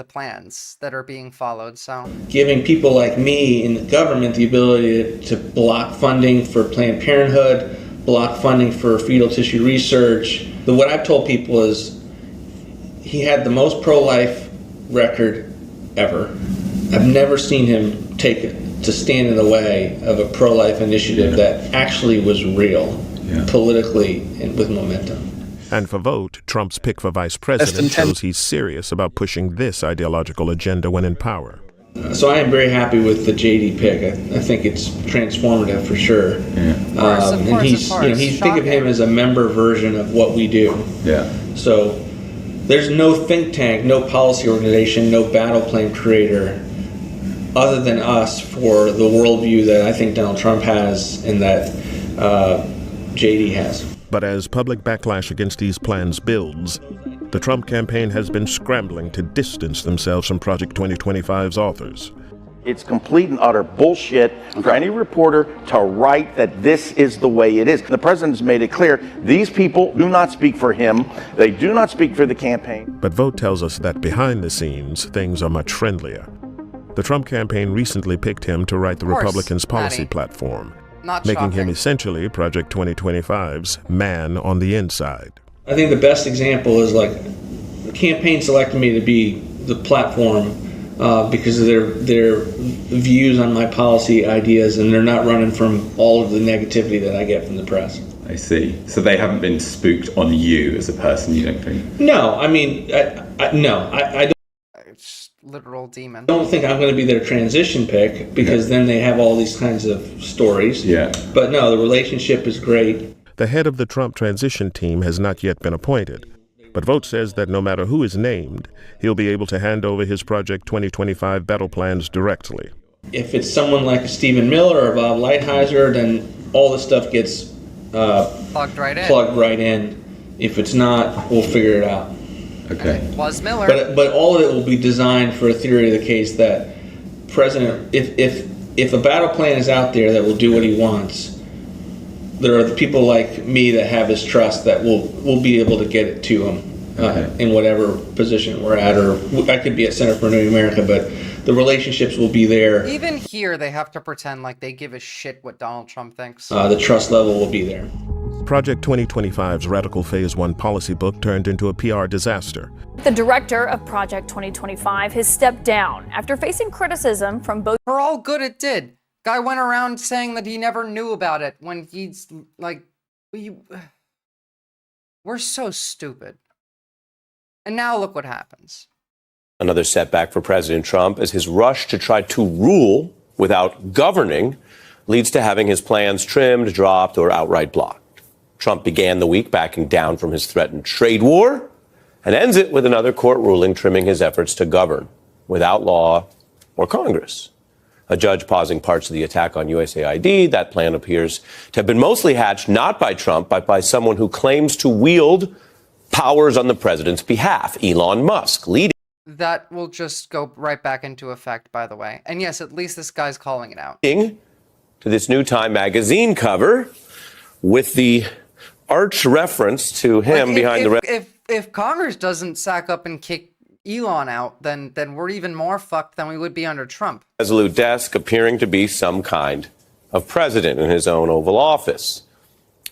plans that are being followed, so... Giving people like me in the government the ability to block funding for Planned Parenthood, block funding for fetal tissue research. But what I've told people is he had the most pro-life record ever. I've never seen him take it to stand in the way of a pro-life initiative that actually was real, politically and with momentum. And for Vogt, Trump's pick for vice president shows he's serious about pushing this ideological agenda when in power. So I am very happy with the JD pick. I think it's transformative for sure. And he's think of him as a member version of what we do. So there's no think tank, no policy organization, no battle plan creator other than us for the worldview that I think Donald Trump has and that JD has. But as public backlash against these plans builds, the Trump campaign has been scrambling to distance themselves from Project 2025's authors. It's complete and utter bullshit for any reporter to write that this is the way it is. The president has made it clear these people do not speak for him. They do not speak for the campaign. But Vogt tells us that behind the scenes, things are much friendlier. The Trump campaign recently picked him to write the Republicans' policy platform, making him essentially Project 2025's man on the inside. I think the best example is like the campaign selected me to be the platform because of their views on my policy ideas, and they're not running from all of the negativity that I get from the press. I see. So they haven't been spooked on you as a person, you don't think? No, I mean, I don't. It's literal demon. I don't think I'm going to be their transition pick because then they have all these kinds of stories. Yeah. But no, the relationship is great. The head of the Trump transition team has not yet been appointed. But Vogt says that no matter who is named, he'll be able to hand over his Project 2025 battle plans directly. If it's someone like Stephen Miller or Bob Lighthizer, then all the stuff gets plugged right in. If it's not, we'll figure it out. Okay. Was Miller. But all of it will be designed for a theory of the case that President, if a battle plan is out there that will do what he wants, there are the people like me that have his trust that will be able to get it to him in whatever position we're at, or I could be at Center for New America, but the relationships will be there. Even here, they have to pretend like they give a shit what Donald Trump thinks. The trust level will be there. Project 2025's Radical Phase 1 policy book turned into a PR disaster. The director of Project 2025 has stepped down after facing criticism from both. For all good it did. Guy went around saying that he never knew about it when he's like, we're so stupid. And now look what happens. Another setback for President Trump as his rush to try to rule without governing leads to having his plans trimmed, dropped, or outright blocked. Trump began the week backing down from his threatened trade war and ends it with another court ruling trimming his efforts to govern without law or Congress. A judge pausing parts of the attack on USAID. That plan appears to have been mostly hatched not by Trump, but by someone who claims to wield powers on the president's behalf, Elon Musk, leading. That will just go right back into effect, by the way. And yes, at least this guy's calling it out. To this new Time magazine cover with the arch reference to him behind the... If Congress doesn't sack up and kick Elon out, then we're even more fucked than we would be under Trump. Resolute desk appearing to be some kind of president in his own Oval Office.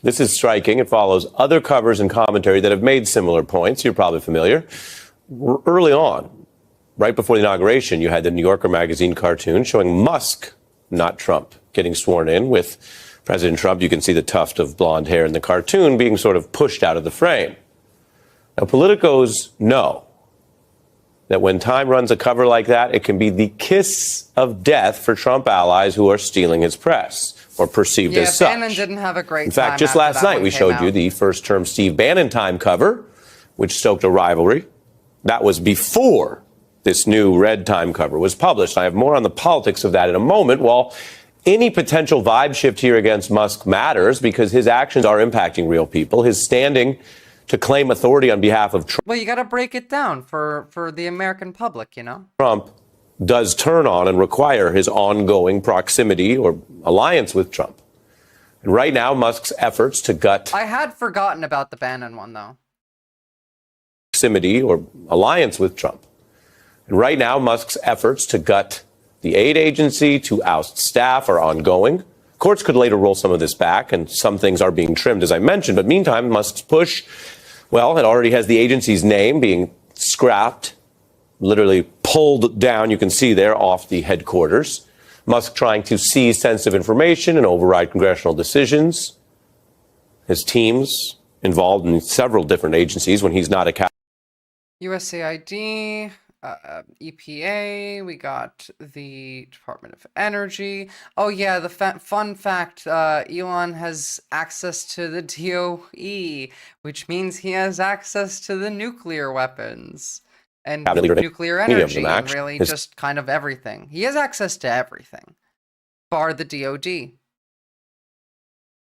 This is striking. It follows other covers and commentary that have made similar points. You're probably familiar. Early on, right before the inauguration, you had the New Yorker magazine cartoon showing Musk, not Trump, getting sworn in with President Trump. You can see the tuft of blonde hair in the cartoon being sort of pushed out of the frame. Now, politicos know that when Time runs a cover like that, it can be the kiss of death for Trump allies who are stealing his press, or perceived as such. Bannon didn't have a great time. In fact, just last night we showed you the first-term Steve Bannon Time cover, which stoked a rivalry. That was before this new Red Time cover was published. I have more on the politics of that in a moment. While any potential vibe shift here against Musk matters because his actions are impacting real people, his standing to claim authority on behalf of Trump. Well, you got to break it down for the American public, you know? Trump does turn on and require his ongoing proximity or alliance with Trump. And right now, Musk's efforts to gut... I had forgotten about the Bannon one, though. ...proximity or alliance with Trump. And right now, Musk's efforts to gut the aid agency, to oust staff are ongoing. Courts could later roll some of this back, and some things are being trimmed, as I mentioned. But meantime, Musk's push... Well, it already has the agency's name being scrapped, literally pulled down, you can see there, off the headquarters. Musk trying to seize sensitive information and override congressional decisions. His teams involved in several different agencies when he's not accountable. USAID, EPA, we got the Department of Energy. Oh yeah, the fun fact, Elon has access to the DOE, which means he has access to the nuclear weapons and nuclear energy and really just kind of everything. He has access to everything, bar the DOD.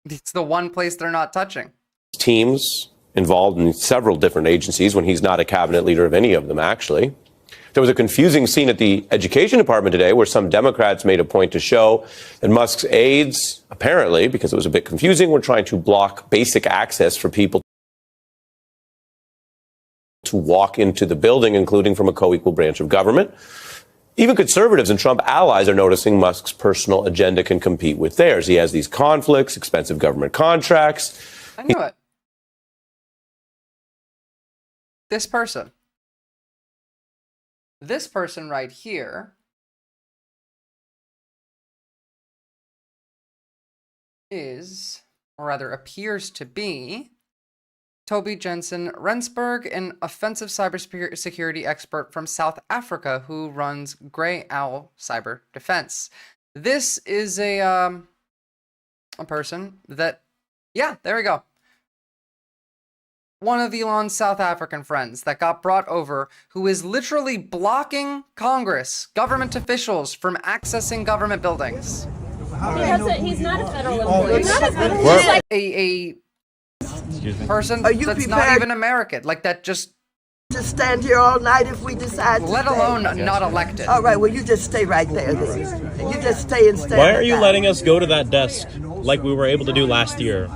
It's the one place they're not touching. Teams involved in several different agencies when he's not a cabinet leader of any of them, actually. There was a confusing scene at the Education Department today where some Democrats made a point to show that Musk's aides, apparently, because it was a bit confusing, were trying to block basic access for people to walk into the building, including from a co-equal branch of government. Even conservatives and Trump allies are noticing Musk's personal agenda can compete with theirs. He has these conflicts, expensive government contracts. I knew it. This person right here is, or rather appears to be, Toby Jensen Rensburg, an offensive cybersecurity expert from South Africa who runs Grey Owl Cyber Defense. This is a person that, yeah, there we go. One of Elon's South African friends that got brought over, who is literally blocking Congress, government officials from accessing government buildings. He's not a federal employee. He's not a federal employee. A person that's not even American, like that just to stand here all night if we decide to let alone not elected. All right, well, you just stay right there then. You just stay and stand. Why are you letting us go to that desk like we were able to do last year?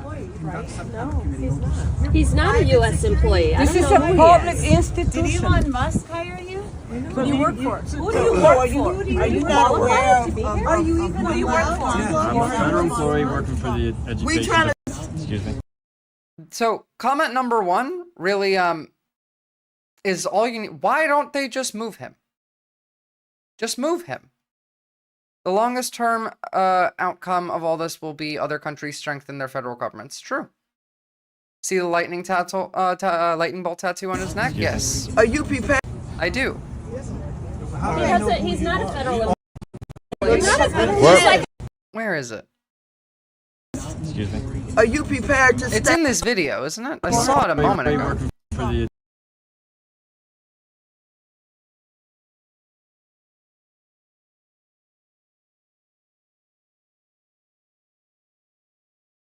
No, he's not. He's not a U.S. employee. This is a public institution. Did Elon Musk hire you? Who do you work for? Who do you work for? Are you not aware of? Are you even who do you work for? I'm a federal employee working for the education. Excuse me. So comment number one really is all you need. Why don't they just move him? Just move him. The longest term outcome of all this will be other countries strengthen their federal governments. True. See the lightning bolt tattoo on his neck? Yes. Are you prepared? I do. He's not a federal employee. He's not a federal employee. Where is it? Excuse me. Are you prepared to It's in this video, isn't it? I saw it a moment ago.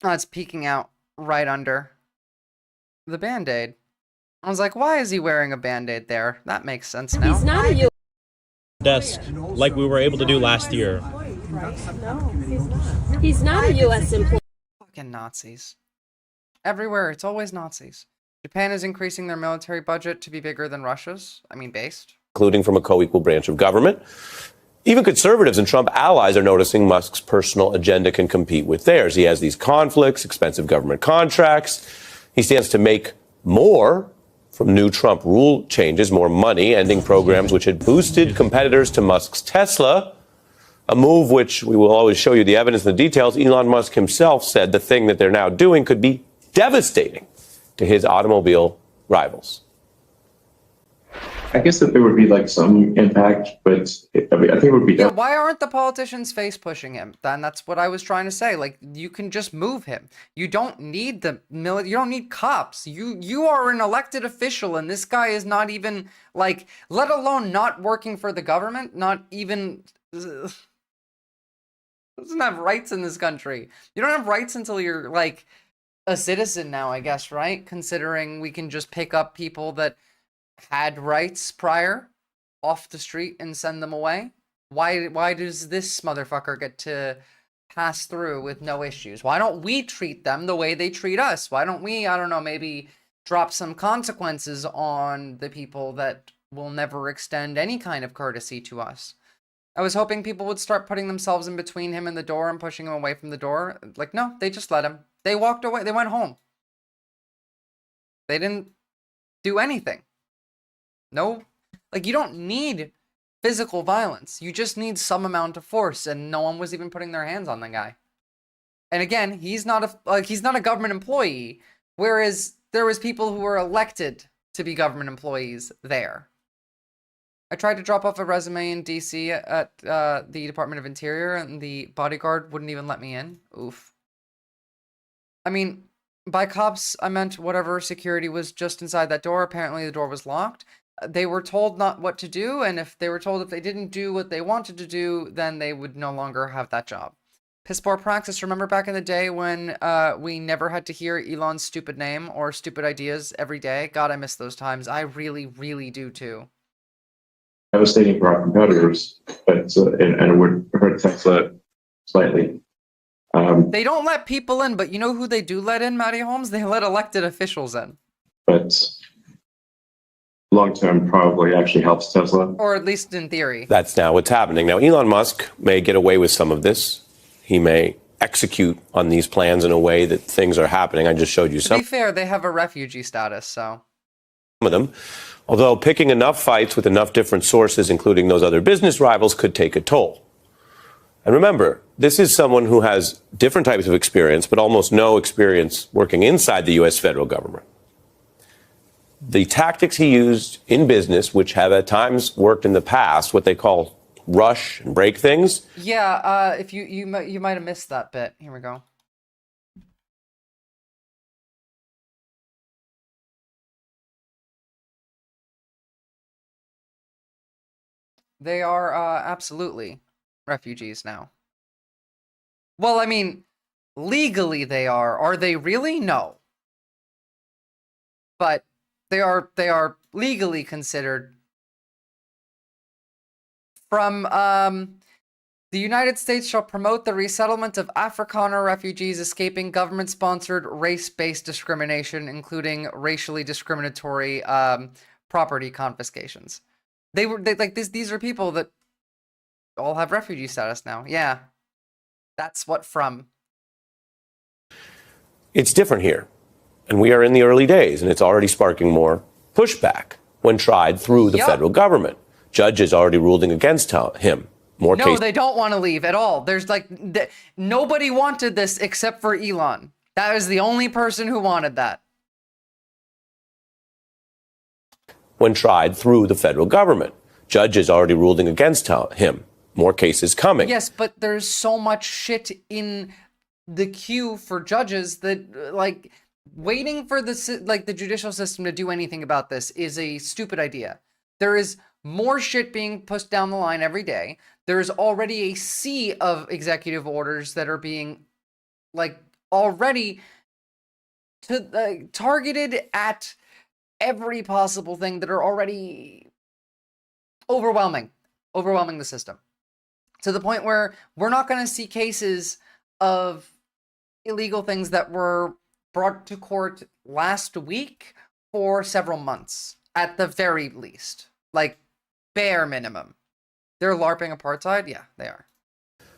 Oh, it's peeking out right under the Band-Aid. I was like, why is he wearing a Band-Aid there? That makes sense now. He's not a U.S. desk like we were able to do last year. No, he's not. He's not a U.S. employee. Fucking Nazis. Everywhere, it's always Nazis. Japan is increasing their military budget to be bigger than Russia's. I mean, based. Including from a co-equal branch of government. Even conservatives and Trump allies are noticing Musk's personal agenda can compete with theirs. He has these conflicts, expensive government contracts. He stands to make more from new Trump rule changes, more money, ending programs which had boosted competitors to Musk's Tesla, a move which we will always show you the evidence and the details. Elon Musk himself said the thing that they're now doing could be devastating to his automobile rivals. I guess that there would be like some impact, but I think it would be. Yeah, why aren't the politicians face pushing him? Then that's what I was trying to say. Like, you can just move him. You don't need the military. You don't need cops. You are an elected official, and this guy is not even like, let alone not working for the government. Not even doesn't have rights in this country. You don't have rights until you're like a citizen now, I guess, right? Considering we can just pick up people that had rights prior off the street and send them away. Why does this motherfucker get to pass through with no issues? Why don't we treat them the way they treat us? Why don't we, I don't know, maybe drop some consequences on the people that will never extend any kind of courtesy to us? I was hoping people would start putting themselves in between him and the door and pushing him away from the door. Like, no, they just let him. They walked away. They went home. They didn't do anything. No, like, you don't need physical violence. You just need some amount of force, and no one was even putting their hands on the guy. And again, he's not a government employee, whereas there was people who were elected to be government employees there. I tried to drop off a resume in DC at the Department of Interior, and the bodyguard wouldn't even let me in. Oof. I mean, by cops, I meant whatever security was just inside that door. Apparently the door was locked. They were told not what to do, and if they were told if they didn't do what they wanted to do, then they would no longer have that job. Piss poor praxis. Remember back in the day when we never had to hear Elon's stupid name or stupid ideas every day? God, I miss those times. I really, really do too. devastating for our competitors, but and it would hurt Tesla slightly. They don't let people in, but you know who they do let in, Matty Holmes? They let elected officials in. But long term, probably actually helps Tesla. Or at least in theory. That's now what's happening. Now, Elon Musk may get away with some of this. He may execute on these plans in a way that things are happening. I just showed you some. To be fair, they have a refugee status, so. Some of them. Although picking enough fights with enough different sources, including those other business rivals, could take a toll. And remember, this is someone who has different types of experience, but almost no experience working inside the U.S. federal government. The tactics he used in business, which have at times worked in the past, what they call rush and break things. Yeah, if you might have missed that bit. Here we go. They are absolutely refugees now. Well, I mean, legally they are. Are they really? No. But they are legally considered. From the United States shall promote the resettlement of Afrikaner refugees escaping government-sponsored race-based discrimination, including racially discriminatory property confiscations. These are people that all have refugee status now. Yeah. That's what from. It's different here. And we are in the early days, and it's already sparking more pushback when tried through the federal government. Judges already ruling against him. More No, cases. they don't want to leave at all. There's nobody wanted this except for Elon. That was the only person who wanted that. When tried through the federal government. Judges already ruling against him. More cases coming. Yes, but there's so much shit in the queue for judges that, like, waiting for the judicial system to do anything about this is a stupid idea. There is more shit being pushed down the line every day. There is already a sea of executive orders that are being, like, already targeted at every possible thing that are already overwhelming the system. To the point where we're not going to see cases of illegal things that were brought to court last week for several months, at the very least. Like, bare minimum. They're LARPing apartheid? Yeah, they are.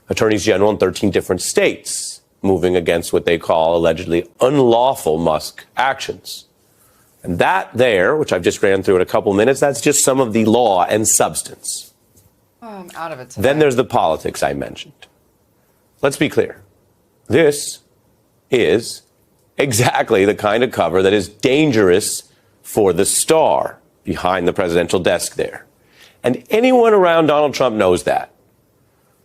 Attorneys general in 13 different states moving against what they call allegedly unlawful Musk actions. And that there, which I've just ran through in a couple minutes, that's just some of the law and substance. Oh, I'm out of it today. Then there's the politics I mentioned. Let's be clear. This is exactly the kind of cover that is dangerous for the star behind the presidential desk there. And anyone around Donald Trump knows that.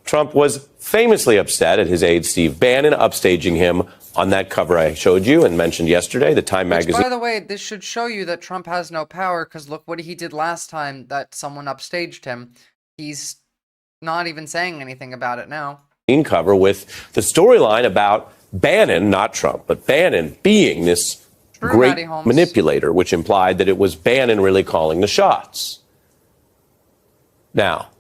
Trump was famously upset at his aide Steve Bannon upstaging him on that cover I showed you and mentioned yesterday, the Time magazine. By the way, this should show you that Trump has no power, because look what he did last time that someone upstaged him. He's not even saying anything about it now. Cover with the storyline about Bannon, not Trump, but Bannon being this great manipulator, which implied that it was Bannon really calling the shots. Now,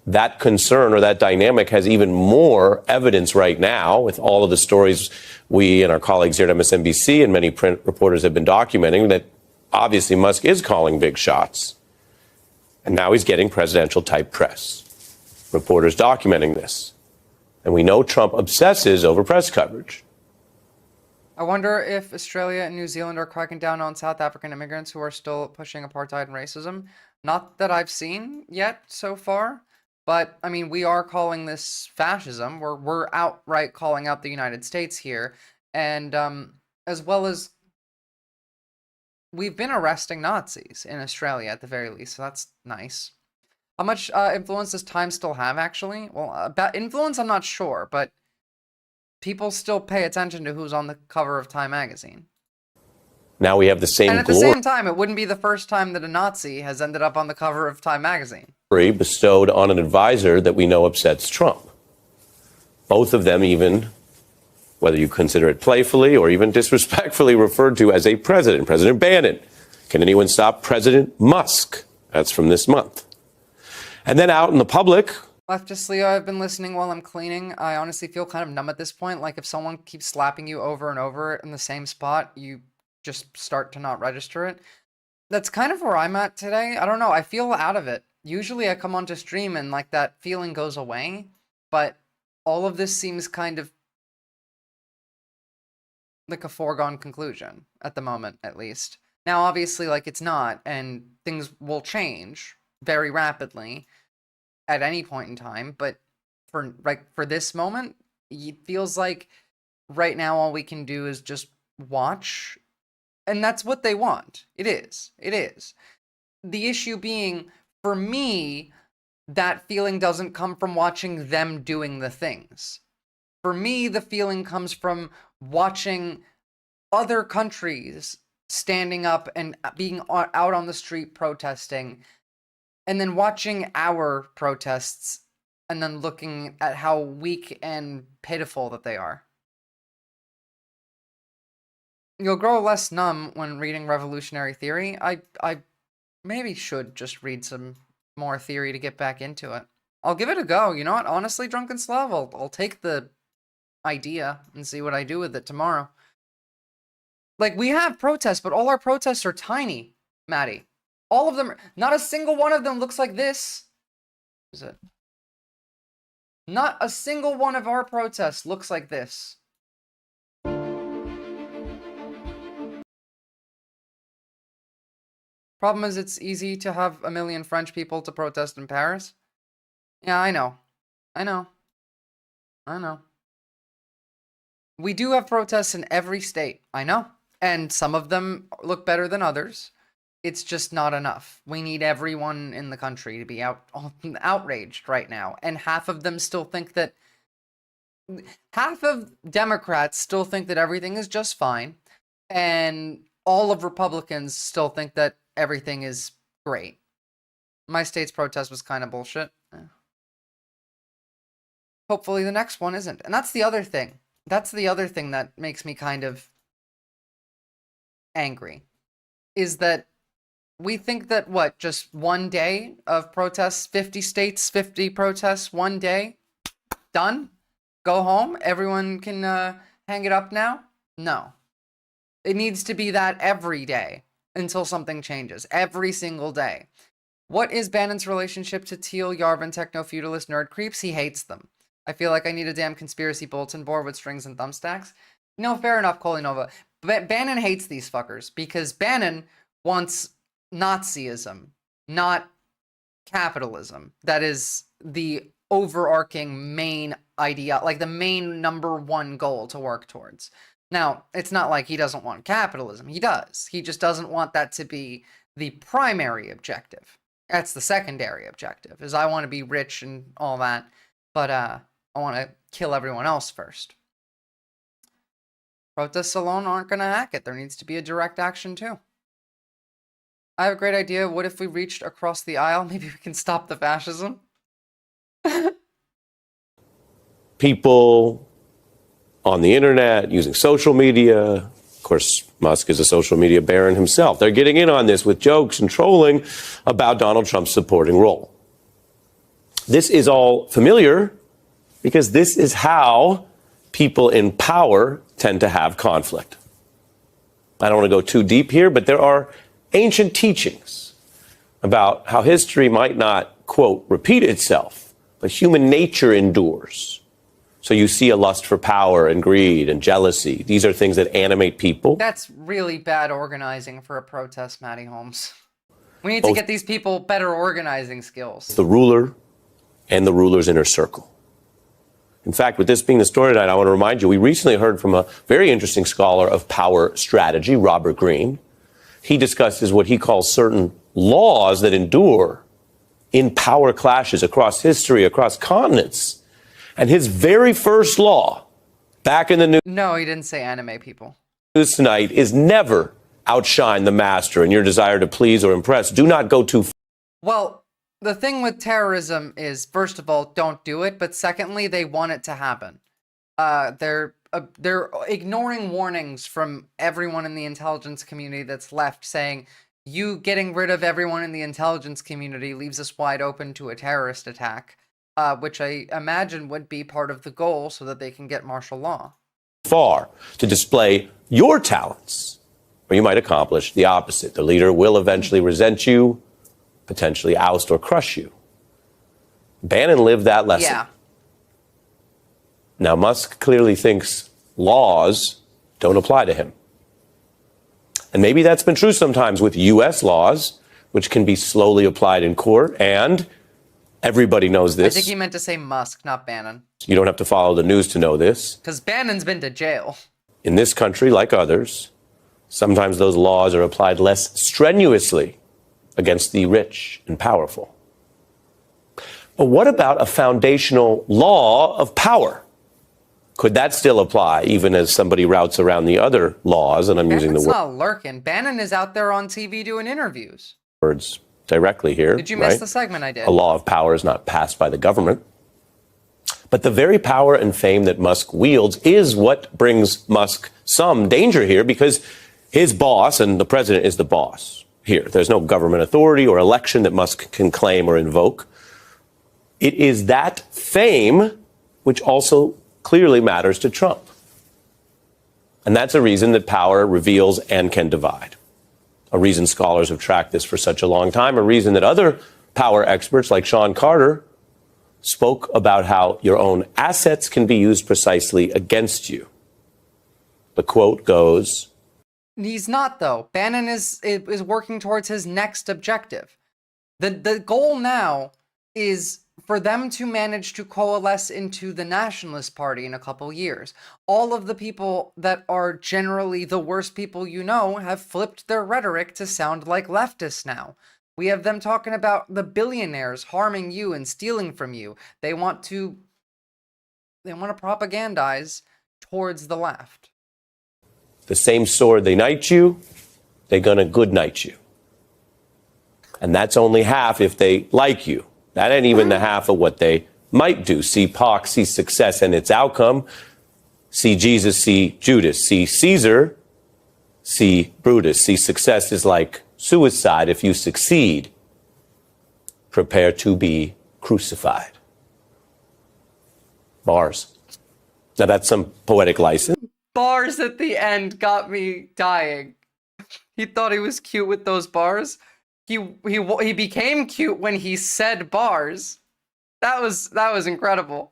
that concern or that dynamic has even more evidence right now with all of the stories we and our colleagues here at MSNBC and many print reporters have been documenting, that obviously Musk is calling big shots. And now he's getting presidential type press. Reporters documenting this. And we know Trump obsesses over press coverage. I wonder if Australia and New Zealand are cracking down on South African immigrants who are still pushing apartheid and racism. Not that I've seen yet so far. But, I mean, we are calling this fascism. We're outright calling out the United States here. And as well as we've been arresting Nazis in Australia at the very least. So that's nice. How much influence does Time still have, actually? Well, about influence, I'm not sure. But people still pay attention to who's on the cover of Time magazine. Now we have the same And at the same time, it wouldn't be the first time that a Nazi has ended up on the cover of Time magazine. Bestowed on an advisor that we know upsets Trump. Both of them even, whether you consider it playfully or even disrespectfully, referred to as a president, President Bannon. Can anyone stop President Musk? That's from this month. And then out in the public, Leftist Leo, I've been listening while I'm cleaning. I honestly feel kind of numb at this point. Like if someone keeps slapping you over and over in the same spot, you just start to not register it. That's kind of where I'm at today. I don't know. I feel out of it. Usually I come onto stream and like that feeling goes away, but all of this seems kind of like a foregone conclusion at the moment, at least. Now, obviously, like it's not, and things will change very rapidly at any point in time, but for this moment, it feels like right now all we can do is just watch, and that's what they want. It is. The issue being, for me, that feeling doesn't come from watching them doing the things. For me, the feeling comes from watching other countries standing up and being out on the street protesting, and then watching our protests, and then looking at how weak and pitiful that they are. You'll grow less numb when reading revolutionary theory. I maybe should just read some more theory to get back into it. I'll give it a go. You know what? Honestly, Drunken Slav, I'll take the idea and see what I do with it tomorrow. Like, we have protests, but all our protests are tiny, Maddie. All of them, not a single one of them looks like this. Is it? Not a single one of our protests looks like this. Problem is, it's easy to have a million French people to protest in Paris. Yeah, I know. We do have protests in every state, I know. And some of them look better than others. It's just not enough. We need everyone in the country to be outraged right now. And half of them still think that... Half of Democrats still think that everything is just fine. And all of Republicans still think that everything is great. My state's protest was kind of bullshit. Hopefully the next one isn't. And that's the other thing. That's the other thing that makes me kind of angry. Is that we think that, what, just one day of protests, 50 states, 50 protests, one day, done? Go home? Everyone can hang it up now? No. It needs to be that every day until something changes. Every single day. What is Bannon's relationship to Teal, Yarvin, techno-feudalist nerd creeps? He hates them. I feel like I need a damn conspiracy bulletin board with strings and thumbstacks. No, fair enough, Kolinova. But Bannon hates these fuckers because Bannon wants Nazism, not capitalism. That is the overarching main idea, like the main #1 goal to work towards. Now, it's not like he doesn't want capitalism. He does. He just doesn't want that to be the primary objective. That's the secondary objective, is I want to be rich and all that, but I want to kill everyone else first. Protests alone aren't going to hack it. There needs to be a direct action too. I have a great idea. What if we reached across the aisle? Maybe we can stop the fascism. people on the internet using social media. Of course, Musk is a social media baron himself. They're getting in on this with jokes and trolling about Donald Trump's supporting role. This is all familiar because this is how people in power tend to have conflict. I don't want to go too deep here, but there are ancient teachings about how history might not, quote, repeat itself, but human nature endures. So you see a lust for power and greed and jealousy. These are things that animate people. That's really bad organizing for a protest, Matty Holmes. We need to get these people better organizing skills. The ruler and the ruler's inner circle. In fact, with this being the story tonight, I want to remind you, we recently heard from a very interesting scholar of power strategy, Robert Greene. He discusses what he calls certain laws that endure in power clashes across history, across continents. And his very first law, back in the news... No, he didn't say anime people. ...news tonight is never outshine the master in your desire to please or impress. Do not go too far. Well, the thing with terrorism is, first of all, don't do it. But secondly, they want it to happen. They're ignoring warnings from everyone in the intelligence community that's left saying, you getting rid of everyone in the intelligence community leaves us wide open to a terrorist attack, which I imagine would be part of the goal so that they can get martial law. Far to display your talents, or you might accomplish the opposite. The leader will eventually resent you, potentially oust or crush you. Bannon lived that lesson. Yeah. Now, Musk clearly thinks laws don't apply to him. And maybe that's been true sometimes with U.S. laws, which can be slowly applied in court. And everybody knows this. I think he meant to say Musk, not Bannon. You don't have to follow the news to know this. Because Bannon's been to jail. In this country, like others, sometimes those laws are applied less strenuously against the rich and powerful. But what about a foundational law of power? Could that still apply, even as somebody routes around the other laws? And I'm using the Bannon's not lurking. Bannon is out there on TV doing interviews. Words directly here. Did you miss right? the segment I did? A law of power is not passed by the government. But the very power and fame that Musk wields is what brings Musk some danger here, because his boss, and the president is the boss here. There's no government authority or election that Musk can claim or invoke. It is that fame which also clearly matters to Trump. And that's a reason that power reveals and can divide. A reason scholars have tracked this for such a long time, a reason that other power experts like Sean Carter spoke about how your own assets can be used precisely against you. The quote goes, He's not, though. Bannon is working towards his next objective. The goal now is for them to manage to coalesce into the Nationalist Party in a couple years. All of the people that are generally the worst people you know have flipped their rhetoric to sound like leftists now. We have them talking about the billionaires harming you and stealing from you. They want to propagandize towards the left. the same sword they knight you, they're going to good knight you. And that's only half if they like you. That ain't even the half of what they might do. See POC, see success and its outcome. See Jesus, see Judas. See Caesar, see Brutus. See success is like suicide if you succeed. Prepare to be crucified. Bars. Now that's some poetic license. Bars at the end got me dying. He thought he was cute with those bars. He became cute when he said bars. That was incredible.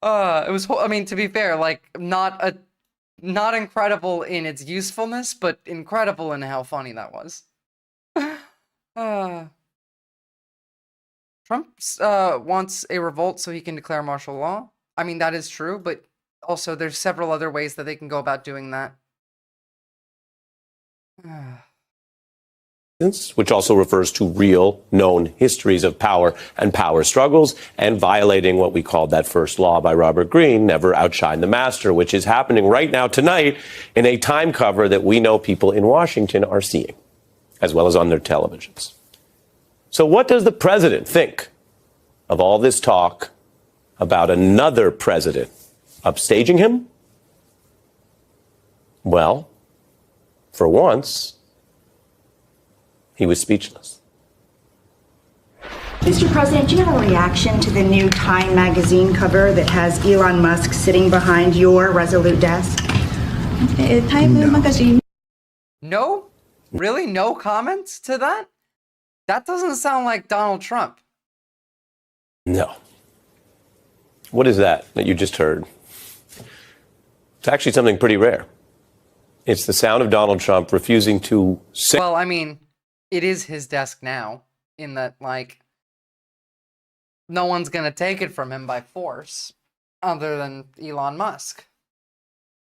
It was, I mean, to be fair, like not incredible in its usefulness, but incredible in how funny that was. Trump wants a revolt so he can declare martial law. I mean, that is true, but also there's several other ways that they can go about doing that. Which also refers to real known histories of power and power struggles, and violating what we called that first law by Robert Greene, never outshine the master, which is happening right now tonight in a time cover that we know people in Washington are seeing, as well as on their televisions. So what does the president think of all this talk about another president upstaging him? Well, for once, he was speechless. Mr. President, do you have a reaction to the new Time magazine cover that has Elon Musk sitting behind your Resolute desk? Time magazine. No? Really? No comments to that? That doesn't sound like Donald Trump. No. What is that you just heard? It's actually something pretty rare. It's the sound of Donald Trump refusing to say. Well, I mean, it is his desk now, in that, like, no one's going to take it from him by force, other than Elon Musk.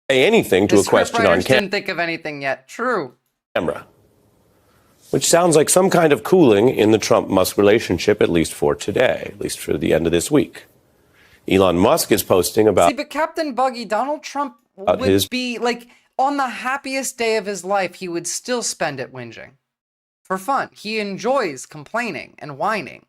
Say anything to a question on didn't think of anything yet. True. Camera. Which sounds like some kind of cooling in the Trump-Musk relationship, at least for today, at least for the end of this week. Elon Musk is posting about... See, but Captain Buggy, Donald Trump would be, like, on the happiest day of his life, he would still spend it whinging. For fun. He enjoys complaining and whining.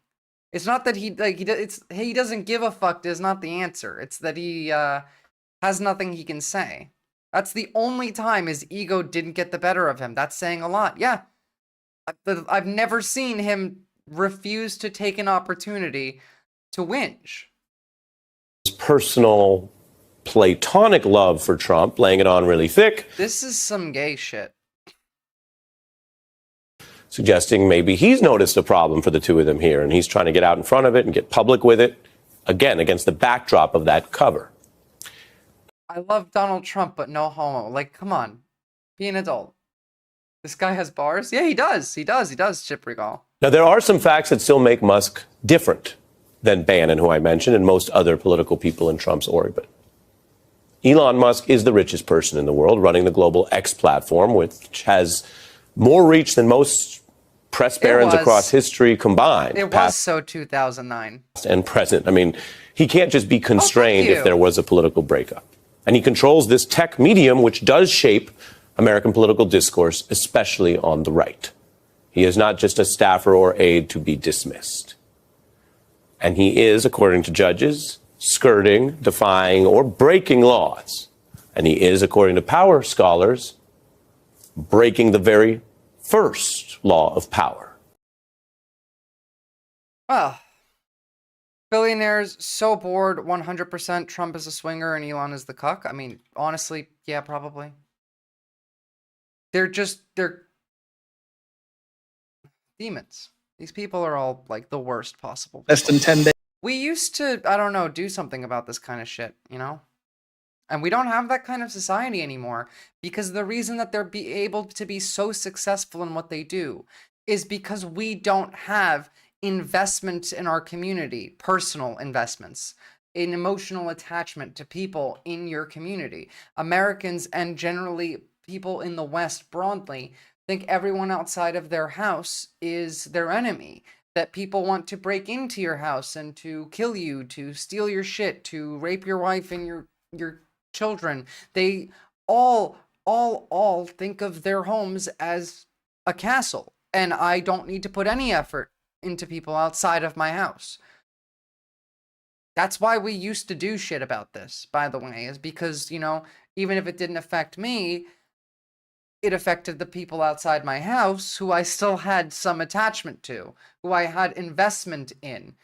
It's not that he doesn't give a fuck is not the answer. It's that he has nothing he can say. That's the only time his ego didn't get the better of him. That's saying a lot. Yeah. I've never seen him refuse to take an opportunity to whinge. His personal platonic love for Trump, laying it on really thick. This is some gay shit. Suggesting maybe he's noticed a problem for the two of them here, and he's trying to get out in front of it and get public with it, again, against the backdrop of that cover. I love Donald Trump, but no homo. Like, come on. Be an adult. This guy has bars? Yeah, he does. He does, Chip Regal. Now, there are some facts that still make Musk different than Bannon, who I mentioned, and most other political people in Trump's orbit. Elon Musk is the richest person in the world, running the global X platform, which has more reach than most press barons across history combined. It was so 2009. And present. I mean, he can't just be constrained if there was a political breakup. And he controls this tech medium, which does shape American political discourse, especially on the right. He is not just a staffer or aide to be dismissed. And he is, according to judges, skirting, defying, or breaking laws. And he is, according to power scholars, breaking the very first law of power. Well, billionaires so bored 100% Trump is a swinger and Elon is the cuck. I mean, honestly, yeah, probably. They're demons. These people are all like the worst possible people. Less than 10 days. We used to, I don't know, do something about this kind of shit, you know? And we don't have that kind of society anymore, because the reason that they're able to be so successful in what they do is because we don't have investment in our community, personal investments, an emotional attachment to people in your community. Americans, and generally people in the West broadly, think everyone outside of their house is their enemy. That people want to break into your house and to kill you, to steal your shit, to rape your wife and your children. They all think of their homes as a castle, and I don't need to put any effort into people outside of my house. That's why we used to do shit about this, by the way, is because, you know, even if it didn't affect me, it affected the people outside my house who I still had some attachment to, who I had investment in.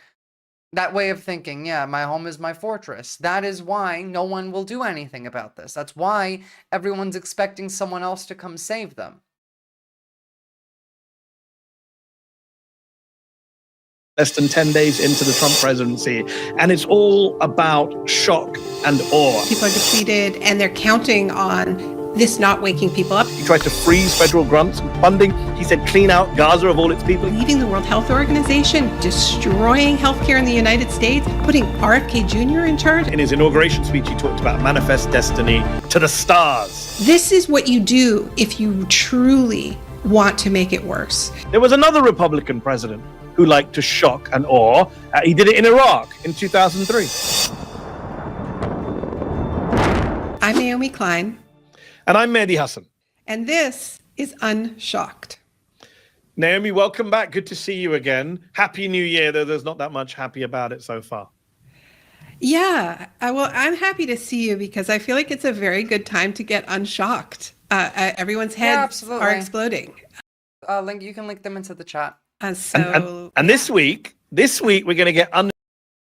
That way of thinking, yeah, my home is my fortress. That is why no one will do anything about this. That's why everyone's expecting someone else to come save them. Less than 10 days into the Trump presidency, and it's all about shock and awe. People are depleted, and they're counting on this not waking people up. He tried to freeze federal grants and funding. He said clean out Gaza of all its people. Leaving the World Health Organization, destroying healthcare in the United States, putting RFK Jr. in charge. In his inauguration speech, he talked about manifest destiny to the stars. This is what you do if you truly want to make it worse. There was another Republican president who liked to shock and awe. He did it in Iraq in 2003. I'm Naomi Klein. And I'm Mehdi Hassan. And this is Unshocked. Naomi, welcome back. Good to see you again. Happy New Year, though there's not that much happy about it so far. Yeah, well, I'm happy to see you because I feel like it's a very good time to get unshocked. Everyone's heads are exploding. You can link them into the chat. And this week we're going to get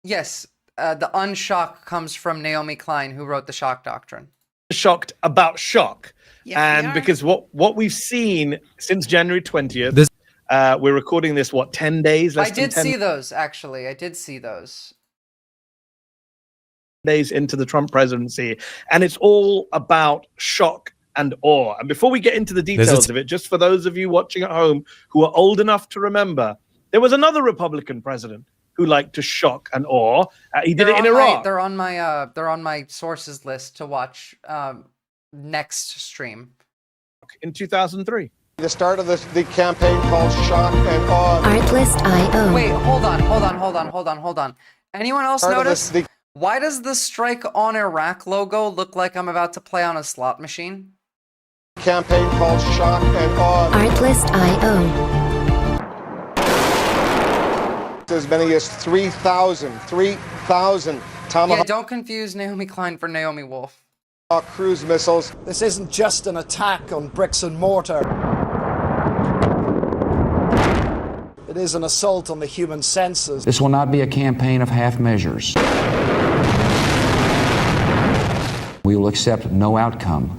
Yes, the unshock comes from Naomi Klein, who wrote the shock doctrine. Shocked about shock. Yes, and because what we've seen since January 20th, we're recording this 10 days? I did see those, actually. I did see those. Days into the Trump presidency, and it's all about shock and awe. And before we get into the details of it, just for those of you watching at home who are old enough to remember, there was another Republican president who liked to shock and awe. He did it in Iraq. They're on my sources list to watch next stream. In 2003. The start of the campaign called Shock and Awe. Artlist.io. Wait, hold on. Anyone else notice? Why does the Strike on Iraq logo look like I'm about to play on a slot machine? Campaign called Shock and Awe. Artlist.io. As many as 3,000 tomahawk. Yeah, don't confuse Naomi Klein for Naomi Wolf. cruise missiles. This isn't just an attack on bricks and mortar. It is an assault on the human senses. This will not be a campaign of half measures. We will accept no outcome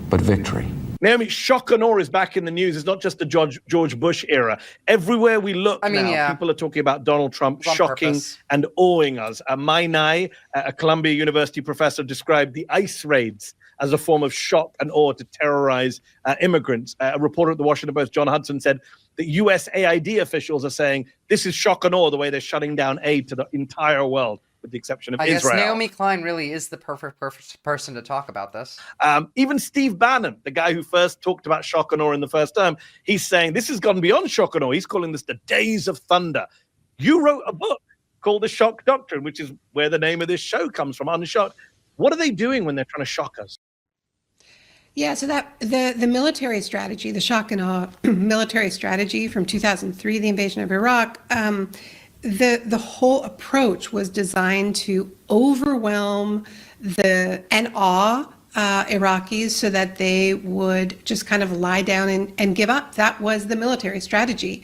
but victory. Naomi, shock and awe is back in the news. It's not just the George Bush era. Everywhere we look now, people are talking about Donald Trump shocking and awing us. Mai Nai, a Columbia University professor, described the ICE raids as a form of shock and awe to terrorize immigrants. A reporter at the Washington Post, John Hudson, said that USAID officials are saying this is shock and awe, the way they're shutting down aid to the entire world, with the exception of Israel. I guess Naomi Klein really is the perfect person to talk about this. Even Steve Bannon, the guy who first talked about shock and awe in the first term, he's saying this has gone beyond shock and awe. He's calling this the days of thunder. You wrote a book called The Shock Doctrine, which is where the name of this show comes from, Unshocked. What are they doing when they're trying to shock us? Yeah, so that the military strategy, the shock and awe military strategy from 2003, the invasion of Iraq, the whole approach was designed to overwhelm and awe Iraqis so that they would just kind of lie down and give up. That was the military strategy.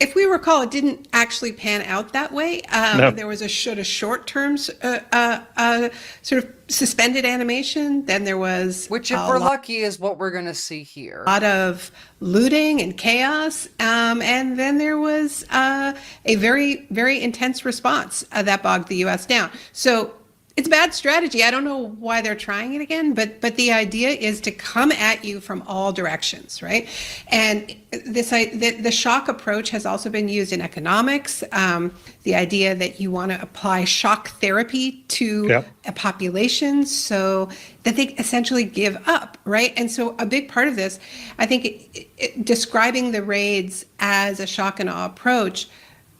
If we recall, it didn't actually pan out that way. No. There was a short-term sort of suspended animation. Then there was, which, if we're lucky, is what we're going to see here. A lot of looting and chaos, and then there was a very, very intense response that bogged the U.S. down. So it's bad strategy. I don't know why they're trying it again, but the idea is to come at you from all directions, right? And the shock approach has also been used in economics. The idea that you want to apply shock therapy to a population so that they essentially give up, right? And so a big part of this, I think, describing the raids as a shock and awe approach,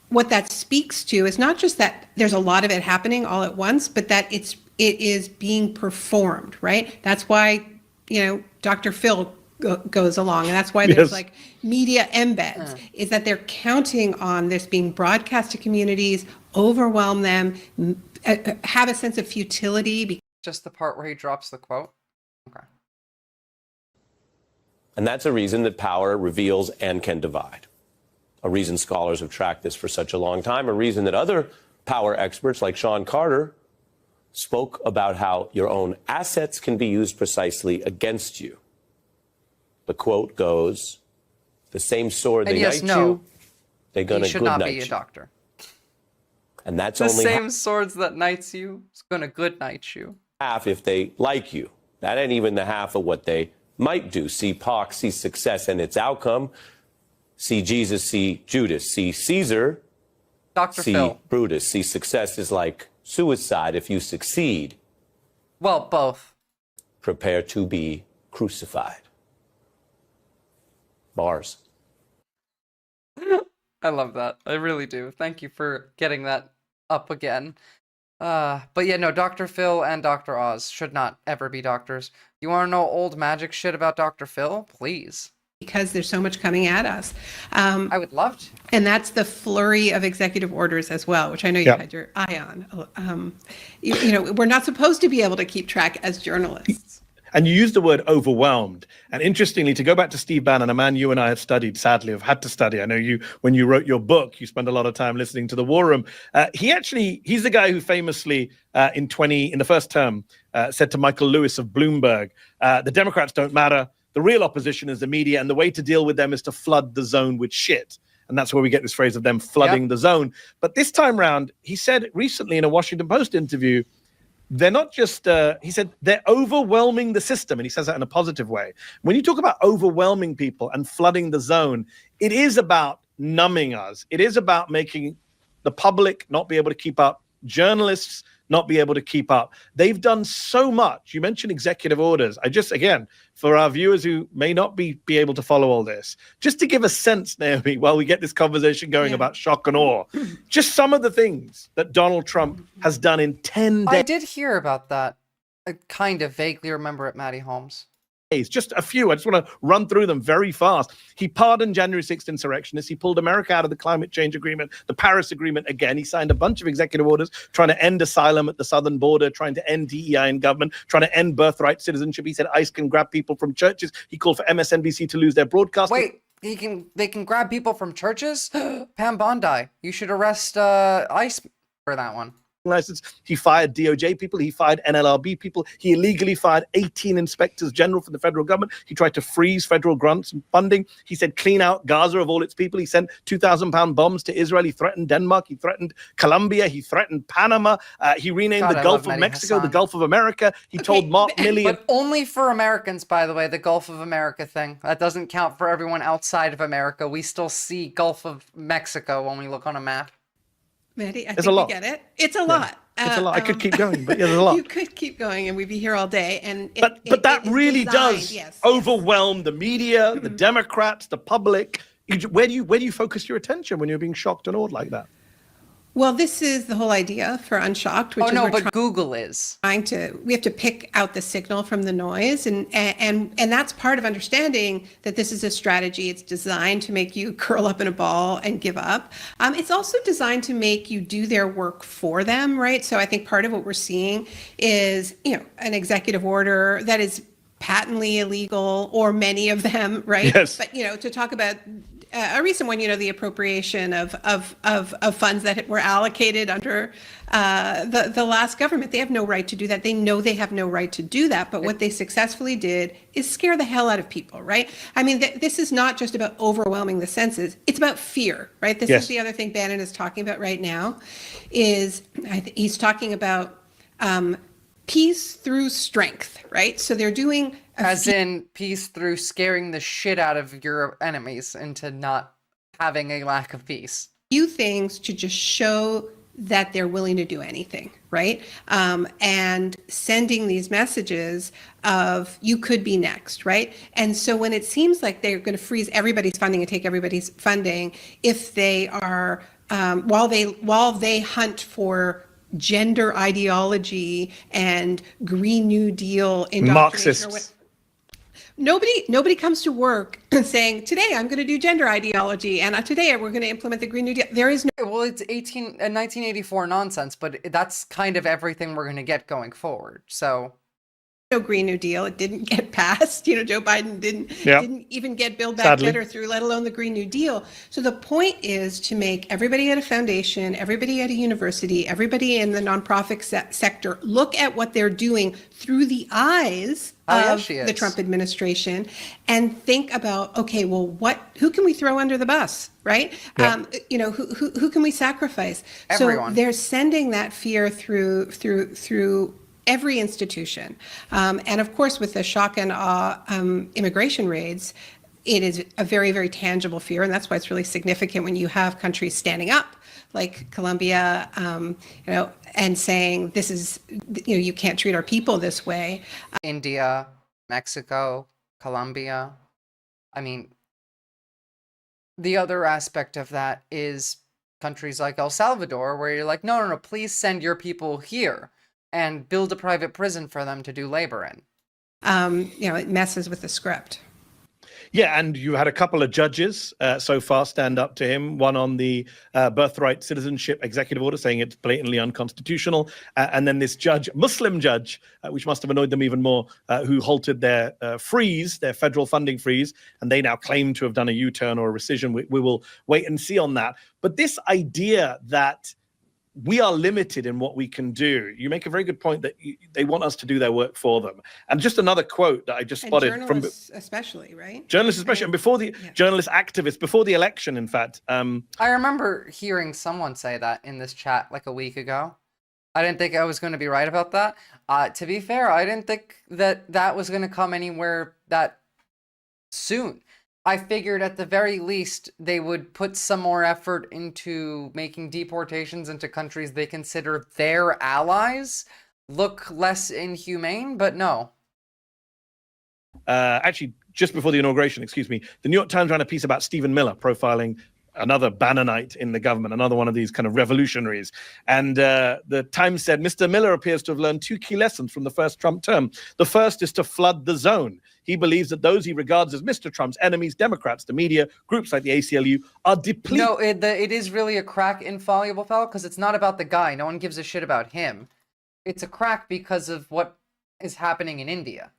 what that speaks to is not just that there's a lot of it happening all at once, but that it is being performed, right? That's why, Dr. Phil goes along, and that's why there's like media embeds, is that they're counting on this being broadcast to communities, overwhelm them, have a sense of futility. Just the part where he drops the quote? Okay. And that's a reason that power reveals and can divide. A reason scholars have tracked this for such a long time, a reason that other power experts like Sean Carter spoke about how your own assets can be used precisely against you. The quote goes, the same sword they knight you, they're going to good night you. He should not be a doctor. And that's the only same swords that knights you, it's going to good night you. Half if they like you. That ain't even the half of what they might do. See POC, see success and its outcome. See Jesus, see Judas, see Caesar, Dr. see Phil. Brutus. See success is like suicide if you succeed. Well, both. Prepare to be crucified. Bars. I love that. I really do. Thank you for getting that up again. But yeah, no, Dr. Phil and Dr. Oz should not ever be doctors. You want to know old magic shit about Dr. Phil? Please. Because there's so much coming at us. I would love to. And that's the flurry of executive orders as well, which I know you had your eye on. We're not supposed to be able to keep track as journalists. And you used the word overwhelmed. And interestingly, to go back to Steve Bannon, a man you and I have studied, sadly, have had to study. I know you, when you wrote your book, you spent a lot of time listening to the War Room. He's the guy who famously, in the first term, said to Michael Lewis of Bloomberg, the Democrats don't matter. The real opposition is the media, and the way to deal with them is to flood the zone with shit. And that's where we get this phrase of them flooding the zone. But this time round, he said recently in a Washington Post interview, they're not just, he said, they're overwhelming the system. And he says that in a positive way. When you talk about overwhelming people and flooding the zone, it is about numbing us. It is about making the public not be able to keep up, journalists not be able to keep up. They've done so much. You mentioned executive orders. Again, for our viewers who may not be able to follow all this, just to give a sense, Naomi, while we get this conversation going about shock and awe, just some of the things that Donald Trump has done in 10 days. I did hear about that. I kind of vaguely remember it, Maddie Holmes. Just a few. I just want to run through them very fast. He pardoned January 6th insurrectionists. He pulled America out of the climate change agreement, the Paris Agreement again. He signed a bunch of executive orders trying to end asylum at the southern border, trying to end DEI in government, trying to end birthright citizenship. He said ICE can grab people from churches. He called for MSNBC to lose their broadcast. Wait, they can grab people from churches? Pam Bondi, you should arrest ICE for that one. License. He fired DOJ people. He fired NLRB people. He illegally fired 18 inspectors general for the federal government. He tried to freeze federal grants and funding. He said clean out Gaza of all its people. He sent 2,000-pound bombs to Israel. He threatened Denmark. He threatened Colombia. He threatened Panama. He renamed the Gulf of Mexico the Gulf of America. He told Mark Milley. But only for Americans, by the way, the Gulf of America thing. That doesn't count for everyone outside of America. We still see Gulf of Mexico when we look on a map. Maddie, I think we get it. It's a lot. It's a lot. I could keep going, but yeah, there's a lot. You could keep going, and we'd be here all day. And but that really does overwhelm the media, the Democrats, the public. Where do you focus your attention when you're being shocked and awed like that? Well, this is the whole idea for Unshocked. Which but Google is we have to pick out the signal from the noise, and that's part of understanding that this is a strategy. It's designed to make you curl up in a ball and give up. It's also designed to make you do their work for them, right? So I think part of what we're seeing is, an executive order that is patently illegal, or many of them, right? Yes. But to talk about a recent one, the appropriation of funds that were allocated under the last government. They have no right to do that. They know they have no right to do that. But what they successfully did is scare the hell out of people, right? I mean, this is not just about overwhelming the senses. It's about fear, right? This is the other thing Bannon is talking about right now, is he's talking about peace through strength, right? So they're doing as in peace through scaring the shit out of your enemies into not having a lack of peace. Few things to just show that they're willing to do anything, right? And sending these messages of you could be next, right? And so when it seems like they're going to freeze everybody's funding and take everybody's funding, if they are while they hunt for gender ideology and Green New Deal Marxists. Nobody comes to work saying, today I'm going to do gender ideology, and today we're going to implement the Green New Deal. There is no... Well, it's 1984 nonsense, but that's kind of everything we're going to get going forward. So... no Green New Deal. It didn't get passed. Joe Biden didn't even get Build Back Better through, let alone the Green New Deal. So the point is to make everybody at a foundation, everybody at a university, everybody in the nonprofit sector look at what they're doing through the eyes of the Trump administration and think about, okay, well, who can we throw under the bus, right? Yep. Who can we sacrifice? Everyone. So they're sending that fear through every institution. And of course, with the shock and awe immigration raids, it is a very, very tangible fear. And that's why it's really significant when you have countries standing up like Colombia, and saying this is, you can't treat our people this way. India, Mexico, Colombia. I mean, the other aspect of that is countries like El Salvador, where you're like, no, please send your people here and build a private prison for them to do labor in. It messes with the script. Yeah, and you had a couple of judges so far stand up to him, one on the birthright citizenship executive order saying it's blatantly unconstitutional, and then this Muslim judge, which must have annoyed them even more, who halted their their federal funding freeze, and they now claim to have done a U-turn or a rescission. We will wait and see on that. But this idea that we are limited in what we can do. You make a very good point that they want us to do their work for them. And just another quote that I just spotted journalists especially, right? Journalists especially, and before the journalist activists, before the election, in fact. I remember hearing someone say that in this chat like a week ago. I didn't think I was going to be right about that. To be fair, I didn't think that was going to come anywhere that soon. I figured at the very least they would put some more effort into making deportations into countries they consider their allies look less inhumane, but no. Actually, just before the inauguration, the New York Times ran a piece about Stephen Miller profiling another Bannonite in the government, another one of these kind of revolutionaries. And the Times said, Mr. Miller appears to have learned 2 key lessons from the first Trump term. The first is to flood the zone. He believes that those he regards as Mr. Trump's enemies, Democrats, the media, groups like the ACLU, are depleted. No, it is really a crack in Fallible Fowl because it's not about the guy. No one gives a shit about him. It's a crack because of what is happening in India.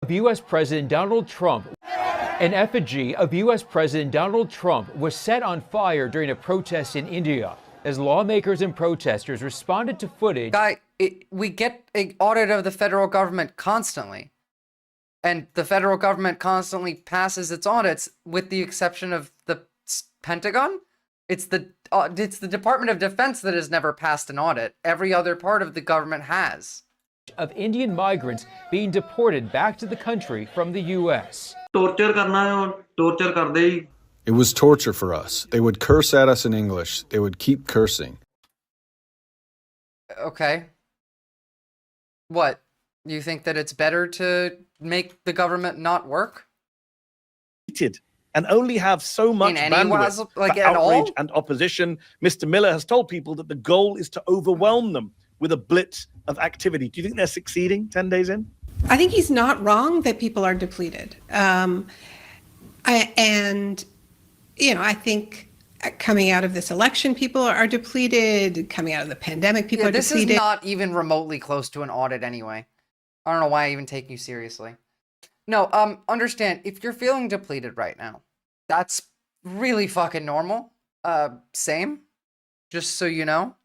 Of U.S. President Donald Trump. An effigy of U.S. President Donald Trump was set on fire during a protest in India as lawmakers and protesters responded to footage. Guy, we get an audit of the federal government constantly. And the federal government constantly passes its audits with the exception of the Pentagon. It's the Department of Defense that has never passed an audit. Every other part of the government has. Of Indian migrants being deported back to the country from the U.S. It was torture for us. They would curse at us in English. They would keep cursing. Okay. What? You think that it's better to make the government not work? And only have so much bandwidth like for at outrage all? and opposition. Mr. Miller has told people that the goal is to overwhelm them with a blitz of activity. Do you think they're succeeding 10 days in? I think he's not wrong that people are depleted. I think coming out of this election, people are depleted. Coming out of the pandemic, people are depleted. This is not even remotely close to an audit anyway. I don't know why I even take you seriously. No, understand, if you're feeling depleted right now, that's really fucking normal. Same. Just so you know.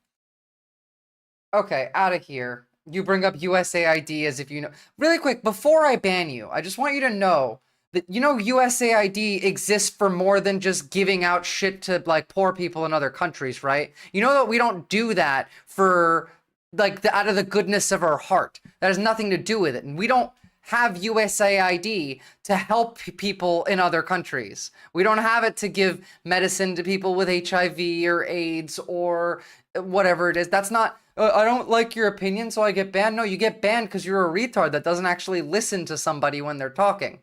Okay, out of here. You bring up USAID as if you know. Really quick, before I ban you, I just want you to know that, you know, USAID exists for more than just giving out shit to, like, poor people in other countries, right? You know that we don't do that for, like, out of the goodness of our heart. That has nothing to do with it. And we don't have USAID to help people in other countries. We don't have it to give medicine to people with HIV or AIDS or whatever it is. That's not, I don't like your opinion, so I get banned. No, you get banned because you're a retard that doesn't actually listen to somebody when they're talking.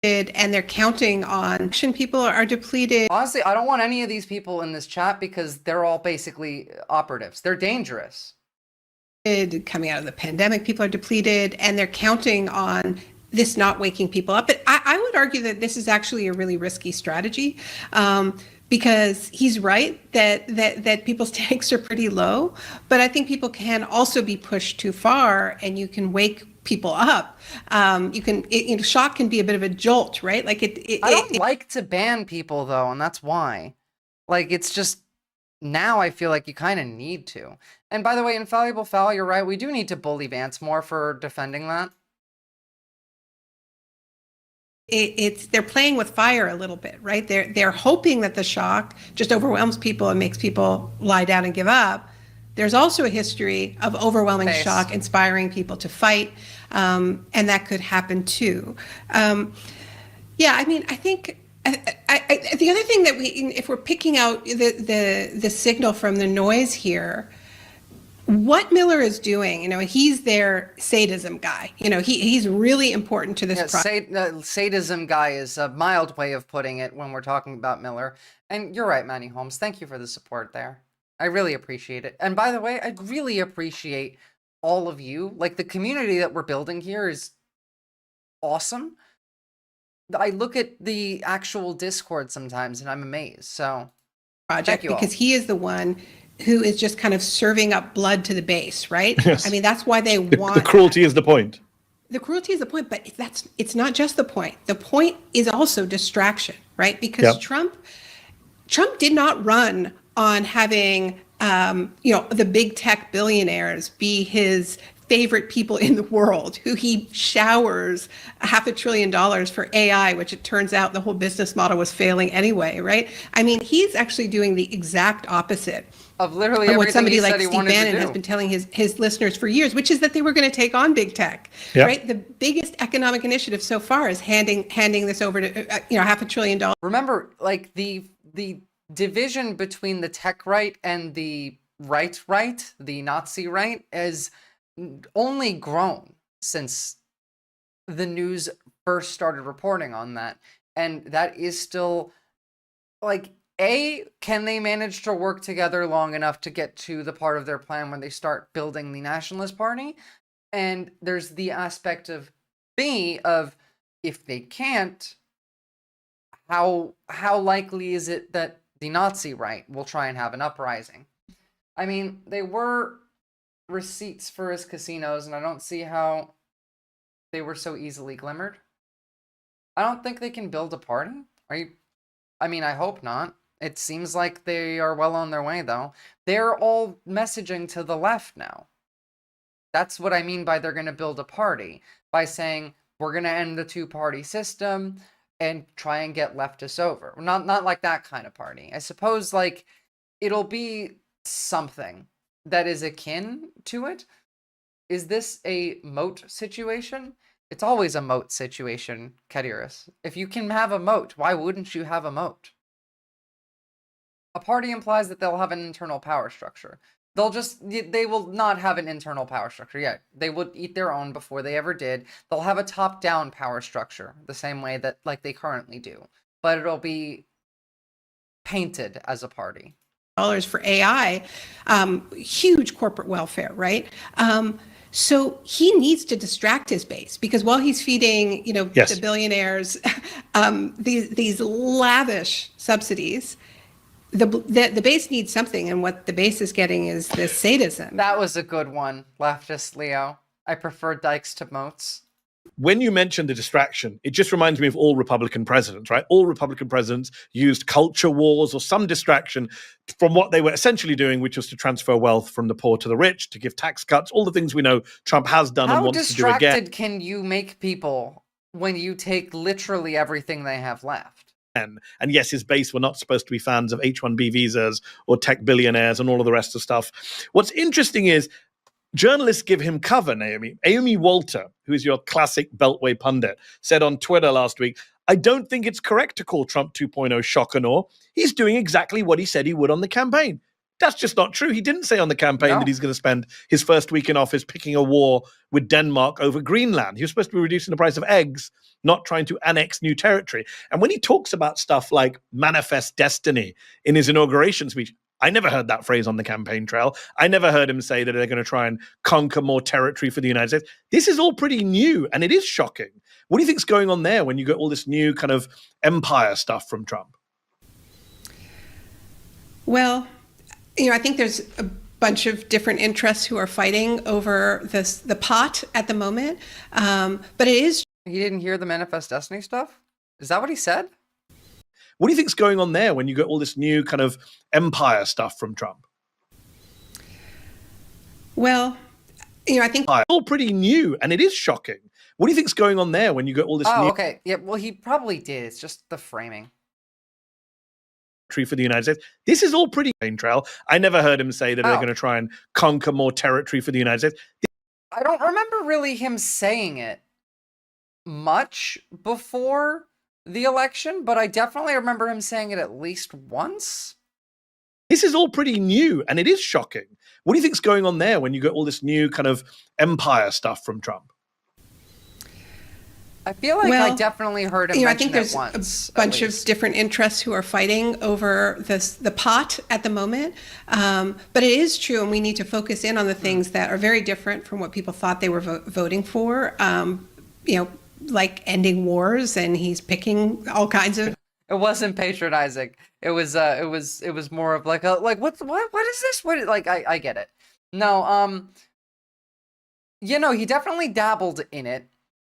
And they're counting on people are depleted. Honestly, I don't want any of these people in this chat because they're all basically operatives. They're dangerous. Coming out of the pandemic, people are depleted, and they're counting on this not waking people up. But I would argue that this is actually a really risky strategy, because he's right that people's tanks are pretty low. But I think people can also be pushed too far, and you can wake people up. Shock can be a bit of a jolt, right? Like I don't like to ban people though, and that's why. Like, it's just now I feel like you kind of need to. And by the way, Infallible Fowl, you're right. We do need to bully Vance more for defending that. They're playing with fire a little bit, right? They're hoping that the shock just overwhelms people and makes people lie down and give up. There's also a history of overwhelming shock inspiring people to fight, and that could happen too. I think the other thing that if we're picking out the signal from the noise here, what Miller is doing, he's their sadism guy. He's really important to this project. Sadism guy is a mild way of putting it when we're talking about Miller. And you're right, Manny Holmes. Thank you for the support there. I really appreciate it. And by the way, I really appreciate all of you. Like, the community that we're building here is awesome. I look at the actual Discord sometimes and I'm amazed. So, project, because he is the one who is just kind of serving up blood to the base, right? Yes. I mean, that's why they want the cruelty is the point. The cruelty is the point, but it's not just the point. The point is also distraction, right? Because Trump did not run on having the big tech billionaires be his favorite people in the world, who he showers $500 billion for AI, which it turns out the whole business model was failing anyway, right? I mean, he's actually doing the exact opposite of literally what somebody like Steve Bannon has been telling his listeners for years, which is that they were going to take on big tech, right? The biggest economic initiative so far is handing this over to $500 billion. Remember, like the division between the tech right and the right, the Nazi right, has only grown since the news first started reporting on that. And that is still, like, can they manage to work together long enough to get to the part of their plan when they start building the Nationalist Party? And there's the aspect of B, of if they can't, how likely is it that the Nazi right will try and have an uprising? I mean, they were receipts for his casinos, and I don't see how they were so easily glimmered. I don't think they can build a party. I mean, I hope not. It seems like they are well on their way, though. They're all messaging to the left now. That's what I mean by they're going to build a party. By saying, we're going to end the two-party system and try and get leftists over. Not like that kind of party. I suppose, like, it'll be something that is akin to it. Is this a moat situation? It's always a moat situation, Kadiris. If you can have a moat, why wouldn't you have a moat? A party implies that they'll have an internal power structure. They will not have an internal power structure yet. They would eat their own before they ever did. They'll have a top-down power structure, the same way that, like, they currently do. But it'll be painted as a party. Dollars for AI, huge corporate welfare, right? So he needs to distract his base, because while he's feeding, the billionaires these lavish subsidies, the base needs something, and what the base is getting is this sadism. That was a good one, leftist Leo. I prefer dikes to moats. When you mention the distraction, it just reminds me of all Republican presidents, right? All Republican presidents used culture wars or some distraction from what they were essentially doing, which was to transfer wealth from the poor to the rich, to give tax cuts, all the things we know Trump has done and wants to do again. How distracted can you make people when you take literally everything they have left? And yes, his base were not supposed to be fans of H-1B visas or tech billionaires and all of the rest of stuff. What's interesting is journalists give him cover, Naomi. Amy Walter, who is your classic Beltway pundit, said on Twitter last week, I don't think it's correct to call Trump 2.0 shock and awe. He's doing exactly what he said he would on the campaign. That's just not true. He didn't say on the campaign that he's going to spend his first week in office picking a war with Denmark over Greenland. He was supposed to be reducing the price of eggs, not trying to annex new territory. And when he talks about stuff like manifest destiny in his inauguration speech, I never heard that phrase on the campaign trail. I never heard him say that they're going to try and conquer more territory for the United States. This is all pretty new, and it is shocking. What do you think's going on there when you get all this new kind of empire stuff from Trump? Well, I think there's a bunch of different interests who are fighting over the pot at the moment. But it is. He didn't hear the Manifest Destiny stuff? Is that what he said? What do you think's going on there when you get all this new kind of empire stuff from Trump? Well, I think it's all pretty new, and it is shocking. What do you think's going on there when you get all this new okay. Yeah, well, he probably did. It's just the framing. For the United States. This is all pretty trail. I never heard him say that they're going to try and conquer more territory for the United States. I don't remember really him saying it much before the election, but I definitely remember him saying it at least once. This is all pretty new, and it is shocking. What do you think's going on there when you get all this new kind of empire stuff from Trump? I feel like I definitely heard him mention I think there's it once, a bunch of different interests who are fighting over the pot at the moment. But it is true, and we need to focus in on the things that are very different from what people thought they were voting for. Like ending wars, and he's picking all kinds of. It wasn't patronizing. It was more of like what is this? What I get it. No, he definitely dabbled in it.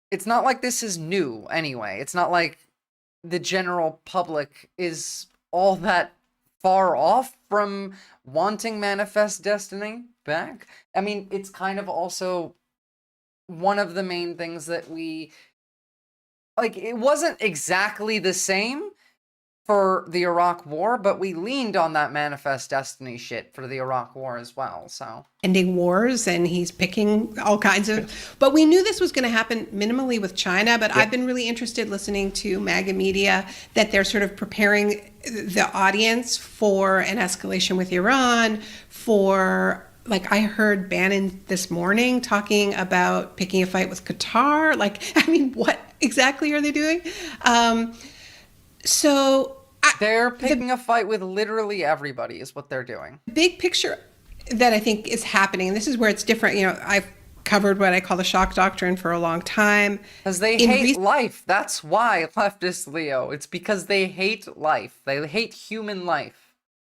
It's not like this is new anyway. It's not like the general public is all that far off from wanting Manifest Destiny back. I mean, it's kind of also one of the main things that we like. It wasn't exactly the same for the Iraq War, but we leaned on that Manifest Destiny shit for the Iraq War as well, so. Ending wars, and he's picking all kinds of. But we knew this was going to happen minimally with China, but I've been really interested listening to MAGA media that they're sort of preparing the audience for an escalation with Iran, for like I heard Bannon this morning talking about picking a fight with Qatar. Like, I mean, what exactly are they doing? They're picking a fight with literally everybody is what they're doing. The big picture that I think is happening, and this is where it's different. You know, I've covered what I call the shock doctrine for a long time. Because they hate life. That's why leftists, Leo. It's because they hate life. They hate human life.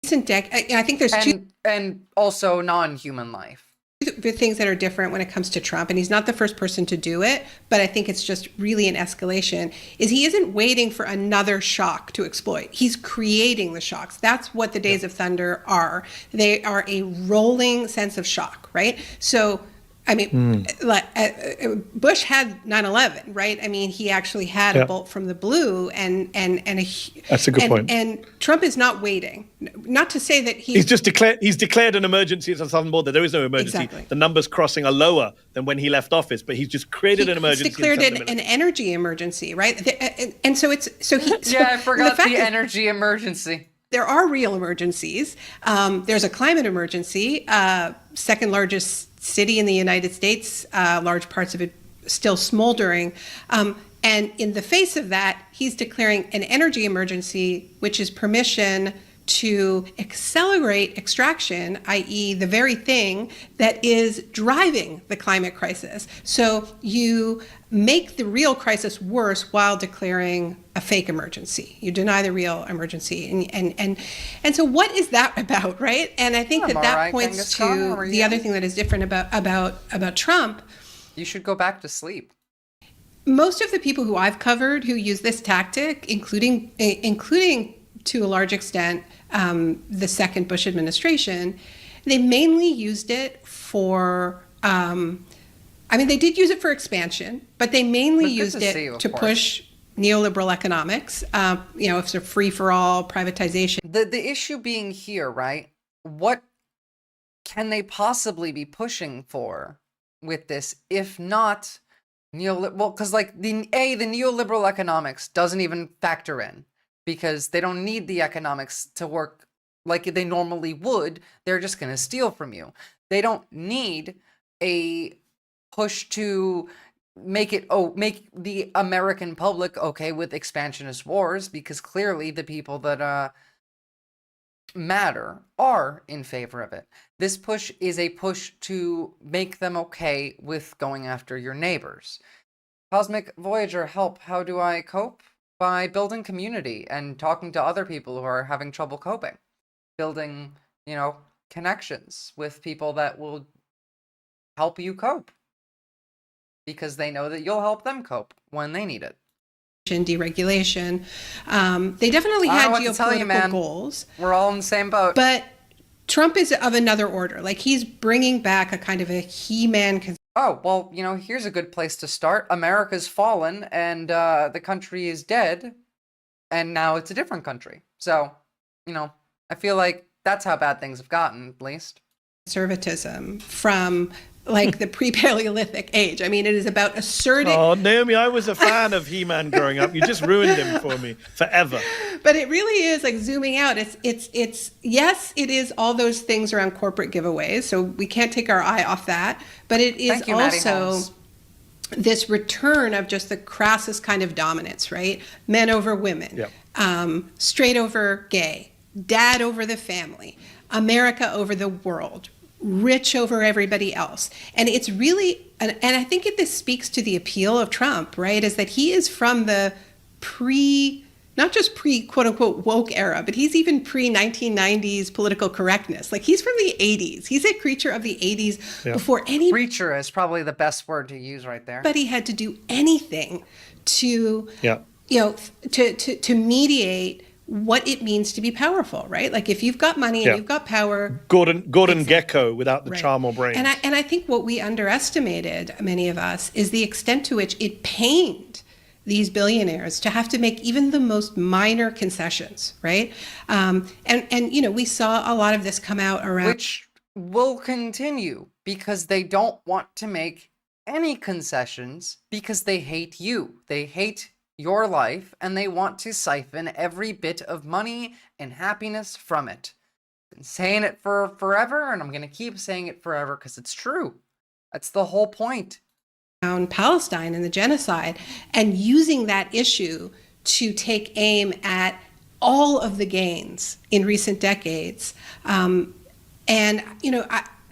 I think there's and also non-human life. The things that are different when it comes to Trump, and he's not the first person to do it, but I think it's just really an escalation, is he isn't waiting for another shock to exploit. He's creating the shocks. That's what the Days of Thunder are. They are a rolling sense of shock, right? So, I mean, Bush had 9/11, right? I mean, he actually had a bolt from the blue, and that's a good point. And Trump is not waiting. Not to say that he's declared an emergency at the southern border. There is no emergency. Exactly. The numbers crossing are lower than when he left office, but he's just created an emergency. He's declared an energy emergency, right? And so it's I forgot the energy emergency. There are real emergencies. There's a climate emergency. Second largest city in the United States, large parts of it still smoldering. And in the face of that, he's declaring an energy emergency, which is permission to accelerate extraction, i.e. the very thing that is driving the climate crisis. So you make the real crisis worse while declaring a fake emergency. You deny the real emergency. And so what is that about, right? And I think that points to the other thing that is different about Trump. You should go back to sleep. Most of the people who I've covered who use this tactic, including to a large extent, the second Bush administration, they mainly used it for, they did use it for expansion, but they mainly used it to push neoliberal economics, it's a free-for-all privatization. The issue being here, right? What can they possibly be pushing for with this, if not neoliberal? Because the neoliberal economics doesn't even factor in, because they don't need the economics to work like they normally would. They're just going to steal from you. They don't need a push to make the American public okay with expansionist wars, because clearly the people that matter are in favor of it. This push is a push to make them okay with going after your neighbors. Cosmic Voyager, help. How do I cope? By building community and talking to other people who are having trouble coping. Building, connections with people that will help you cope, because they know that you'll help them cope when they need it. Deregulation. They definitely had geopolitical goals. We're all in the same boat. But Trump is of another order. Like, he's bringing back a kind of a He-Man. Oh, well, here's a good place to start. America's fallen, and the country is dead, and now it's a different country. So, I feel like that's how bad things have gotten, at least. Conservatism from, the pre-Paleolithic age. I mean, it is about asserting... Oh, Naomi, I was a fan of He-Man growing up. You just ruined him for me forever. But it really is, zooming out. It's yes, it is all those things around corporate giveaways, so we can't take our eye off that. But it is also this return of just the crassest kind of dominance, right? Men over women, straight over gay, dad over the family, America over the world, rich over everybody else. And it's really, and I think this speaks to the appeal of Trump, right? Is that he is from the not just quote unquote woke era, but he's even pre-1990s political correctness. Like, he's from the 80s. He's a creature of the 80s before any... Creature is probably the best word to use right there. But he had to do anything to, to mediate what it means to be powerful, right? Like, if you've got money and you've got power... Gordon Gekko without the charm or brains. And I think what we underestimated, many of us, is the extent to which it pained these billionaires to have to make even the most minor concessions, right? And we saw a lot of this come out around... Which will continue, because they don't want to make any concessions, because they hate you. They hate your life, and they want to siphon every bit of money and happiness from it. Been saying it for forever, and I'm going to keep saying it forever because it's true. That's the whole point. Around Palestine and the genocide, and using that issue to take aim at all of the gains in recent decades. And, you know,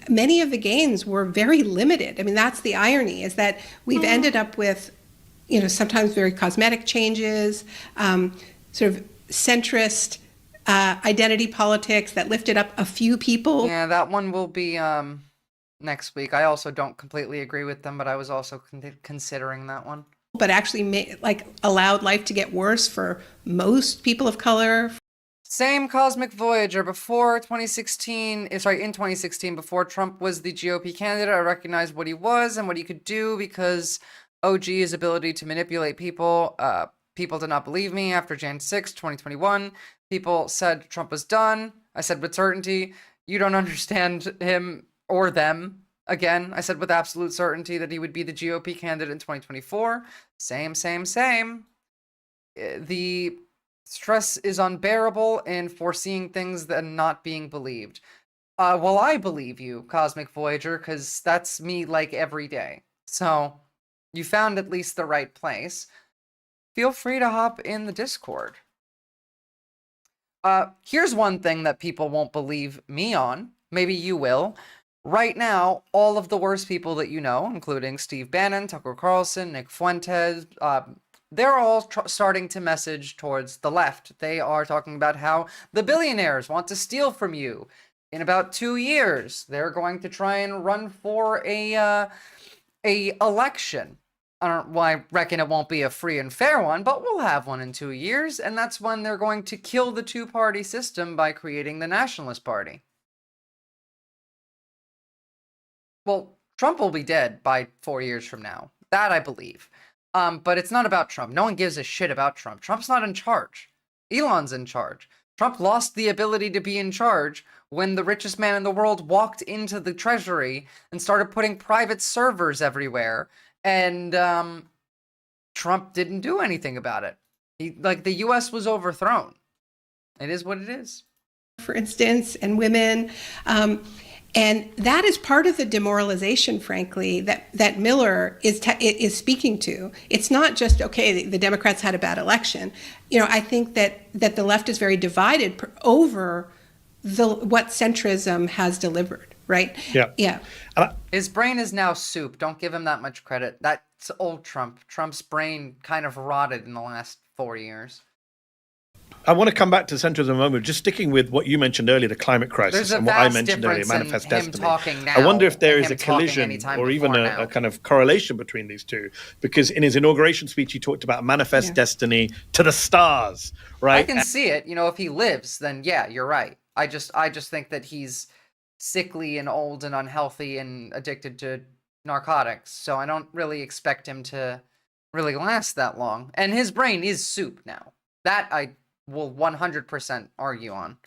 many of the gains were very limited. I mean, that's the irony, is that we've ended up with, you know, sometimes very cosmetic changes, sort of centrist identity politics that lifted up a few people. Yeah, that one will be next week. I also don't completely agree with them, but I was also considering that one. But actually allowed life to get worse for most people of color. Same Cosmic Voyager. Before 2016, in 2016, before Trump was the GOP candidate, I recognized what he was and what he could do because OG's ability to manipulate people. People did not believe me after Jan 6, 2021. People said Trump was done. I said with certainty, you don't understand him or them. Again, I said with absolute certainty that he would be the GOP candidate in 2024. Same. The stress is unbearable in foreseeing things that are not being believed. Well, I believe you, Cosmic Voyager, because that's me like every day. So you found at least the right place. Feel free to hop in the Discord. Here's one thing that people won't believe me on. Maybe you will. Right now, all of the worst people that you know, including Steve Bannon, Tucker Carlson, Nick Fuentes, they're all starting to message towards the left. They are talking about how the billionaires want to steal from you. In about 2 years, they're going to try and run for a election. I reckon it won't be a free and fair one, but we'll have one in 2 years, and that's when they're going to kill the two-party system by creating the Nationalist Party. Well, Trump will be dead by 4 years from now. That I believe. But it's not about Trump. No one gives a shit about Trump. Trump's not in charge. Elon's in charge. Trump lost the ability to be in charge when the richest man in the world walked into the treasury and started putting private servers everywhere. And Trump didn't do anything about it. The U.S. was overthrown. It is what it is. For instance, and women. And that is part of the demoralization, frankly, that Miller is speaking to. It's not just, okay, the Democrats had a bad election. You know, I think that the left is very divided over what centrism has delivered, right? Yeah. His brain is now soup. Don't give him that much credit. That's old Trump. Trump's brain kind of rotted in the last 4 years. I want to come back to centrism in a moment, just sticking with what you mentioned earlier, the climate crisis, and what I mentioned earlier, manifest destiny. I wonder if there is a collision or even a kind of correlation between these two, because in his inauguration speech, he talked about manifest destiny to the stars, right? I can see it. You know, if he lives, then yeah, you're right. I just think that he's sickly and old and unhealthy and addicted to narcotics, so I don't really expect him to really last that long. And his brain is soup now. That I will 100% argue on.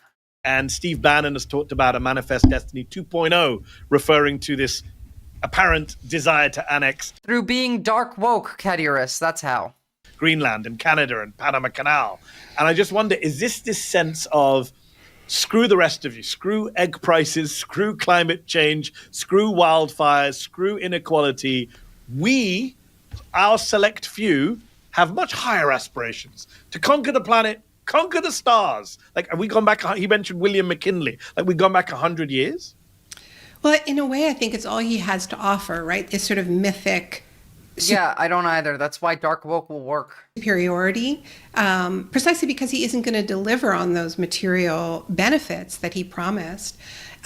And Steve Bannon has talked about a manifest destiny 2.0, referring to this apparent desire to annex through being dark woke, Cadurus. That's how. Greenland and Canada and Panama Canal. And I just wonder, is this sense of screw the rest of you, screw egg prices, screw climate change, screw wildfires, screw inequality. We, our select few, have much higher aspirations to conquer the planet, conquer the stars. Like, have we gone back? He mentioned William McKinley. Like, we've gone back 100 years? Well, in a way, I think it's all he has to offer, right? This sort of mythic. Yeah, I don't either. That's why dark woke will work. Superiority, precisely because he isn't going to deliver on those material benefits that he promised.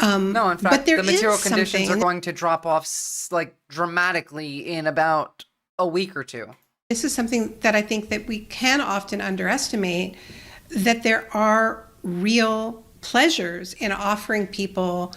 No, in fact, the material conditions are going to drop off like dramatically in about a week or two. This is something that I think that we can often underestimate, that there are real pleasures in offering people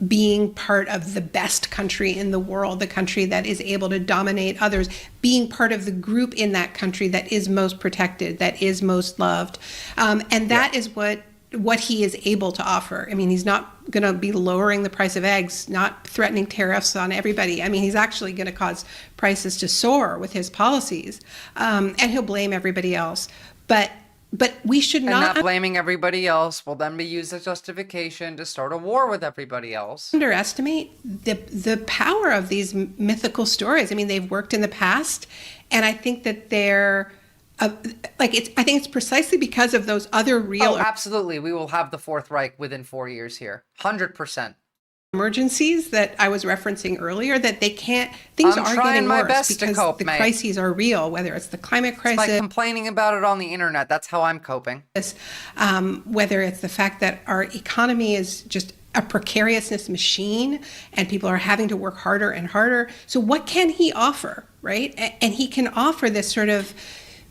being part of the best country in the world, the country that is able to dominate others, being part of the group in that country that is most protected, that is most loved. And that is what he is able to offer. I mean, he's not going to be lowering the price of eggs, not threatening tariffs on everybody. I mean, he's actually going to cause prices to soar with his policies, and he'll blame everybody else. But but we should And not that blaming everybody else will then be used as justification to start a war with everybody else. underestimate the power of these mythical stories. I mean, they've worked in the past, and I think that they're I think it's precisely because of those other real absolutely. We will have the Fourth Reich within 4 years here. 100%. emergencies that I was referencing earlier, that they can't, things are getting my worse best to because cope, the mate. crises are real, whether it's the climate crisis, By complaining about it on the internet. That's how I'm coping. whether it's the fact that our economy is just a precariousness machine and people are having to work harder and harder. So what can he offer, right? And he can offer this sort of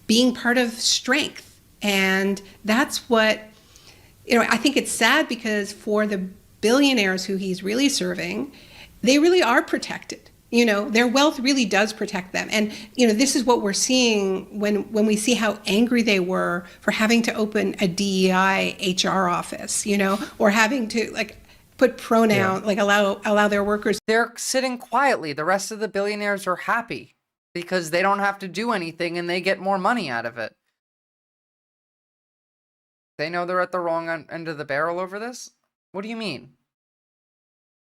being part of strength. And that's what, I think it's sad because for the billionaires who he's really serving, they really are protected. Their wealth really does protect them. And, this is what we're seeing when we see how angry they were for having to open a DEI HR office, or having to put pronoun, allow their workers. They're sitting quietly. The rest of the billionaires are happy because they don't have to do anything and they get more money out of it. They know they're at the wrong end of the barrel over this? What do you mean?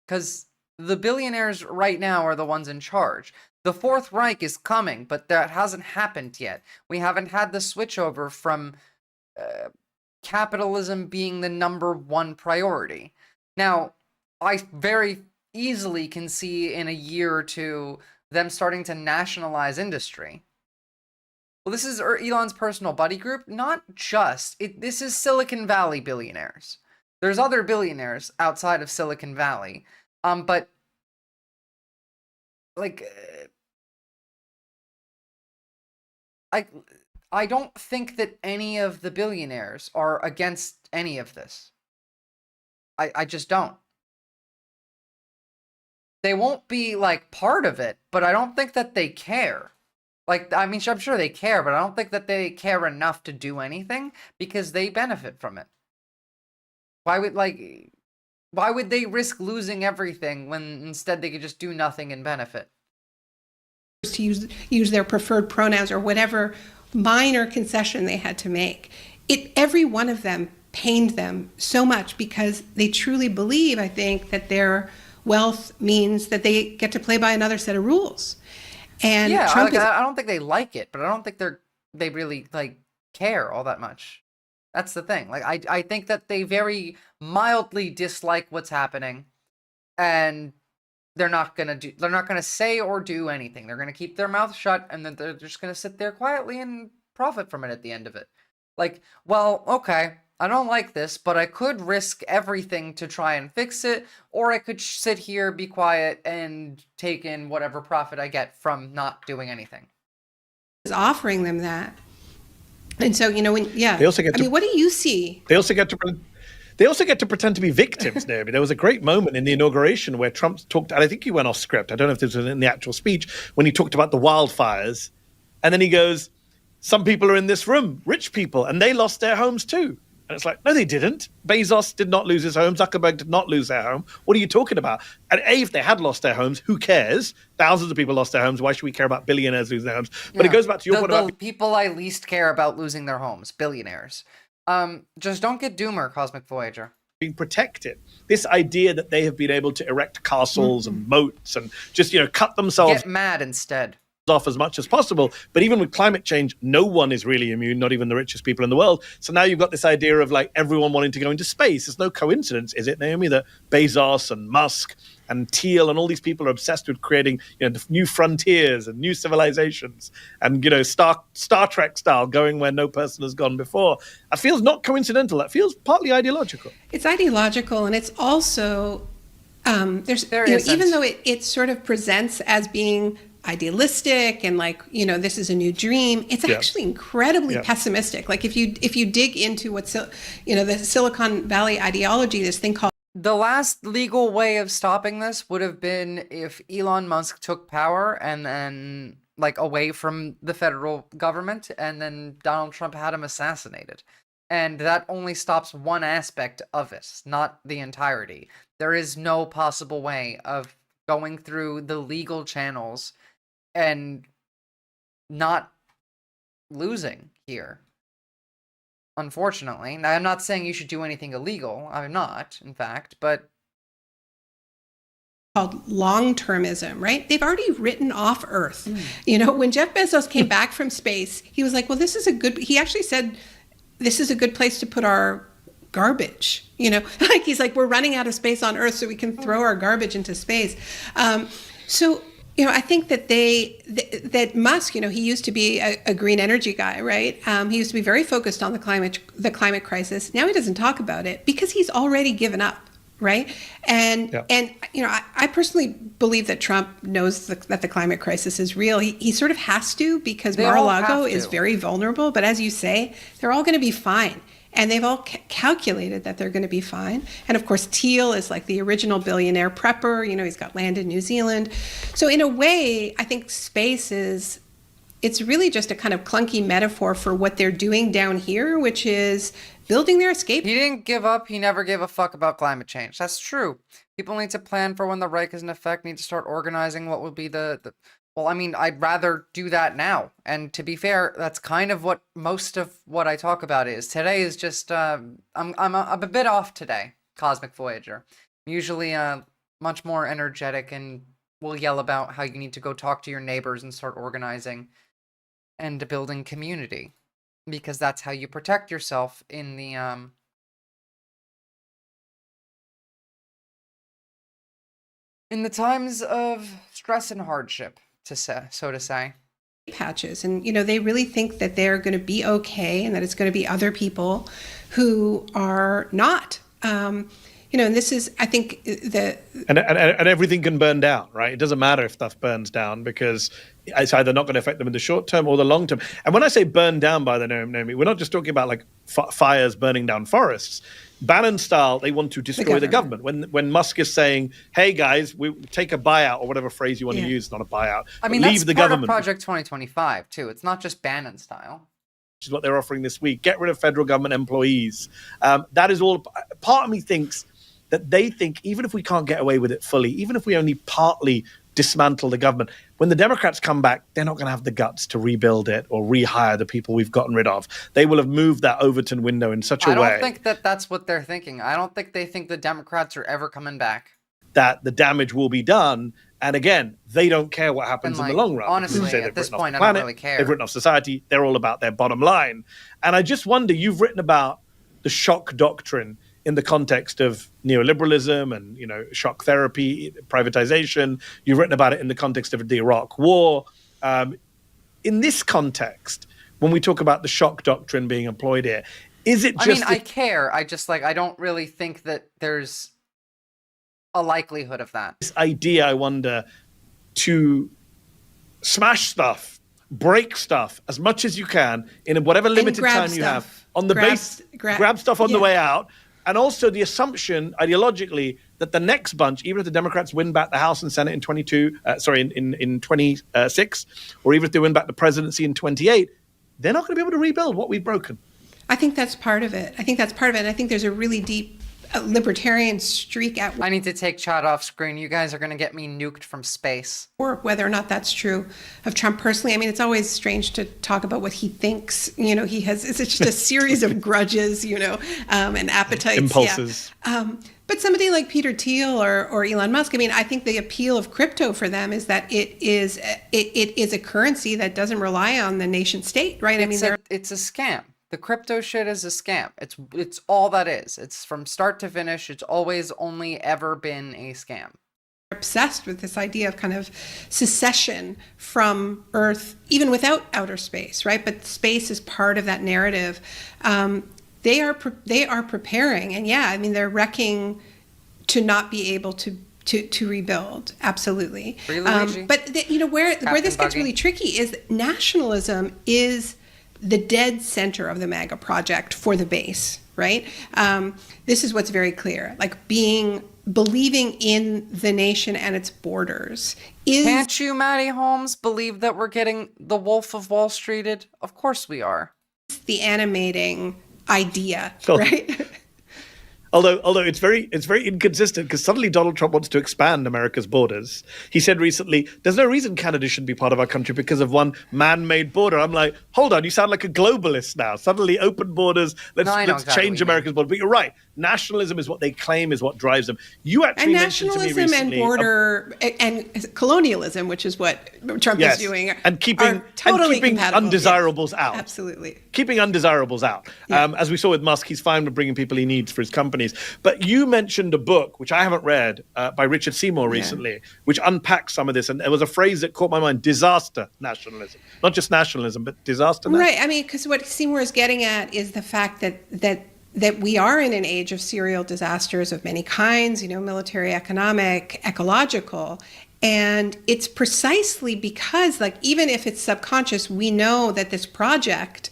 Because the billionaires right now are the ones in charge. The Fourth Reich is coming, but that hasn't happened yet. We haven't had the switchover from capitalism being the #1 priority. Now, I very easily can see in a year or two them starting to nationalize industry. Well, this is Elon's personal buddy group, not just. This is Silicon Valley billionaires. There's other billionaires outside of Silicon Valley, but I don't think that any of the billionaires are against any of this. I just don't. They won't be part of it, but I don't think that they care. I'm sure they care, but I don't think that they care enough to do anything because they benefit from it. Why would they risk losing everything when instead they could just do nothing and benefit? To use their preferred pronouns or whatever minor concession they had to make. Every one of them pained them so much because they truly believe, I think, that their wealth means that they get to play by another set of rules. And yeah, Trump I don't think they like it, but I don't think they really care all that much. That's the thing. I think that they very mildly dislike what's happening, and they're not gonna say or do anything. They're gonna keep their mouth shut, and then they're just gonna sit there quietly and profit from it at the end of it. Well, okay, I don't like this, but I could risk everything to try and fix it, or I could sit here, be quiet, and take in whatever profit I get from not doing anything. Is offering them that. And so, they also get what do you see? They also get to pretend to be victims, Naomi. There was a great moment in the inauguration where Trump talked, and I think he went off script. I don't know if this was in the actual speech, when he talked about the wildfires. And then he goes, some people are in this room, rich people, and they lost their homes too. And it's like, no, they didn't. Bezos did not lose his home. Zuckerberg did not lose their home. What are you talking about? And if they had lost their homes, who cares? Thousands of people lost their homes. Why should we care about billionaires losing their homes? But it goes back to your point about... The people I least care about losing their homes, billionaires. Just don't get Doomer, Cosmic Voyager. Being protected. This idea that they have been able to erect castles and moats and just, cut themselves... Get mad instead. Off as much as possible. But even with climate change, no one is really immune, not even the richest people in the world. So now you've got this idea of everyone wanting to go into space. It's no coincidence, is it, Naomi, that Bezos and Musk and Thiel and all these people are obsessed with creating new frontiers and new civilizations and Star Trek style, going where no person has gone before. That feels not coincidental. That feels partly ideological. It's ideological, and it's also even though it sort of presents as being idealistic and this is a new dream, it's actually incredibly pessimistic. If you dig into what the Silicon Valley ideology, this thing called... The last legal way of stopping this would have been if Elon Musk took power and then away from the federal government, and then Donald Trump had him assassinated. And that only stops one aspect of it, not the entirety. There is no possible way of going through the legal channels and not losing here. unfortunately. Now, I'm not saying you should do anything illegal. I'm not, in fact, but called long-termism, right? They've already written off Earth. You know, when Jeff Bezos came back from space, he was like, well, he actually said, this is a good place to put our garbage, you know, like he's like, we're running out of space on Earth, so we can throw our garbage into space. So, you know, I think that that Musk, you know, he used to be a green energy guy, right? He used to be very focused on the climate crisis. Now he doesn't talk about it because he's already given up. Right. And you know, I personally believe that Trump knows that the climate crisis is real. He sort of has to, because Mar-a-Lago is very vulnerable. But as you say, they're all going to be fine. And they've all calculated that they're going to be fine. And of course, Thiel is like the original billionaire prepper. You know, he's got land in New Zealand. So in a way, I think space it's really just a kind of clunky metaphor for what they're doing down here, which is building their escape. He didn't give up. He never gave a fuck about climate change. That's true. People need to plan for when the Reich is in effect, need to start organizing what will be well, I mean, I'd rather do that now. And to be fair, that's kind of what most of what I talk about is. Today is just, I'm a bit off today, Cosmic Voyager. I'm usually much more energetic and will yell about how you need to go talk to your neighbors and start organizing and building community. Because that's how you protect yourself in the times of stress and hardship, so to say. Patches, and you know, they really think that they're going to be okay, and that it's going to be other people who are not. You know, and this is, I think, and everything can burn down, right? It doesn't matter if stuff burns down, because it's either not going to affect them in the short term or the long term. And when I say burn down, by the Naomi, we're not just talking about like fires burning down forests. Bannon style, they want to destroy the government. When Musk is saying, "Hey guys, we take a buyout," or whatever phrase you want to use, not a buyout. I mean, leave that's the part government. of Project 2025 too. It's not just Bannon style. Which is what they're offering this week. Get rid of federal government employees. That is all. Part of me thinks that they think, even if we can't get away with it fully, even if we only partly dismantle the government, when the Democrats come back, they're not going to have the guts to rebuild it or rehire the people we've gotten rid of. They will have moved that Overton window in such a way. I don't think that that's what they're thinking. I don't think they think the Democrats are ever coming back. That the damage will be done. And again, they don't care what happens in the long run. Honestly, at this point, I don't really care. They've written off society. They're all about their bottom line. And I just wonder, you've written about the shock doctrine in the context of neoliberalism and, you know, shock therapy, privatization. You've written about it in the context of the Iraq War. In this context, when we talk about the shock doctrine being employed here, is it just... I care. I just, I don't really think that there's a likelihood of that. This idea, I wonder, to smash stuff, break stuff as much as you can in whatever limited time you have on the base, grab stuff on the way out. And also the assumption, ideologically, that the next bunch, even if the Democrats win back the House and Senate in 26, or even if they win back the presidency in 28, they're not going to be able to rebuild what we've broken. I think that's part of it. And I think there's a really deep libertarian streak at... I need to take chat off screen. You guys are going to get me nuked from space. Or whether or not that's true of Trump personally. I mean, it's always strange to talk about what he thinks. You know, it's just a series of grudges, you know, and appetites. Impulses. Yeah. But somebody like Peter Thiel or Elon Musk, I mean, I think the appeal of crypto for them is that it is a currency that doesn't rely on the nation state, right? It's a scam. The crypto shit is a scam. It's all that is. It's from start to finish. It's always only ever been a scam. Obsessed with this idea of kind of secession from Earth, even without outer space, right? But space is part of that narrative. They are preparing, and yeah, I mean, they're wrecking to not be able to rebuild. Absolutely. But you know where this gets really tricky is that nationalism is the dead center of the MAGA project for the base, right? This is what's very clear. Like believing in the nation and its borders is... Can't you, Maddie Holmes, believe that we're getting the Wolf of Wall Streeted? Of course we are. The animating idea, right? Although it's very inconsistent because suddenly Donald Trump wants to expand America's borders. He said recently, "There's no reason Canada shouldn't be part of our country because of one man-made border." I'm like, hold on, you sound like a globalist now. Suddenly, open borders. Let's change America's border. But you're right. Nationalism is what they claim is what drives them. You actually mentioned to me recently, and border and colonialism, which is what Trump is doing, and keeping undesirables out. Absolutely, keeping undesirables out. As we saw with Musk, he's fine with bringing people he needs for his companies. But you mentioned a book, which I haven't read, by Richard Seymour recently, which unpacks some of this. And there was a phrase that caught my mind: disaster nationalism. Not just nationalism, but disaster nationalism. Right. I mean, because what Seymour is getting at is the fact that we are in an age of serial disasters of many kinds, military, economic, ecological. And it's precisely because, like, even if it's subconscious, we know that this project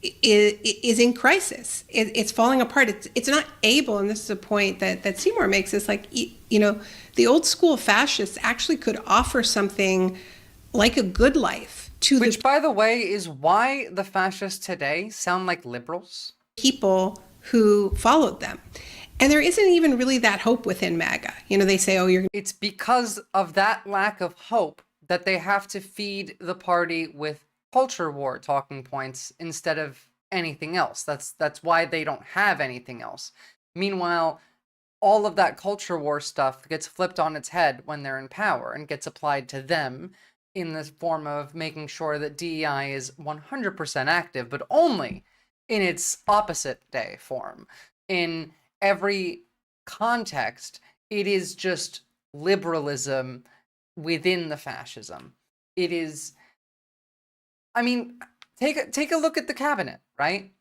is in crisis. It's falling apart. It's not able, and this is a point that Seymour makes, is like, the old school fascists actually could offer something like a good life to Which, by the way, is why the fascists today sound like liberals. People who followed them. And there isn't even really that hope within MAGA. They say, It's because of that lack of hope that they have to feed the party with culture war talking points instead of anything else. That's why they don't have anything else. Meanwhile, all of that culture war stuff gets flipped on its head when they're in power and gets applied to them in the form of making sure that DEI is 100% active, but only in its opposite day form. In every context, it is just liberalism within the fascism. It is, I mean, take a look at the cabinet, right?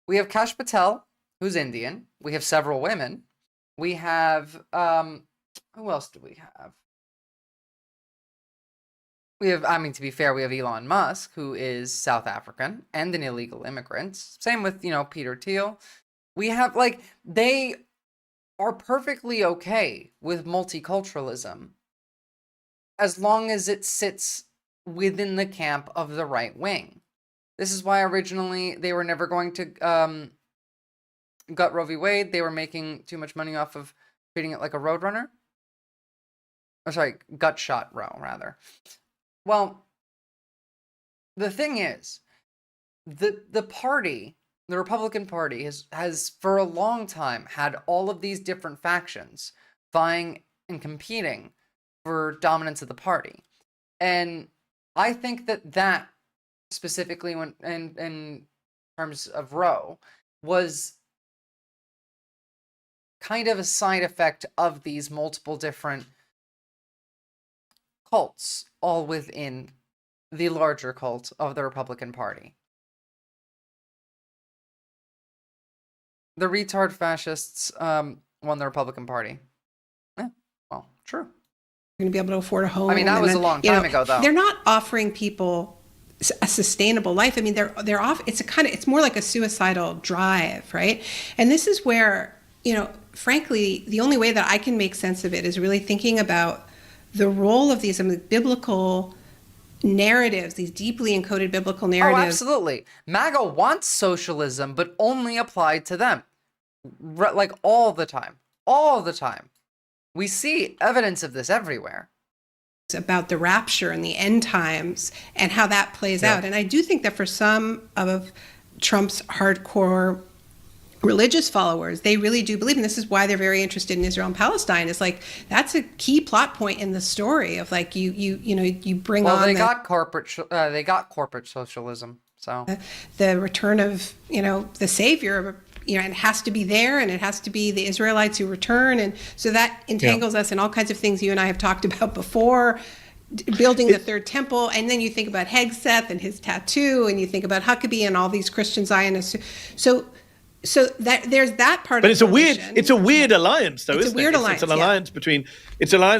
We have Kash Patel, who's Indian. We have several women. We have, who else do we have? We have, I mean, to be fair, we have Elon Musk, who is South African and an illegal immigrant. Same with, Peter Thiel. We have, they are perfectly okay with multiculturalism as long as it sits within the camp of the right wing. This is why originally they were never going to gut Roe v. Wade. They were making too much money off of treating it like a roadrunner. Oh, sorry, gut shot Roe, rather. Well, the thing is, the party, the Republican Party, has for a long time had all of these different factions vying and competing for dominance of the party. And I think that specifically when in terms of Roe was kind of a side effect of these multiple different cults, all within the larger cult of the Republican Party. The retard fascists won the Republican Party. Yeah, well, true. Going to be able to afford a home. I mean, that was a long time ago, though. They're not offering people a sustainable life. I mean, they're off. It's more like a suicidal drive, right? And this is where, frankly, the only way that I can make sense of it is really thinking about the role of these biblical narratives, these deeply encoded biblical narratives. Oh, absolutely. MAGA wants socialism, but only applied to them. Like all the time. All the time. We see evidence of this everywhere. It's about the rapture and the end times and how that plays out. And I do think that for some of Trump's hardcore religious followers, they really do believe, and this is why they're very interested in Israel and Palestine, is like that's a key plot point in the story of like you bring on they got corporate socialism, so the return of the savior, and it has to be there, and it has to be the Israelites who return, and so that entangles us in all kinds of things you and I have talked about before. Building the third temple, and then you think about Hegseth and his tattoo, and you think about Huckabee and all these Christian Zionists. So that there's that part. But it's a weird alliance, though, isn't it? It's an alliance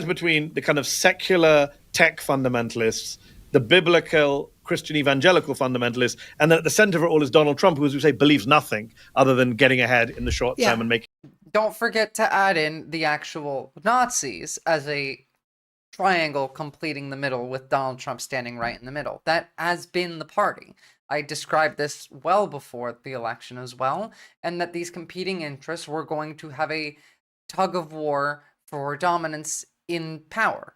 between the kind of secular tech fundamentalists, the biblical Christian evangelical fundamentalists, and then at the center of it all is Donald Trump, who, as we say, believes nothing other than getting ahead in the short term and making. Don't forget to add in the actual Nazis as a triangle completing the middle with Donald Trump standing right in the middle. That has been the party. I described this well before the election as well, and that these competing interests were going to have a tug of war for dominance in power.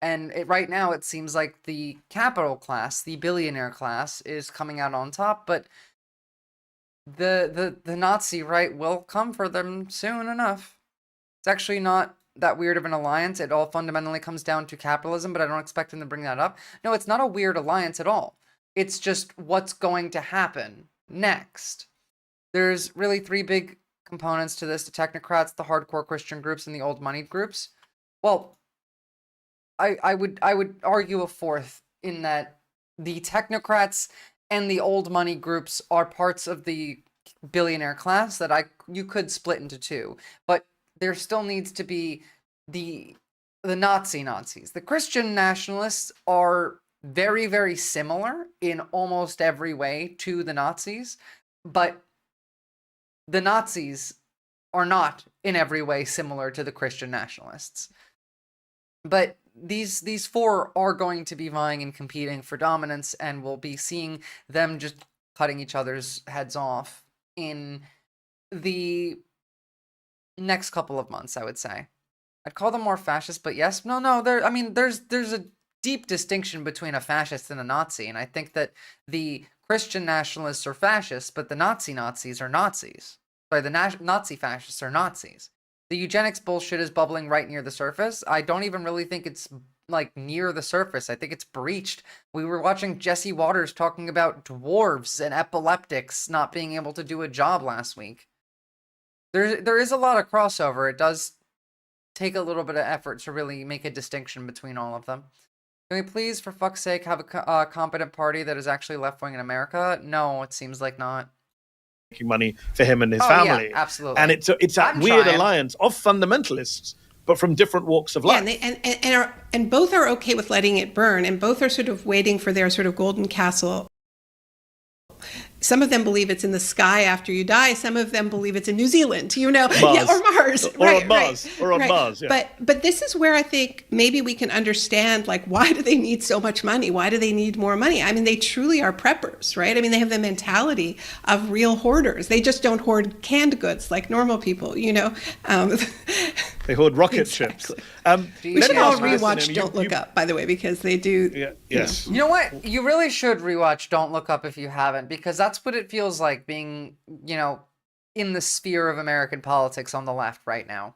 And right now it seems like the capital class, the billionaire class, is coming out on top, but the Nazi right will come for them soon enough. It's actually not that weird of an alliance. It all fundamentally comes down to capitalism, but I don't expect them to bring that up. No, it's not a weird alliance at all. It's just what's going to happen next. There's really three big components to this: the technocrats, the hardcore Christian groups, and the old moneyed groups. Well, I would argue a fourth, in that the technocrats and the old money groups are parts of the billionaire class that you could split into two, but there still needs to be the Nazis. The Christian nationalists are very, very similar in almost every way to the Nazis, but the Nazis are not in every way similar to the Christian nationalists. But these four are going to be vying and competing for dominance, and we'll be seeing them just cutting each other's heads off in the next couple of months, I would say. I'd call them more fascist, but yes, no, there's a deep distinction between a fascist and a Nazi, and I think that the Christian nationalists are fascists, but the Nazis are Nazis. Sorry, the Nazi fascists are Nazis. The eugenics bullshit is bubbling right near the surface. I don't even really think it's like near the surface. I think it's breached. We were watching Jesse Waters talking about dwarves and epileptics not being able to do a job last week. There is a lot of crossover. It does take a little bit of effort to really make a distinction between all of them. Can we please, for fuck's sake, have a competent party that is actually left-wing in America? No, it seems like not. Making money for him and his family. Yeah, absolutely. And it's that weird alliance of fundamentalists, but from different walks of life. Yeah, and both are okay with letting it burn, and both are sort of waiting for their sort of golden castle. Some of them believe it's in the sky after you die. Some of them believe it's in New Zealand, Mars. Yeah, or Mars, or on Mars, or on Mars. Yeah. But this is where I think maybe we can understand, like, why do they need so much money? Why do they need more money? I mean, they truly are preppers, right? I mean, they have the mentality of real hoarders. They just don't hoard canned goods like normal people, They hoard rocket ships. We should all rewatch Don't Look Up, by the way, because they do. Yeah, yes. You know what? You really should rewatch Don't Look Up if you haven't, because that's what it feels like being, in the sphere of American politics on the left right now.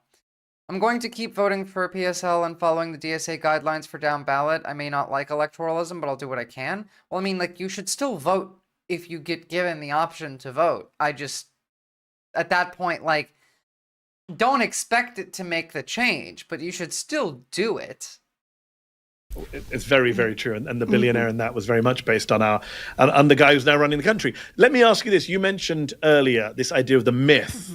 I'm going to keep voting for PSL and following the DSA guidelines for down ballot. I may not like electoralism, but I'll do what I can. Well, I mean, you should still vote if you get given the option to vote. At that point, don't expect it to make the change, but you should still do it. It's very, very true. And the billionaire in that was very much based on the guy who's now running the country. Let me ask you this. You mentioned earlier this idea of the myth,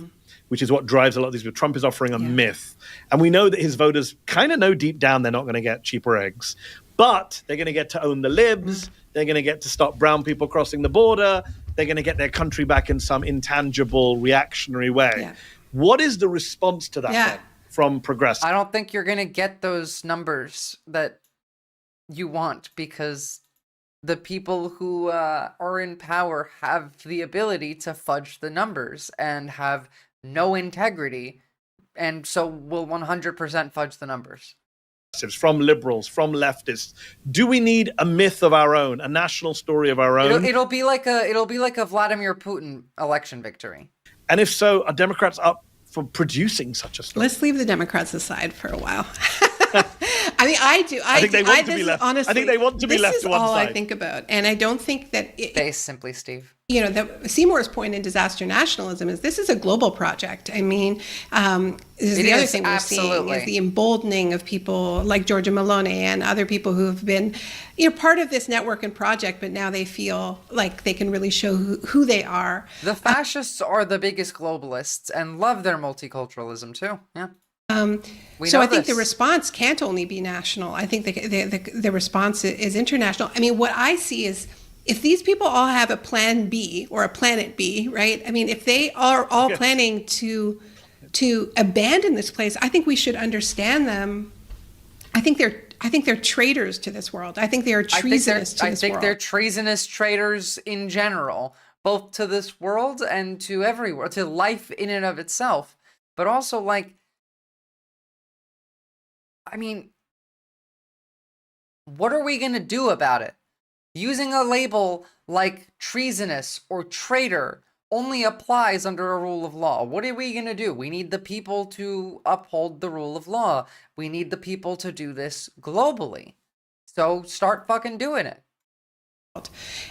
which is what drives a lot of these people. Trump is offering a myth. And we know that his voters kind of know deep down they're not going to get cheaper eggs. But they're going to get to own the libs. They're going to get to stop brown people crossing the border. They're going to get their country back in some intangible, reactionary way. Yeah. What is the response to that then, from progressives? I don't think you're going to get those numbers that you want, because the people who are in power have the ability to fudge the numbers and have no integrity, and so will 100% fudge the numbers. From liberals, from leftists, do we need a myth of our own, a national story of our own? It'll be like a Vladimir Putin election victory. And if so, are Democrats up for producing such a story? Let's leave the Democrats aside for a while. I mean, I do. I think they want to be left. Honestly, I think they want to be left to one side. This is all I think about, and I don't think that. Simply, Steve. Seymour's point in disaster nationalism is this is a global project. I mean, this is the other thing we're seeing is the emboldening of people like Giorgia Meloni and other people who have been, part of this network and project, but now they feel like they can really show who they are. The fascists are the biggest globalists and love their multiculturalism too. Yeah. So I think the response can't only be national. I think the response is international. I mean, what I see is if these people all have a plan B or a planet B, right? I mean, if they are all planning to abandon this place, I think we should understand them. I think they're traitors to this world. I think they are treasonous to this world. I think they're treasonous traitors in general, both to this world and to everywhere, to life in and of itself. But also, like, I mean, what are we going to do about it? Using a label like treasonous or traitor only applies under a rule of law. What are we going to do? We need the people to uphold the rule of law. We need the people to do this globally. So start fucking doing it.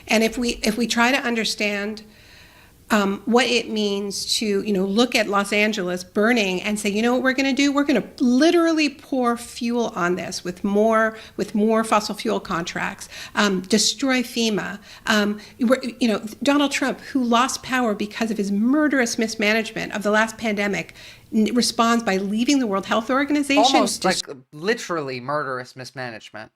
And if we try to understand what it means to, look at Los Angeles burning and say, you know what we're going to do? We're going to literally pour fuel on this with more fossil fuel contracts, destroy FEMA. Donald Trump, who lost power because of his murderous mismanagement of the last pandemic, responds by leaving the World Health Organization. Almost like literally murderous mismanagement.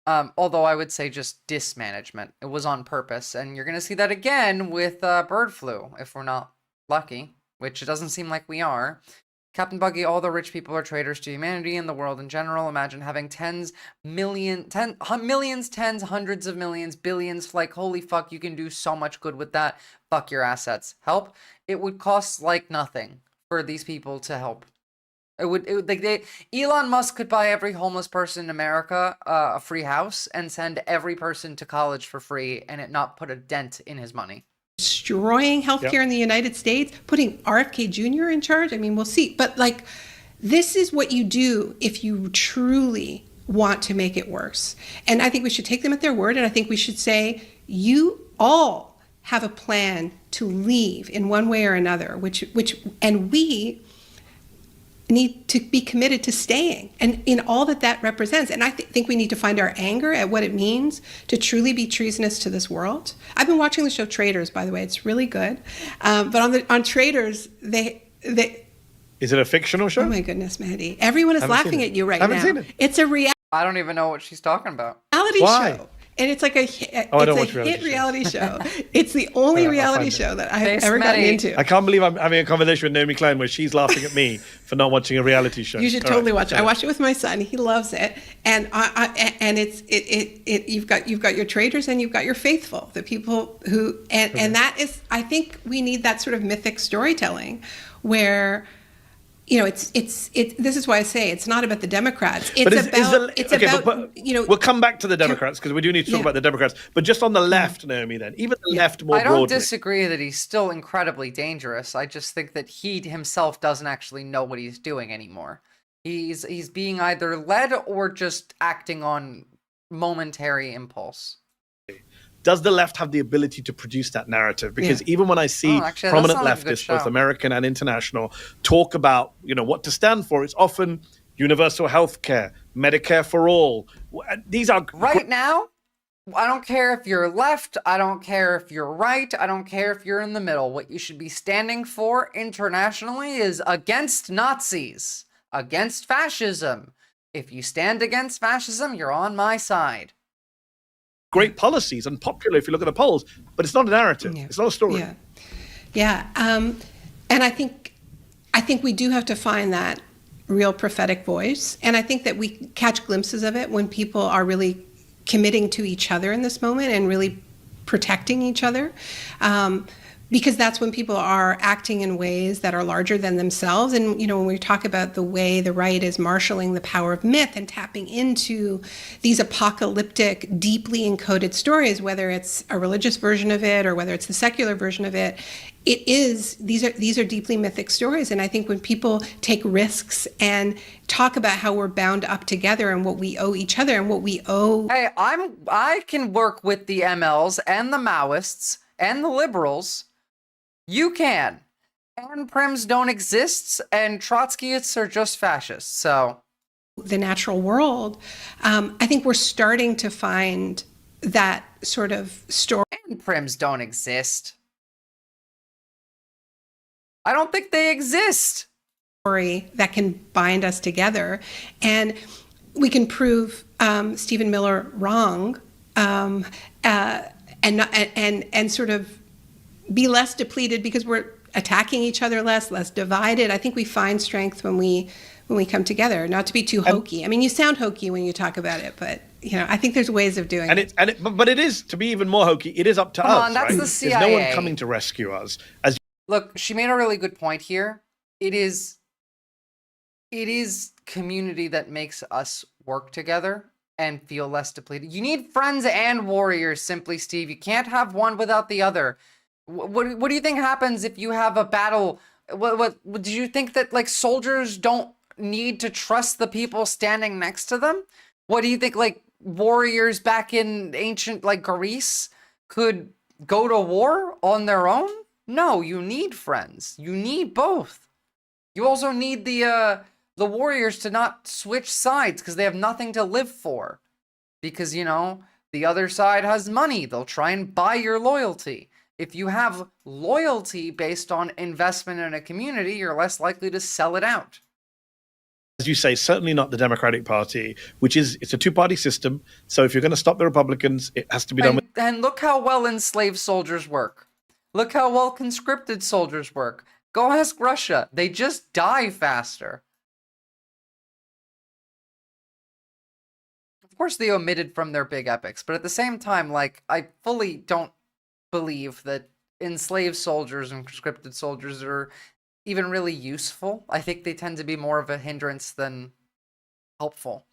Although I would say just dismanagement. It was on purpose. And you're going to see that again with bird flu, if we're not lucky, which it doesn't seem like we are. Captain Buggy, all the rich people are traitors to humanity and the world in general. Imagine having millions, tens, hundreds of millions, billions. Like, holy fuck, you can do so much good with that. Fuck your assets. Help? It would cost like nothing for these people to help. Elon Musk could buy every homeless person in America a free house and send every person to college for free and it not put a dent in his money. Destroying healthcare in the United States, putting RFK Jr. in charge. I mean, we'll see. But like, this is what you do if you truly want to make it worse. And I think we should take them at their word. And I think we should say, you all have a plan to leave in one way or another, and we need to be committed to staying and in all that that and I think we need to find our anger at what it means to truly be treasonous to this world. I've been watching the show Traitors, by the way. It's really good, but on Traitors, they is it a fictional show? Oh my goodness, Maddie, everyone is laughing at you right now. I haven't seen it. It's a reality I don't even know what she's talking about. show. And it's like a hit reality show. It's the only reality show that I've ever gotten into. I can't believe I'm having a conversation with Naomi Klein where she's laughing at me for not watching a reality show. You should totally watch it. I watched it with my son. He loves it. And you've got your traitors and you've got your faithful, the people who and that is, I think we need that sort of mythic storytelling where this is why I say it's not about the Democrats. We'll come back to the Democrats because we do need to talk about the Democrats. But just on the left, Naomi, then, even the left more broadly. I don't disagree that he's still incredibly dangerous. I just think that he himself doesn't actually know what he's doing anymore. He's being either led or just acting on momentary impulse. Does the left have the ability to produce that narrative? Because even when I see prominent leftists, both American and international, talk about what to stand for, it's often universal health care, Medicare for all. These are right now. I don't care if you're left. I don't care if you're right. I don't care if you're in the middle. What you should be standing for internationally is against Nazis, against fascism. If you stand against fascism, you're on my side. Great policies and popular if you look at the polls, but it's not a narrative. It's not a story. And I think we do have to find that real prophetic voice, and I think that we catch glimpses of it when people are really committing to each other in this moment and really protecting each other. Because that's when people are acting in ways that are larger than themselves. And, when we talk about the way the right is marshaling the power of myth and tapping into these apocalyptic, deeply encoded stories, whether it's a religious version of it or whether it's the secular version of it, these are deeply mythic stories. And I think when people take risks and talk about how we're bound up together and what we owe each other and what we owe. Hey, I can work with the MLs and the Maoists and the liberals. You can. And Prims don't exist, and Trotskyists are just fascists, so. The natural world, I think we're starting to find that sort of story. And Prims don't exist. I don't think they exist. Story that can bind us together, and we can prove Stephen Miller wrong, and sort of be less depleted because we're attacking each other less divided. I think we find strength when we when we come together, not to be too hokey. I mean, you sound hokey when you talk about it, but I think there's ways of doing it. But it is, to be even more hokey, it is up to Come us. on, that's right? the CIA. There's no one coming to rescue us. Look, she made a really good point here. It is community that makes us work together and feel less depleted. You need friends and warriors, simply, Steve. You can't have one without the other. What do you think happens if you have a battle? What do you think that like soldiers don't need to trust the people standing next to them? What do you think like warriors back in ancient like Greece could go to war on their own? No, you need friends. You need both. You also need the warriors to not switch sides because they have nothing to live for. Because, the other side has money. They'll try and buy your loyalty. If you have loyalty based on investment in a community, you're less likely to sell it out. As you say, certainly not the Democratic Party, it's a two-party system. So if you're going to stop the Republicans, it has to be done with... And look how well enslaved soldiers work. Look how well conscripted soldiers work. Go ask Russia. They just die faster. Of course, they omitted from their big epics, but at the same time, like, I fully don't believe that enslaved soldiers and conscripted soldiers are even really useful. I think they tend to be more of a hindrance than helpful.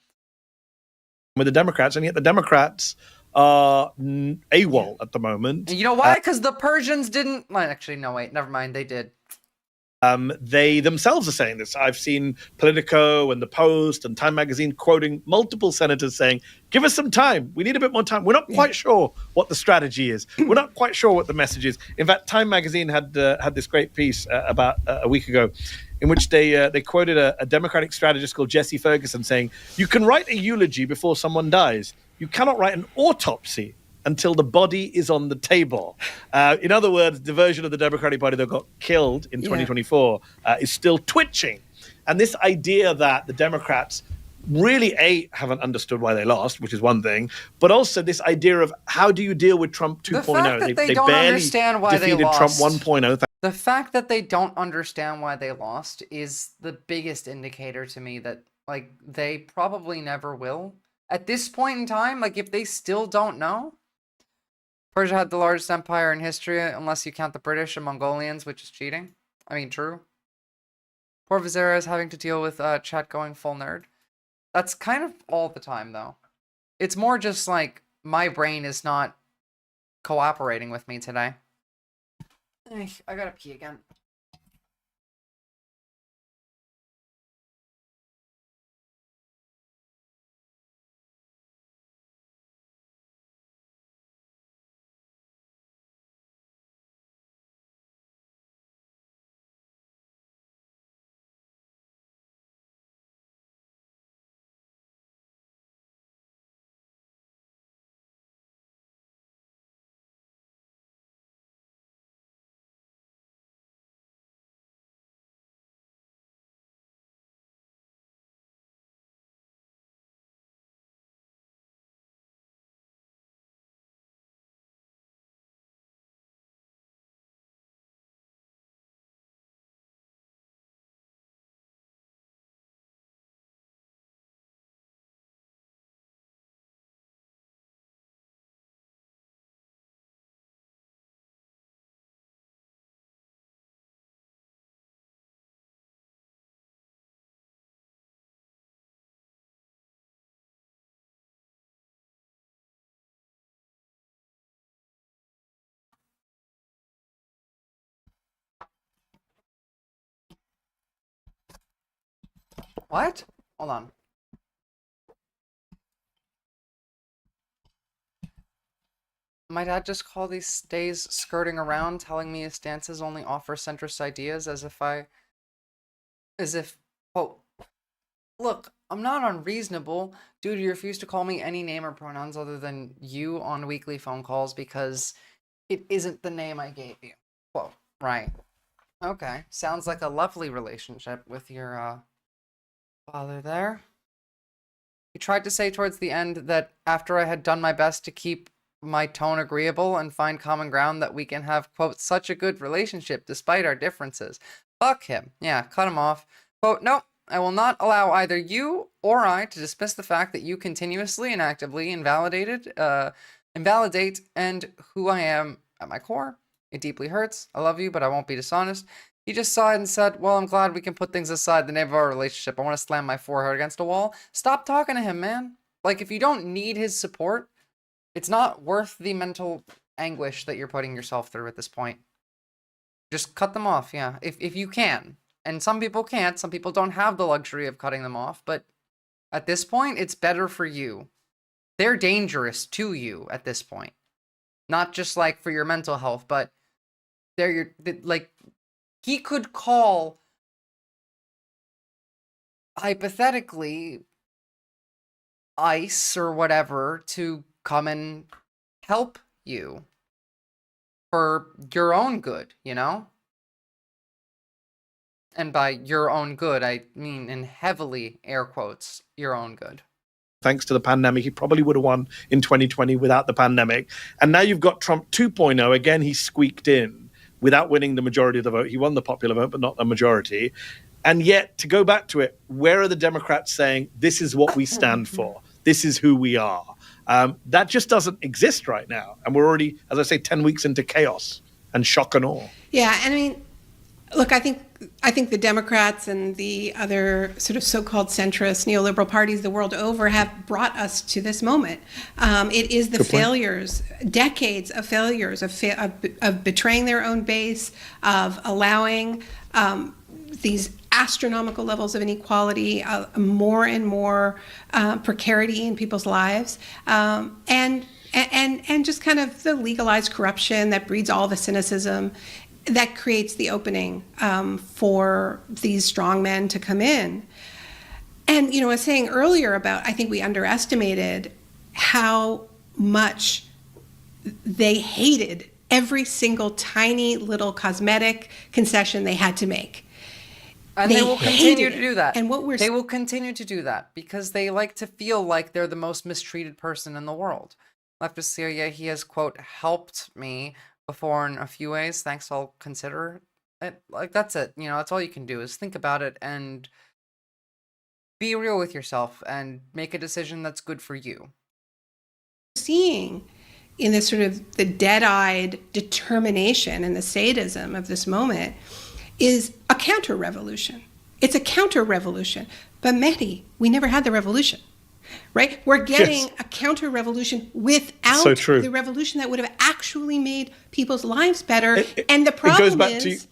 With the Democrats, and yet the Democrats are AWOL at the moment. And you know why? Because the Persians didn't... Well, actually, no, wait, never mind, they did. They themselves are saying this. I've seen Politico and The Post and Time Magazine quoting multiple senators saying, give us some time. We need a bit more time. We're not quite sure what the strategy is. We're not quite sure what the message is. In fact, Time Magazine had this great piece about a week ago in which they quoted a Democratic strategist called Jesse Ferguson saying, you can write a eulogy before someone dies. You cannot write an autopsy until the body is on the table. In other words, the version of the Democratic Party that got killed in 2024 is still twitching. And this idea that the Democrats really, haven't understood why they lost, which is one thing, but also this idea of how do you deal with Trump 2.0? The fact that they don't understand why they lost. Trump 1.0. The fact that they don't understand why they lost is the biggest indicator to me that, like, they probably never will. At this point in time, like, if they still don't know, Persia had the largest empire in history, unless you count the British and Mongolians, which is cheating. I mean, true. Poor Visora is having to deal with chat going full nerd. That's kind of all the time, though. It's more just like my brain is not cooperating with me today. I gotta pee again. What? Hold on. My dad just called these days skirting around, telling me his stances only offer centrist ideas as if, oh, look, I'm not unreasonable. Dude, you refuse to call me any name or pronouns other than you on weekly phone calls because it isn't the name I gave you. Whoa, right. Okay, sounds like a lovely relationship with your, father there. He tried to say towards the end that after I had done my best to keep my tone agreeable and find common ground that we can have, quote, such a good relationship despite our differences. Fuck him. Yeah, cut him off. Quote, nope, I will not allow either you or I to dismiss the fact that you continuously and actively invalidate and who I am at my core. It deeply hurts. I love you, but I won't be dishonest. He just sighed and said, well, I'm glad we can put things aside. The name of our relationship. I want to slam my forehead against a wall. Stop talking to him, man. Like, if you don't need his support, it's not worth the mental anguish that you're putting yourself through at this point. Just cut them off, yeah. If you can. And some people can't. Some people don't have the luxury of cutting them off. But at this point, it's better for you. They're dangerous to you at this point. Not just, like, for your mental health, but like, he could call, hypothetically, ICE or whatever to come and help you for your own good, you know? And by your own good, I mean in heavily air quotes, your own good. Thanks to the pandemic, he probably would have won in 2020 without the pandemic. And now you've got Trump 2.0. Again, he squeaked in without winning the majority of the vote. He won the popular vote, but not the majority. And yet, to go back to it, where are the Democrats saying, this is what we stand for? This is who we are? That just doesn't exist right now. And we're already, as I say, 10 weeks into chaos and shock and awe. Yeah, and I mean, look, I think the Democrats and the other sort of so-called centrist neoliberal parties the world over have brought us to this moment. It is the failures, decades of failures of betraying their own base, of allowing these astronomical levels of inequality, more and more precarity in people's lives, and just kind of the legalized corruption that breeds all the cynicism that creates the opening for these strong men to come in. And, you know, I was saying earlier about, I think we underestimated how much they hated every single tiny little cosmetic concession they had to make. And they will continue to it. do that. And they will continue to do that because they like to feel like they're the most mistreated person in the world. Leftist Syria, he has, quote, helped me before in a few ways. Thanks, I'll consider it. Like, that's it. You know, that's all you can do is think about it and be real with yourself and make a decision that's good for you. Seeing in this sort of the dead-eyed determination and the sadism of this moment is a counter-revolution. It's a counter-revolution. But Mehdi, we never had the revolution, right? We're getting a counter-revolution without the revolution that would have actually made people's lives better. And the problem is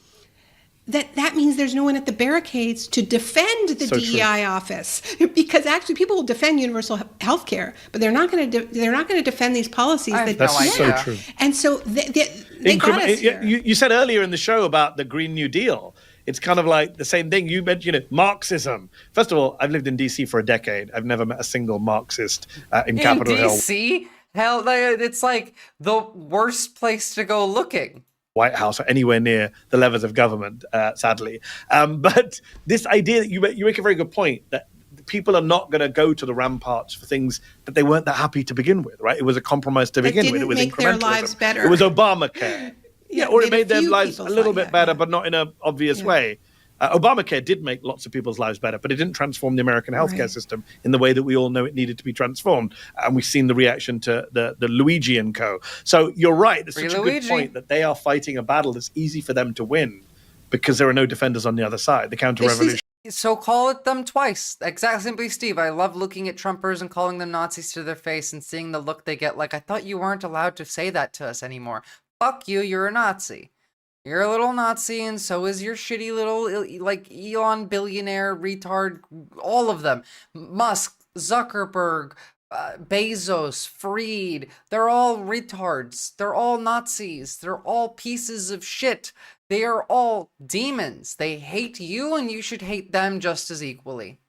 that means there's no one at the barricades to defend the DEI office, because actually people will defend universal health care, but they're not going to defend these policies. That's so true. And so they got us here. You said earlier in the show about the Green New Deal. It's kind of like the same thing. You mentioned it, Marxism. First of all, I've lived in DC for a decade. I've never met a single Marxist in Capitol Hill. DC? Hell, it's like the worst place to go looking. White House or anywhere near the levers of government, sadly. But this idea that you make a very good point, that people are not going to go to the ramparts for things that they weren't that happy to begin with, right? It was a compromise to begin with. It was make their lives better. It was Obamacare. Yeah, or it made their lives a little bit better, but not in an obvious way. Obamacare did make lots of people's lives better, but it didn't transform the American healthcare system in the way that we all know it needed to be transformed. And we've seen the reaction to the Luigi and co. So you're right. It's such a good point that they are fighting a battle that's easy for them to win because there are no defenders on the other side. The counter-revolution. So call it them twice. Exactly, simply, Steve. I love looking at Trumpers and calling them Nazis to their face and seeing the look they get. Like, I thought you weren't allowed to say that to us anymore. Fuck you, you're a Nazi. You're a little Nazi, and so is your shitty little, like, Elon billionaire retard, all of them. Musk, Zuckerberg, Bezos, Fried, they're all retards. They're all Nazis. They're all pieces of shit. They are all demons. They hate you, and you should hate them just as equally.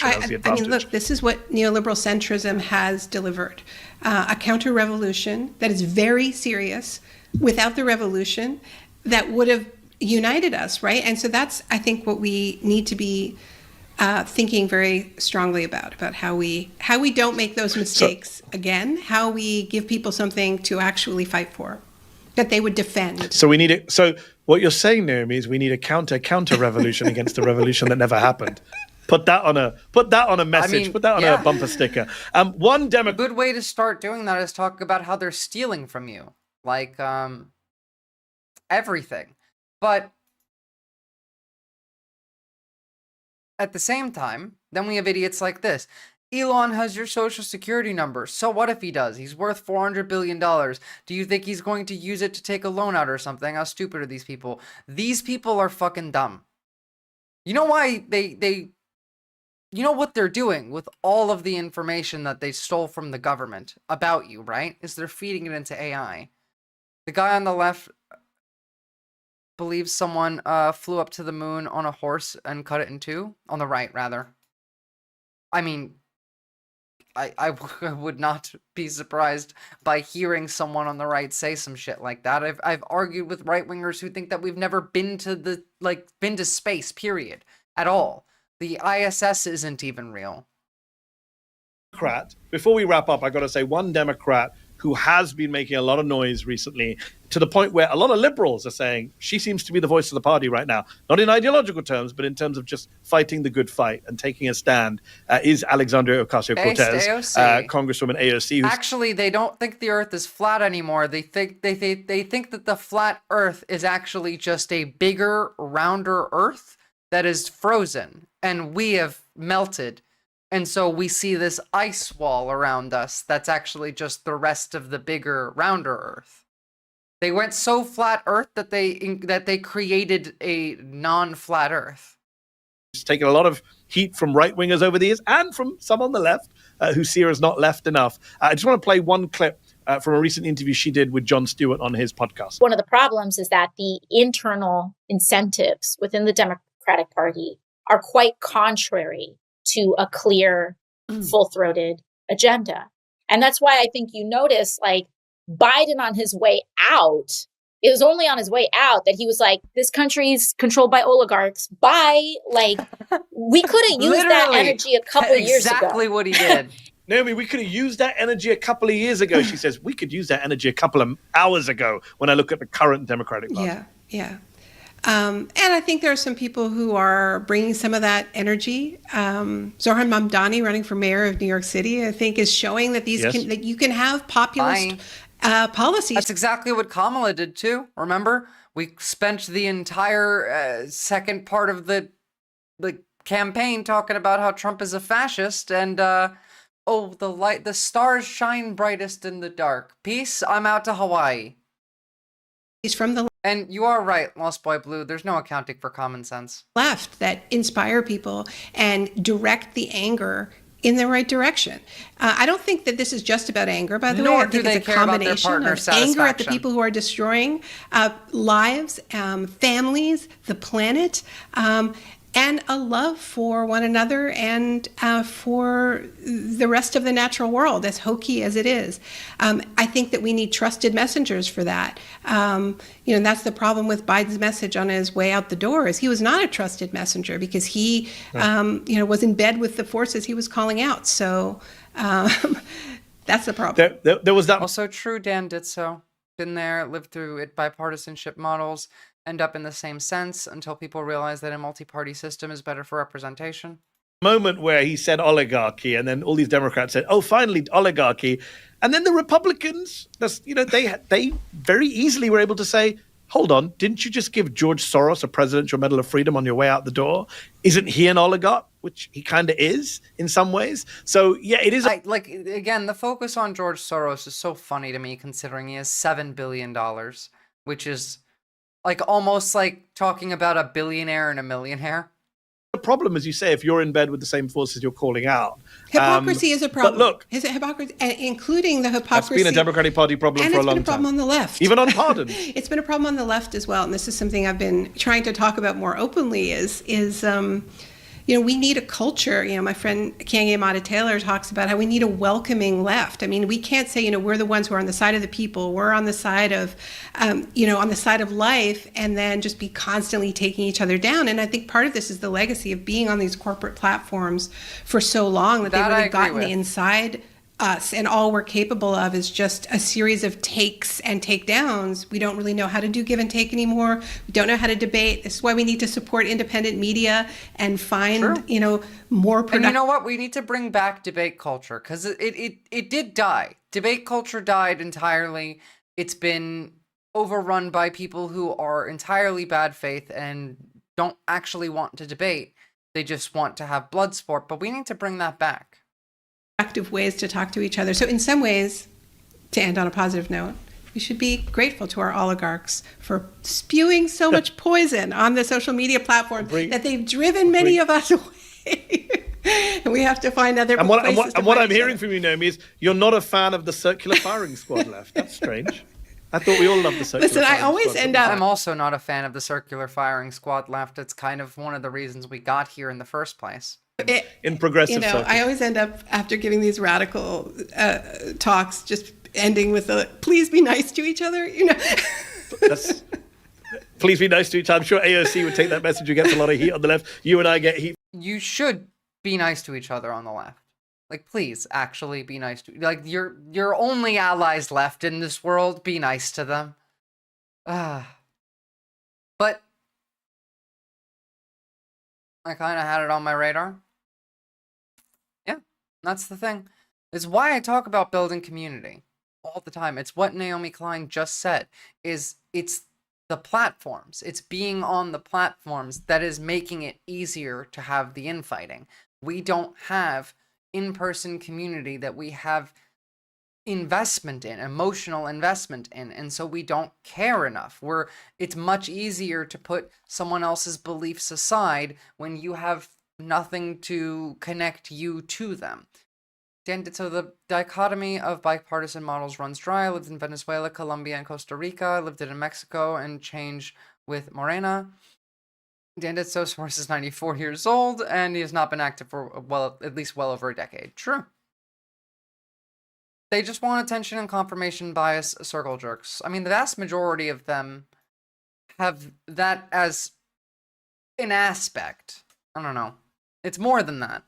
I mean, look, this is what neoliberal centrism has delivered. A counter-revolution that is very serious. Without the revolution, that would have united us, right? And so that's, I think, what we need to be thinking very strongly about how we don't make those mistakes again, how we give people something to actually fight for, that they would defend. So we need it. So what you're saying, Naomi, is we need a counter revolution against the revolution that never happened. Put that on a message. Put that on a bumper sticker. One Democrat. A good way to start doing that is talk about how they're stealing from you, like everything. But at the same time, then we have idiots like this. Elon has your social security number. So what if he does? He's worth $400 billion. Do you think he's going to use it to take a loan out or something? How stupid are these people? These people are fucking dumb. You know why they you know what they're doing with all of the information that they stole from the government about you, right? Is they're feeding it into AI. The guy on the left believes someone flew up to the moon on a horse and cut it in two. On the right, rather. I mean, I would not be surprised by hearing someone on the right say some shit like that. I've argued with right-wingers who think that we've never been to space, period, at all. The ISS isn't even real. Democrat, before we wrap up, I got to say one Democrat who has been making a lot of noise recently, to the point where a lot of liberals are saying she seems to be the voice of the party right now, not in ideological terms, but in terms of just fighting the good fight and taking a stand, is Alexandria Ocasio-Cortez, Congresswoman AOC. Actually, they don't think the Earth is flat anymore. They think that the flat Earth is actually just a bigger, rounder Earth that is frozen, and we have melted. And so we see this ice wall around us that's actually just the rest of the bigger, rounder Earth. They went so flat Earth that they created a non-flat Earth. It's taken a lot of heat from right-wingers over the years and from some on the left who see her as not left enough. I just want to play one clip from a recent interview she did with Jon Stewart on his podcast. One of the problems is that the internal incentives within the Democratic Party are quite contrary to a clear, full-throated agenda. And that's why I think you notice, like, Biden on his way out, it was only on his way out that he was like, this country's controlled by oligarchs. Bye. Like, we could have used that energy a couple of years ago. Exactly what he did. Naomi, we could have used that energy a couple of years ago. She says, we could use that energy a couple of hours ago when I look at the current Democratic Party. Yeah. And I think there are some people who are bringing some of that energy. Zohran Mamdani, running for mayor of New York City, I think is showing that that you can have populist policies. That's exactly what Kamala did too. Remember, we spent the entire second part of the campaign talking about how Trump is a fascist, and the stars shine brightest in the dark. Peace. I'm out to Hawaii. He's from the And you are right, Lost Boy Blue. There's no accounting for common sense. left that inspire people and direct the anger in the right direction. I don't think that this is just about anger, by the way. I think it's a combination of anger at the people who are destroying lives, families, the planet, and a love for one another and for the rest of the natural world, as hokey as it is. I think that we need trusted messengers for that. That's the problem with Biden's message on his way out the door, is he was not a trusted messenger because he, was in bed with the forces he was calling out. So that's the problem. There was that. Also true, Dan did so. Been there, lived through it, bipartisanship models end up in the same sense until people realize that a multi-party system is better for representation. Moment where he said oligarchy, and then all these Democrats said, "Oh, finally oligarchy," and then the Republicans, they very easily were able to say, "Hold on, didn't you just give George Soros a Presidential Medal of Freedom on your way out the door? Isn't he an oligarch?" Which he kind of is in some ways. So yeah, it is. Again, the focus on George Soros is so funny to me, considering he has $7 billion, which is almost like talking about a billionaire and a millionaire. The problem, as you say, if you're in bed with the same forces you're calling out. Hypocrisy is a problem. But look, is it hypocrisy, including the hypocrisy? That's been a Democratic Party problem for a long time. And it's been a problem on the left. Even unpardoned. It's been a problem on the left as well. And this is something I've been trying to talk about more openly is we need a culture. My friend Kanye Mata Taylor talks about how we need a welcoming left. I mean, we can't say, we're the ones who are on the side of the people. We're on the side of, on the side of life, and then just be constantly taking each other down. And I think part of this is the legacy of being on these corporate platforms for so long that they've really gotten inside us, and all we're capable of is just a series of takes and takedowns. We don't really know how to do give and take anymore. We don't know how to debate. This is why we need to support independent media and find, more productive. And you know what? We need to bring back debate culture, because it did die. Debate culture died entirely. It's been overrun by people who are entirely bad faith and don't actually want to debate. They just want to have blood sport, but we need to bring that back. Active ways to talk to each other. So in some ways, to end on a positive note, we should be grateful to our oligarchs for spewing so much poison on the social media platform that they've driven many of us away. And we have to find other places. And what I'm hearing from you, Naomi, is you're not a fan of the circular firing squad left. That's strange. I thought we all loved the circular Listen, firing I always squad. end up... I'm also not a fan of the circular firing squad left. It's kind of one of the reasons we got here in the first place. In progressive circles. I always end up, after giving these radical talks, just ending with a, please be nice to each other, Please be nice to each other. I'm sure AOC would take that message. You get a lot of heat on the left. You and I get heat. You should be nice to each other on the left. Like, please, actually be nice to... Like, your only allies left in this world, be nice to them. But I kind of had it on my radar. Yeah, that's the thing. It's why I talk about building community all the time. It's what Naomi Klein just said. It's the platforms. It's being on the platforms that is making it easier to have the infighting. We don't have in-person community that we have investment in, emotional investment in, and so we don't care enough. It's much easier to put someone else's beliefs aside when you have nothing to connect you to them. And so the dichotomy of bipartisan models runs dry. I lived in Venezuela, Colombia, and Costa Rica. I lived in Mexico and changed with Morena. Dan Ditso's horse is 94 years old, and he has not been active for, at least well over a decade. True. They just want attention and confirmation bias circle jerks. I mean, the vast majority of them have that as an aspect. I don't know. It's more than that.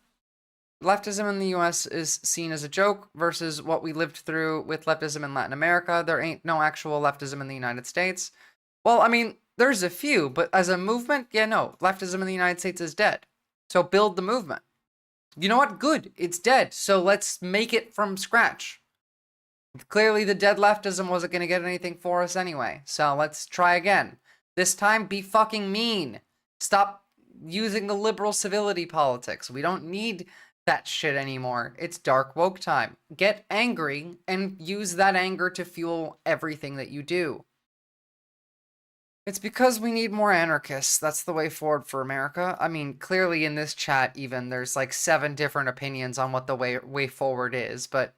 Leftism in the US is seen as a joke versus what we lived through with leftism in Latin America. There ain't no actual leftism in the United States. Well, I mean, there's a few, but as a movement, yeah, no. Leftism in the United States is dead. So build the movement. You know what? Good. It's dead. So let's make it from scratch. Clearly, the dead leftism wasn't going to get anything for us anyway. So let's try again. This time, be fucking mean. Stop using the liberal civility politics. We don't need that shit anymore. It's dark woke time. Get angry and use that anger to fuel everything that you do. It's because we need more anarchists. That's the way forward for America. I mean, clearly in this chat even, there's like 7 different opinions on what the way forward is, but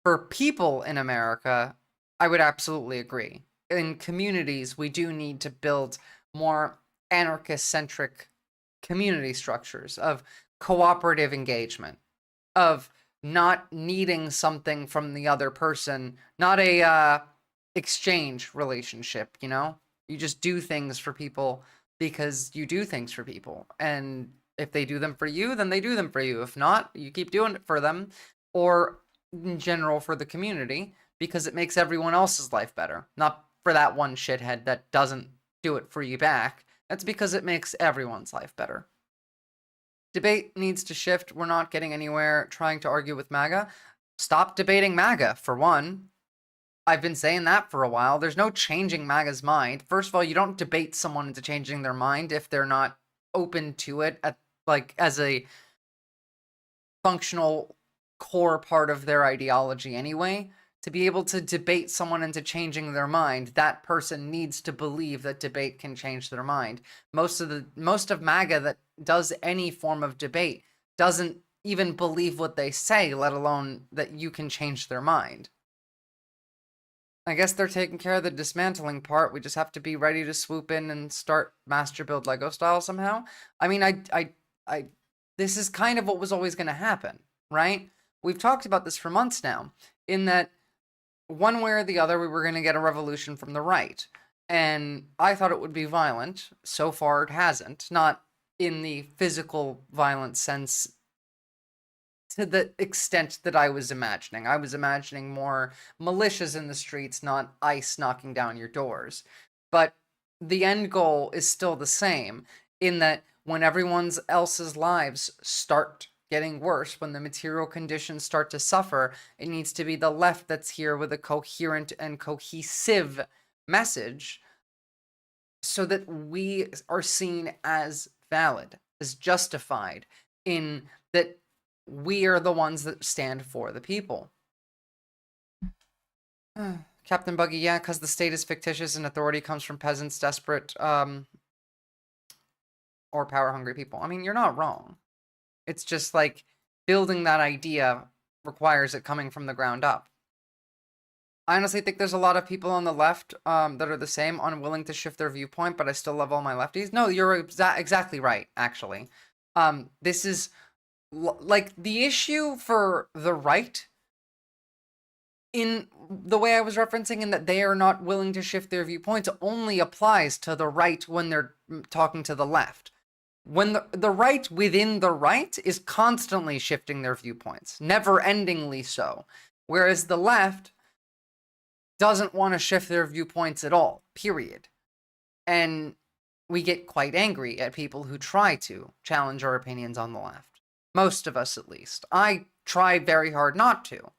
for people in America, I would absolutely agree. In communities, we do need to build more anarchist-centric community structures of cooperative engagement, of not needing something from the other person, not a exchange relationship, you know? You just do things for people because you do things for people. And if they do them for you, then they do them for you. If not, you keep doing it for them, or in general for the community, because it makes everyone else's life better. Not for that one shithead that doesn't do it for you back. That's because it makes everyone's life better. Debate needs to shift. We're not getting anywhere trying to argue with MAGA. Stop debating MAGA, for one. I've been saying that for a while. There's no changing MAGA's mind. First of all, you don't debate someone into changing their mind if they're not open to it as a functional core part of their ideology anyway. To be able to debate someone into changing their mind, that person needs to believe that debate can change their mind. Most of MAGA that does any form of debate doesn't even believe what they say, let alone that you can change their mind. I guess they're taking care of the dismantling part. We just have to be ready to swoop in and start master build Lego style somehow. I mean, this is kind of what was always going to happen, right? We've talked about this for months now, in that one way or the other, we were going to get a revolution from the right. And I thought it would be violent. So far, it hasn't. Not in the physical violent sense to the extent that I was imagining. I was imagining more militias in the streets, not ICE knocking down your doors. But the end goal is still the same, in that when everyone else's lives start getting worse, when the material conditions start to suffer, it needs to be the left that's here with a coherent and cohesive message so that we are seen as valid, as justified, in that we are the ones that stand for the people. Captain Buggy, yeah, because the state is fictitious and authority comes from peasants, desperate, or power-hungry people. I mean, you're not wrong. It's just like building that idea requires it coming from the ground up. I honestly think there's a lot of people on the left that are the same, unwilling to shift their viewpoint, but I still love all my lefties. No, you're exactly right, actually. This is, like, the issue for the right, in the way I was referencing, in that they are not willing to shift their viewpoints, only applies to the right when they're talking to the left. When the right within the right is constantly shifting their viewpoints, never-endingly so. Whereas the left doesn't want to shift their viewpoints at all, period. And we get quite angry at people who try to challenge our opinions on the left. Most of us, at least. I try very hard not to.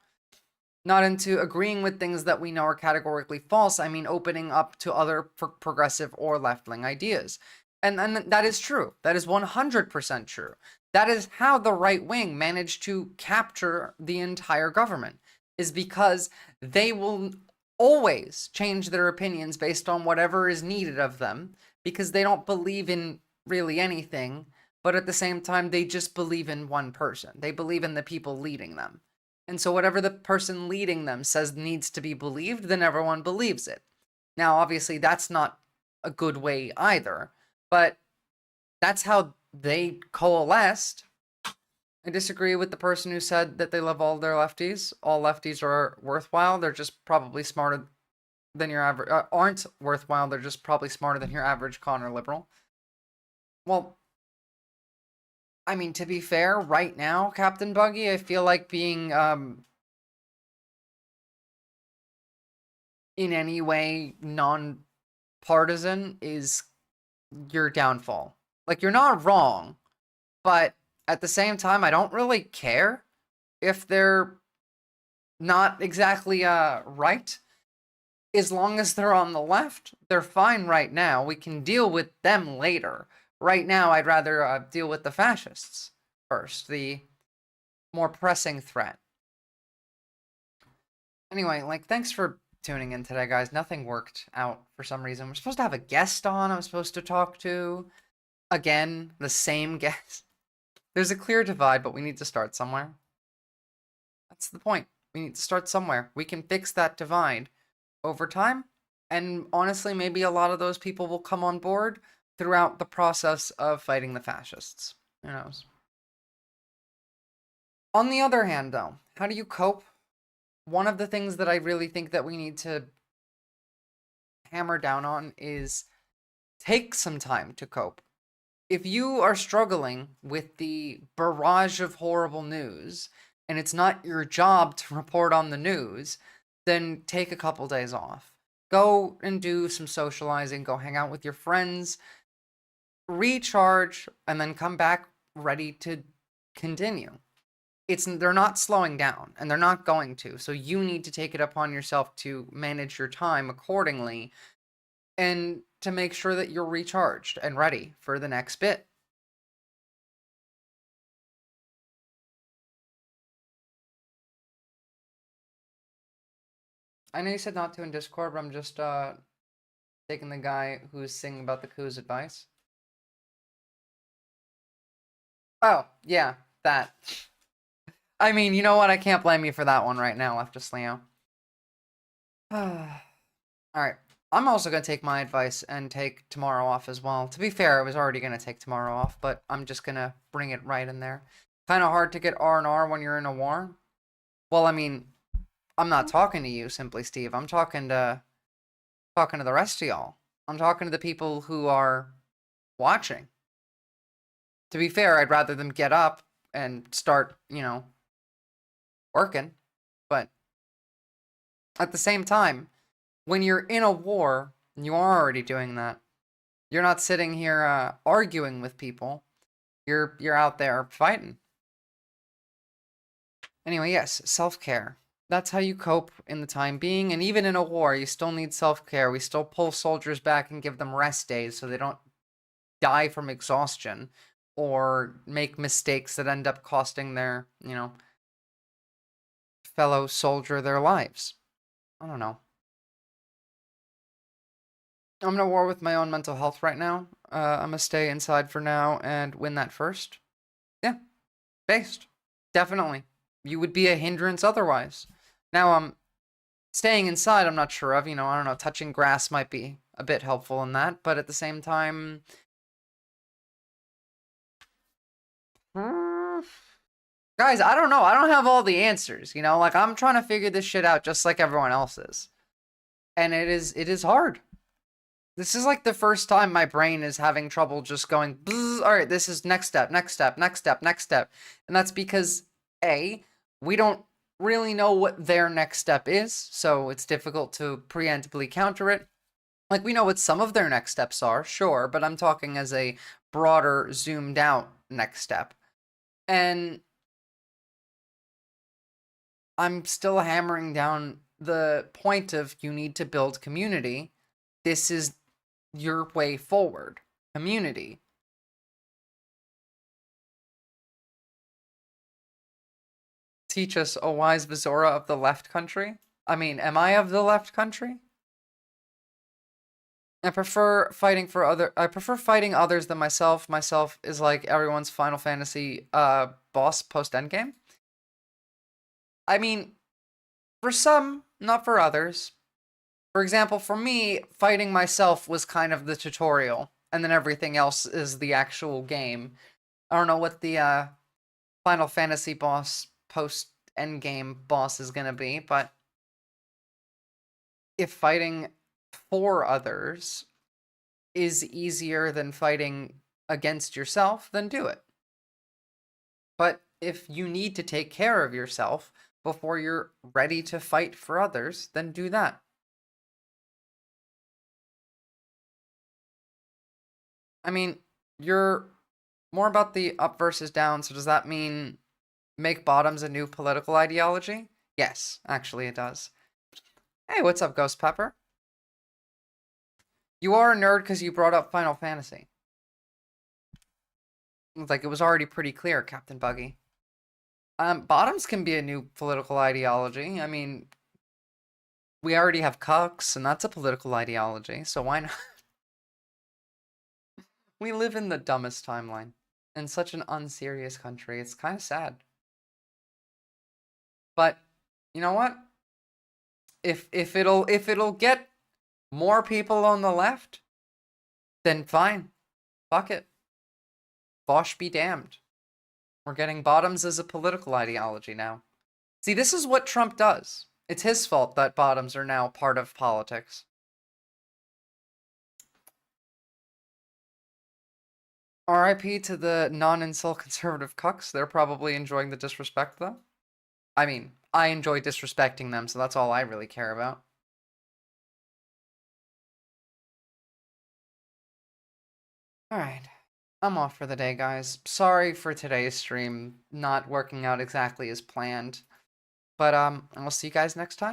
Not into agreeing with things that we know are categorically false. I mean opening up to other progressive or left-wing ideas. And that is true. That is 100% true. That is how the right wing managed to capture the entire government, is because they will always change their opinions based on whatever is needed of them, because they don't believe in really anything, but at the same time, they just believe in one person. They believe in the people leading them. And so whatever the person leading them says needs to be believed, then everyone believes it. Now, obviously, that's not a good way either. But that's how they coalesced. I disagree with the person who said that they love all their lefties. All lefties are worthwhile. They're just probably smarter than your average... aren't worthwhile. They're just probably smarter than your average con or liberal. Well, I mean, to be fair, right now, Captain Buggy, I feel like being in any way non-partisan is your downfall. Like, you're not wrong, but at the same time, I don't really care if they're not exactly right. As long as they're on the left, they're fine right now. We can deal with them later. Right now, I'd rather deal with the fascists first, the more pressing threat. Anyway, like, thanks for tuning in today, guys. Nothing worked out for some reason. We're supposed to have a guest on I'm supposed to talk to. Again, the same guest. There's a clear divide, but we need to start somewhere. That's the point. We need to start somewhere. We can fix that divide over time. And honestly, maybe a lot of those people will come on board throughout the process of fighting the fascists. Who knows? On the other hand, though, how do you cope? One of the things that I really think that we need to hammer down on is take some time to cope. If you are struggling with the barrage of horrible news, and it's not your job to report on the news, then take a couple days off. Go and do some socializing, go hang out with your friends, recharge, and then come back ready to continue. They're not slowing down, and they're not going to, so you need to take it upon yourself to manage your time accordingly, and to make sure that you're recharged and ready for the next bit. I know you said not to in Discord, but I'm just taking the guy who's singing about the coup's advice. Oh, yeah, that. I mean, you know what? I can't blame you for that one right now, Leftist Leo. Alright. I'm also going to take my advice and take tomorrow off as well. To be fair, I was already going to take tomorrow off, but I'm just going to bring it right in there. Kind of hard to get R&R when you're in a war. Well, I mean, I'm not talking to you, Simply Steve. I'm talking to the rest of y'all. I'm talking to the people who are watching. To be fair, I'd rather them get up and start, you know, working. But at the same time, when you're in a war, you are already doing that. You're not sitting here arguing with people. You're out there fighting. Anyway, yes, self-care. That's how you cope in the time being, and even in a war, you still need self-care. We still pull soldiers back and give them rest days so they don't die from exhaustion or make mistakes that end up costing their, fellow soldier their lives. I don't know. I'm in a war with my own mental health right now. I'm gonna stay inside for now and win that first. Yeah, based. Definitely. You would be a hindrance otherwise. Now, staying inside, I'm not sure of. I don't know, touching grass might be a bit helpful in that, but at the same time... Guys, I don't know. I don't have all the answers, Like, I'm trying to figure this shit out just like everyone else is. And it is hard. This is like the first time my brain is having trouble just going, all right, this is next step, next step, next step, next step. And that's because, A, we don't really know what their next step is, so it's difficult to preemptively counter it. Like, we know what some of their next steps are, sure, but I'm talking as a broader, zoomed out next step. And I'm still hammering down the point of you need to build community. This is your way forward. Community. Teach us, a wise Visora of the left country? I mean, am I of the left country? I prefer fighting others than myself. Myself is like everyone's Final Fantasy boss post endgame. I mean, for some, not for others. For example, for me, fighting myself was kind of the tutorial, and then everything else is the actual game. I don't know what the Final Fantasy boss post-endgame boss is gonna be, but if fighting for others is easier than fighting against yourself, then do it. But if you need to take care of yourself before you're ready to fight for others, then do that. I mean, you're more about the up versus down, so does that mean make bottoms a new political ideology? Yes, actually it does. Hey, what's up, Ghost Pepper? You are a nerd because you brought up Final Fantasy. Like, it was already pretty clear, Captain Buggy. Bottoms can be a new political ideology. I mean, we already have cucks, and that's a political ideology, so why not? We live in the dumbest timeline. In such an unserious country. It's kind of sad. But, you know what? If it'll get more people on the left, then fine. Fuck it. Bosh be damned. We're getting bottoms as a political ideology now. See, this is what Trump does. It's his fault that bottoms are now part of politics. RIP to the non-insult conservative cucks. They're probably enjoying the disrespect, though. I mean, I enjoy disrespecting them, so that's all I really care about. Alright. I'm off for the day, guys. Sorry for today's stream not working out exactly as planned. But, I'll see you guys next time.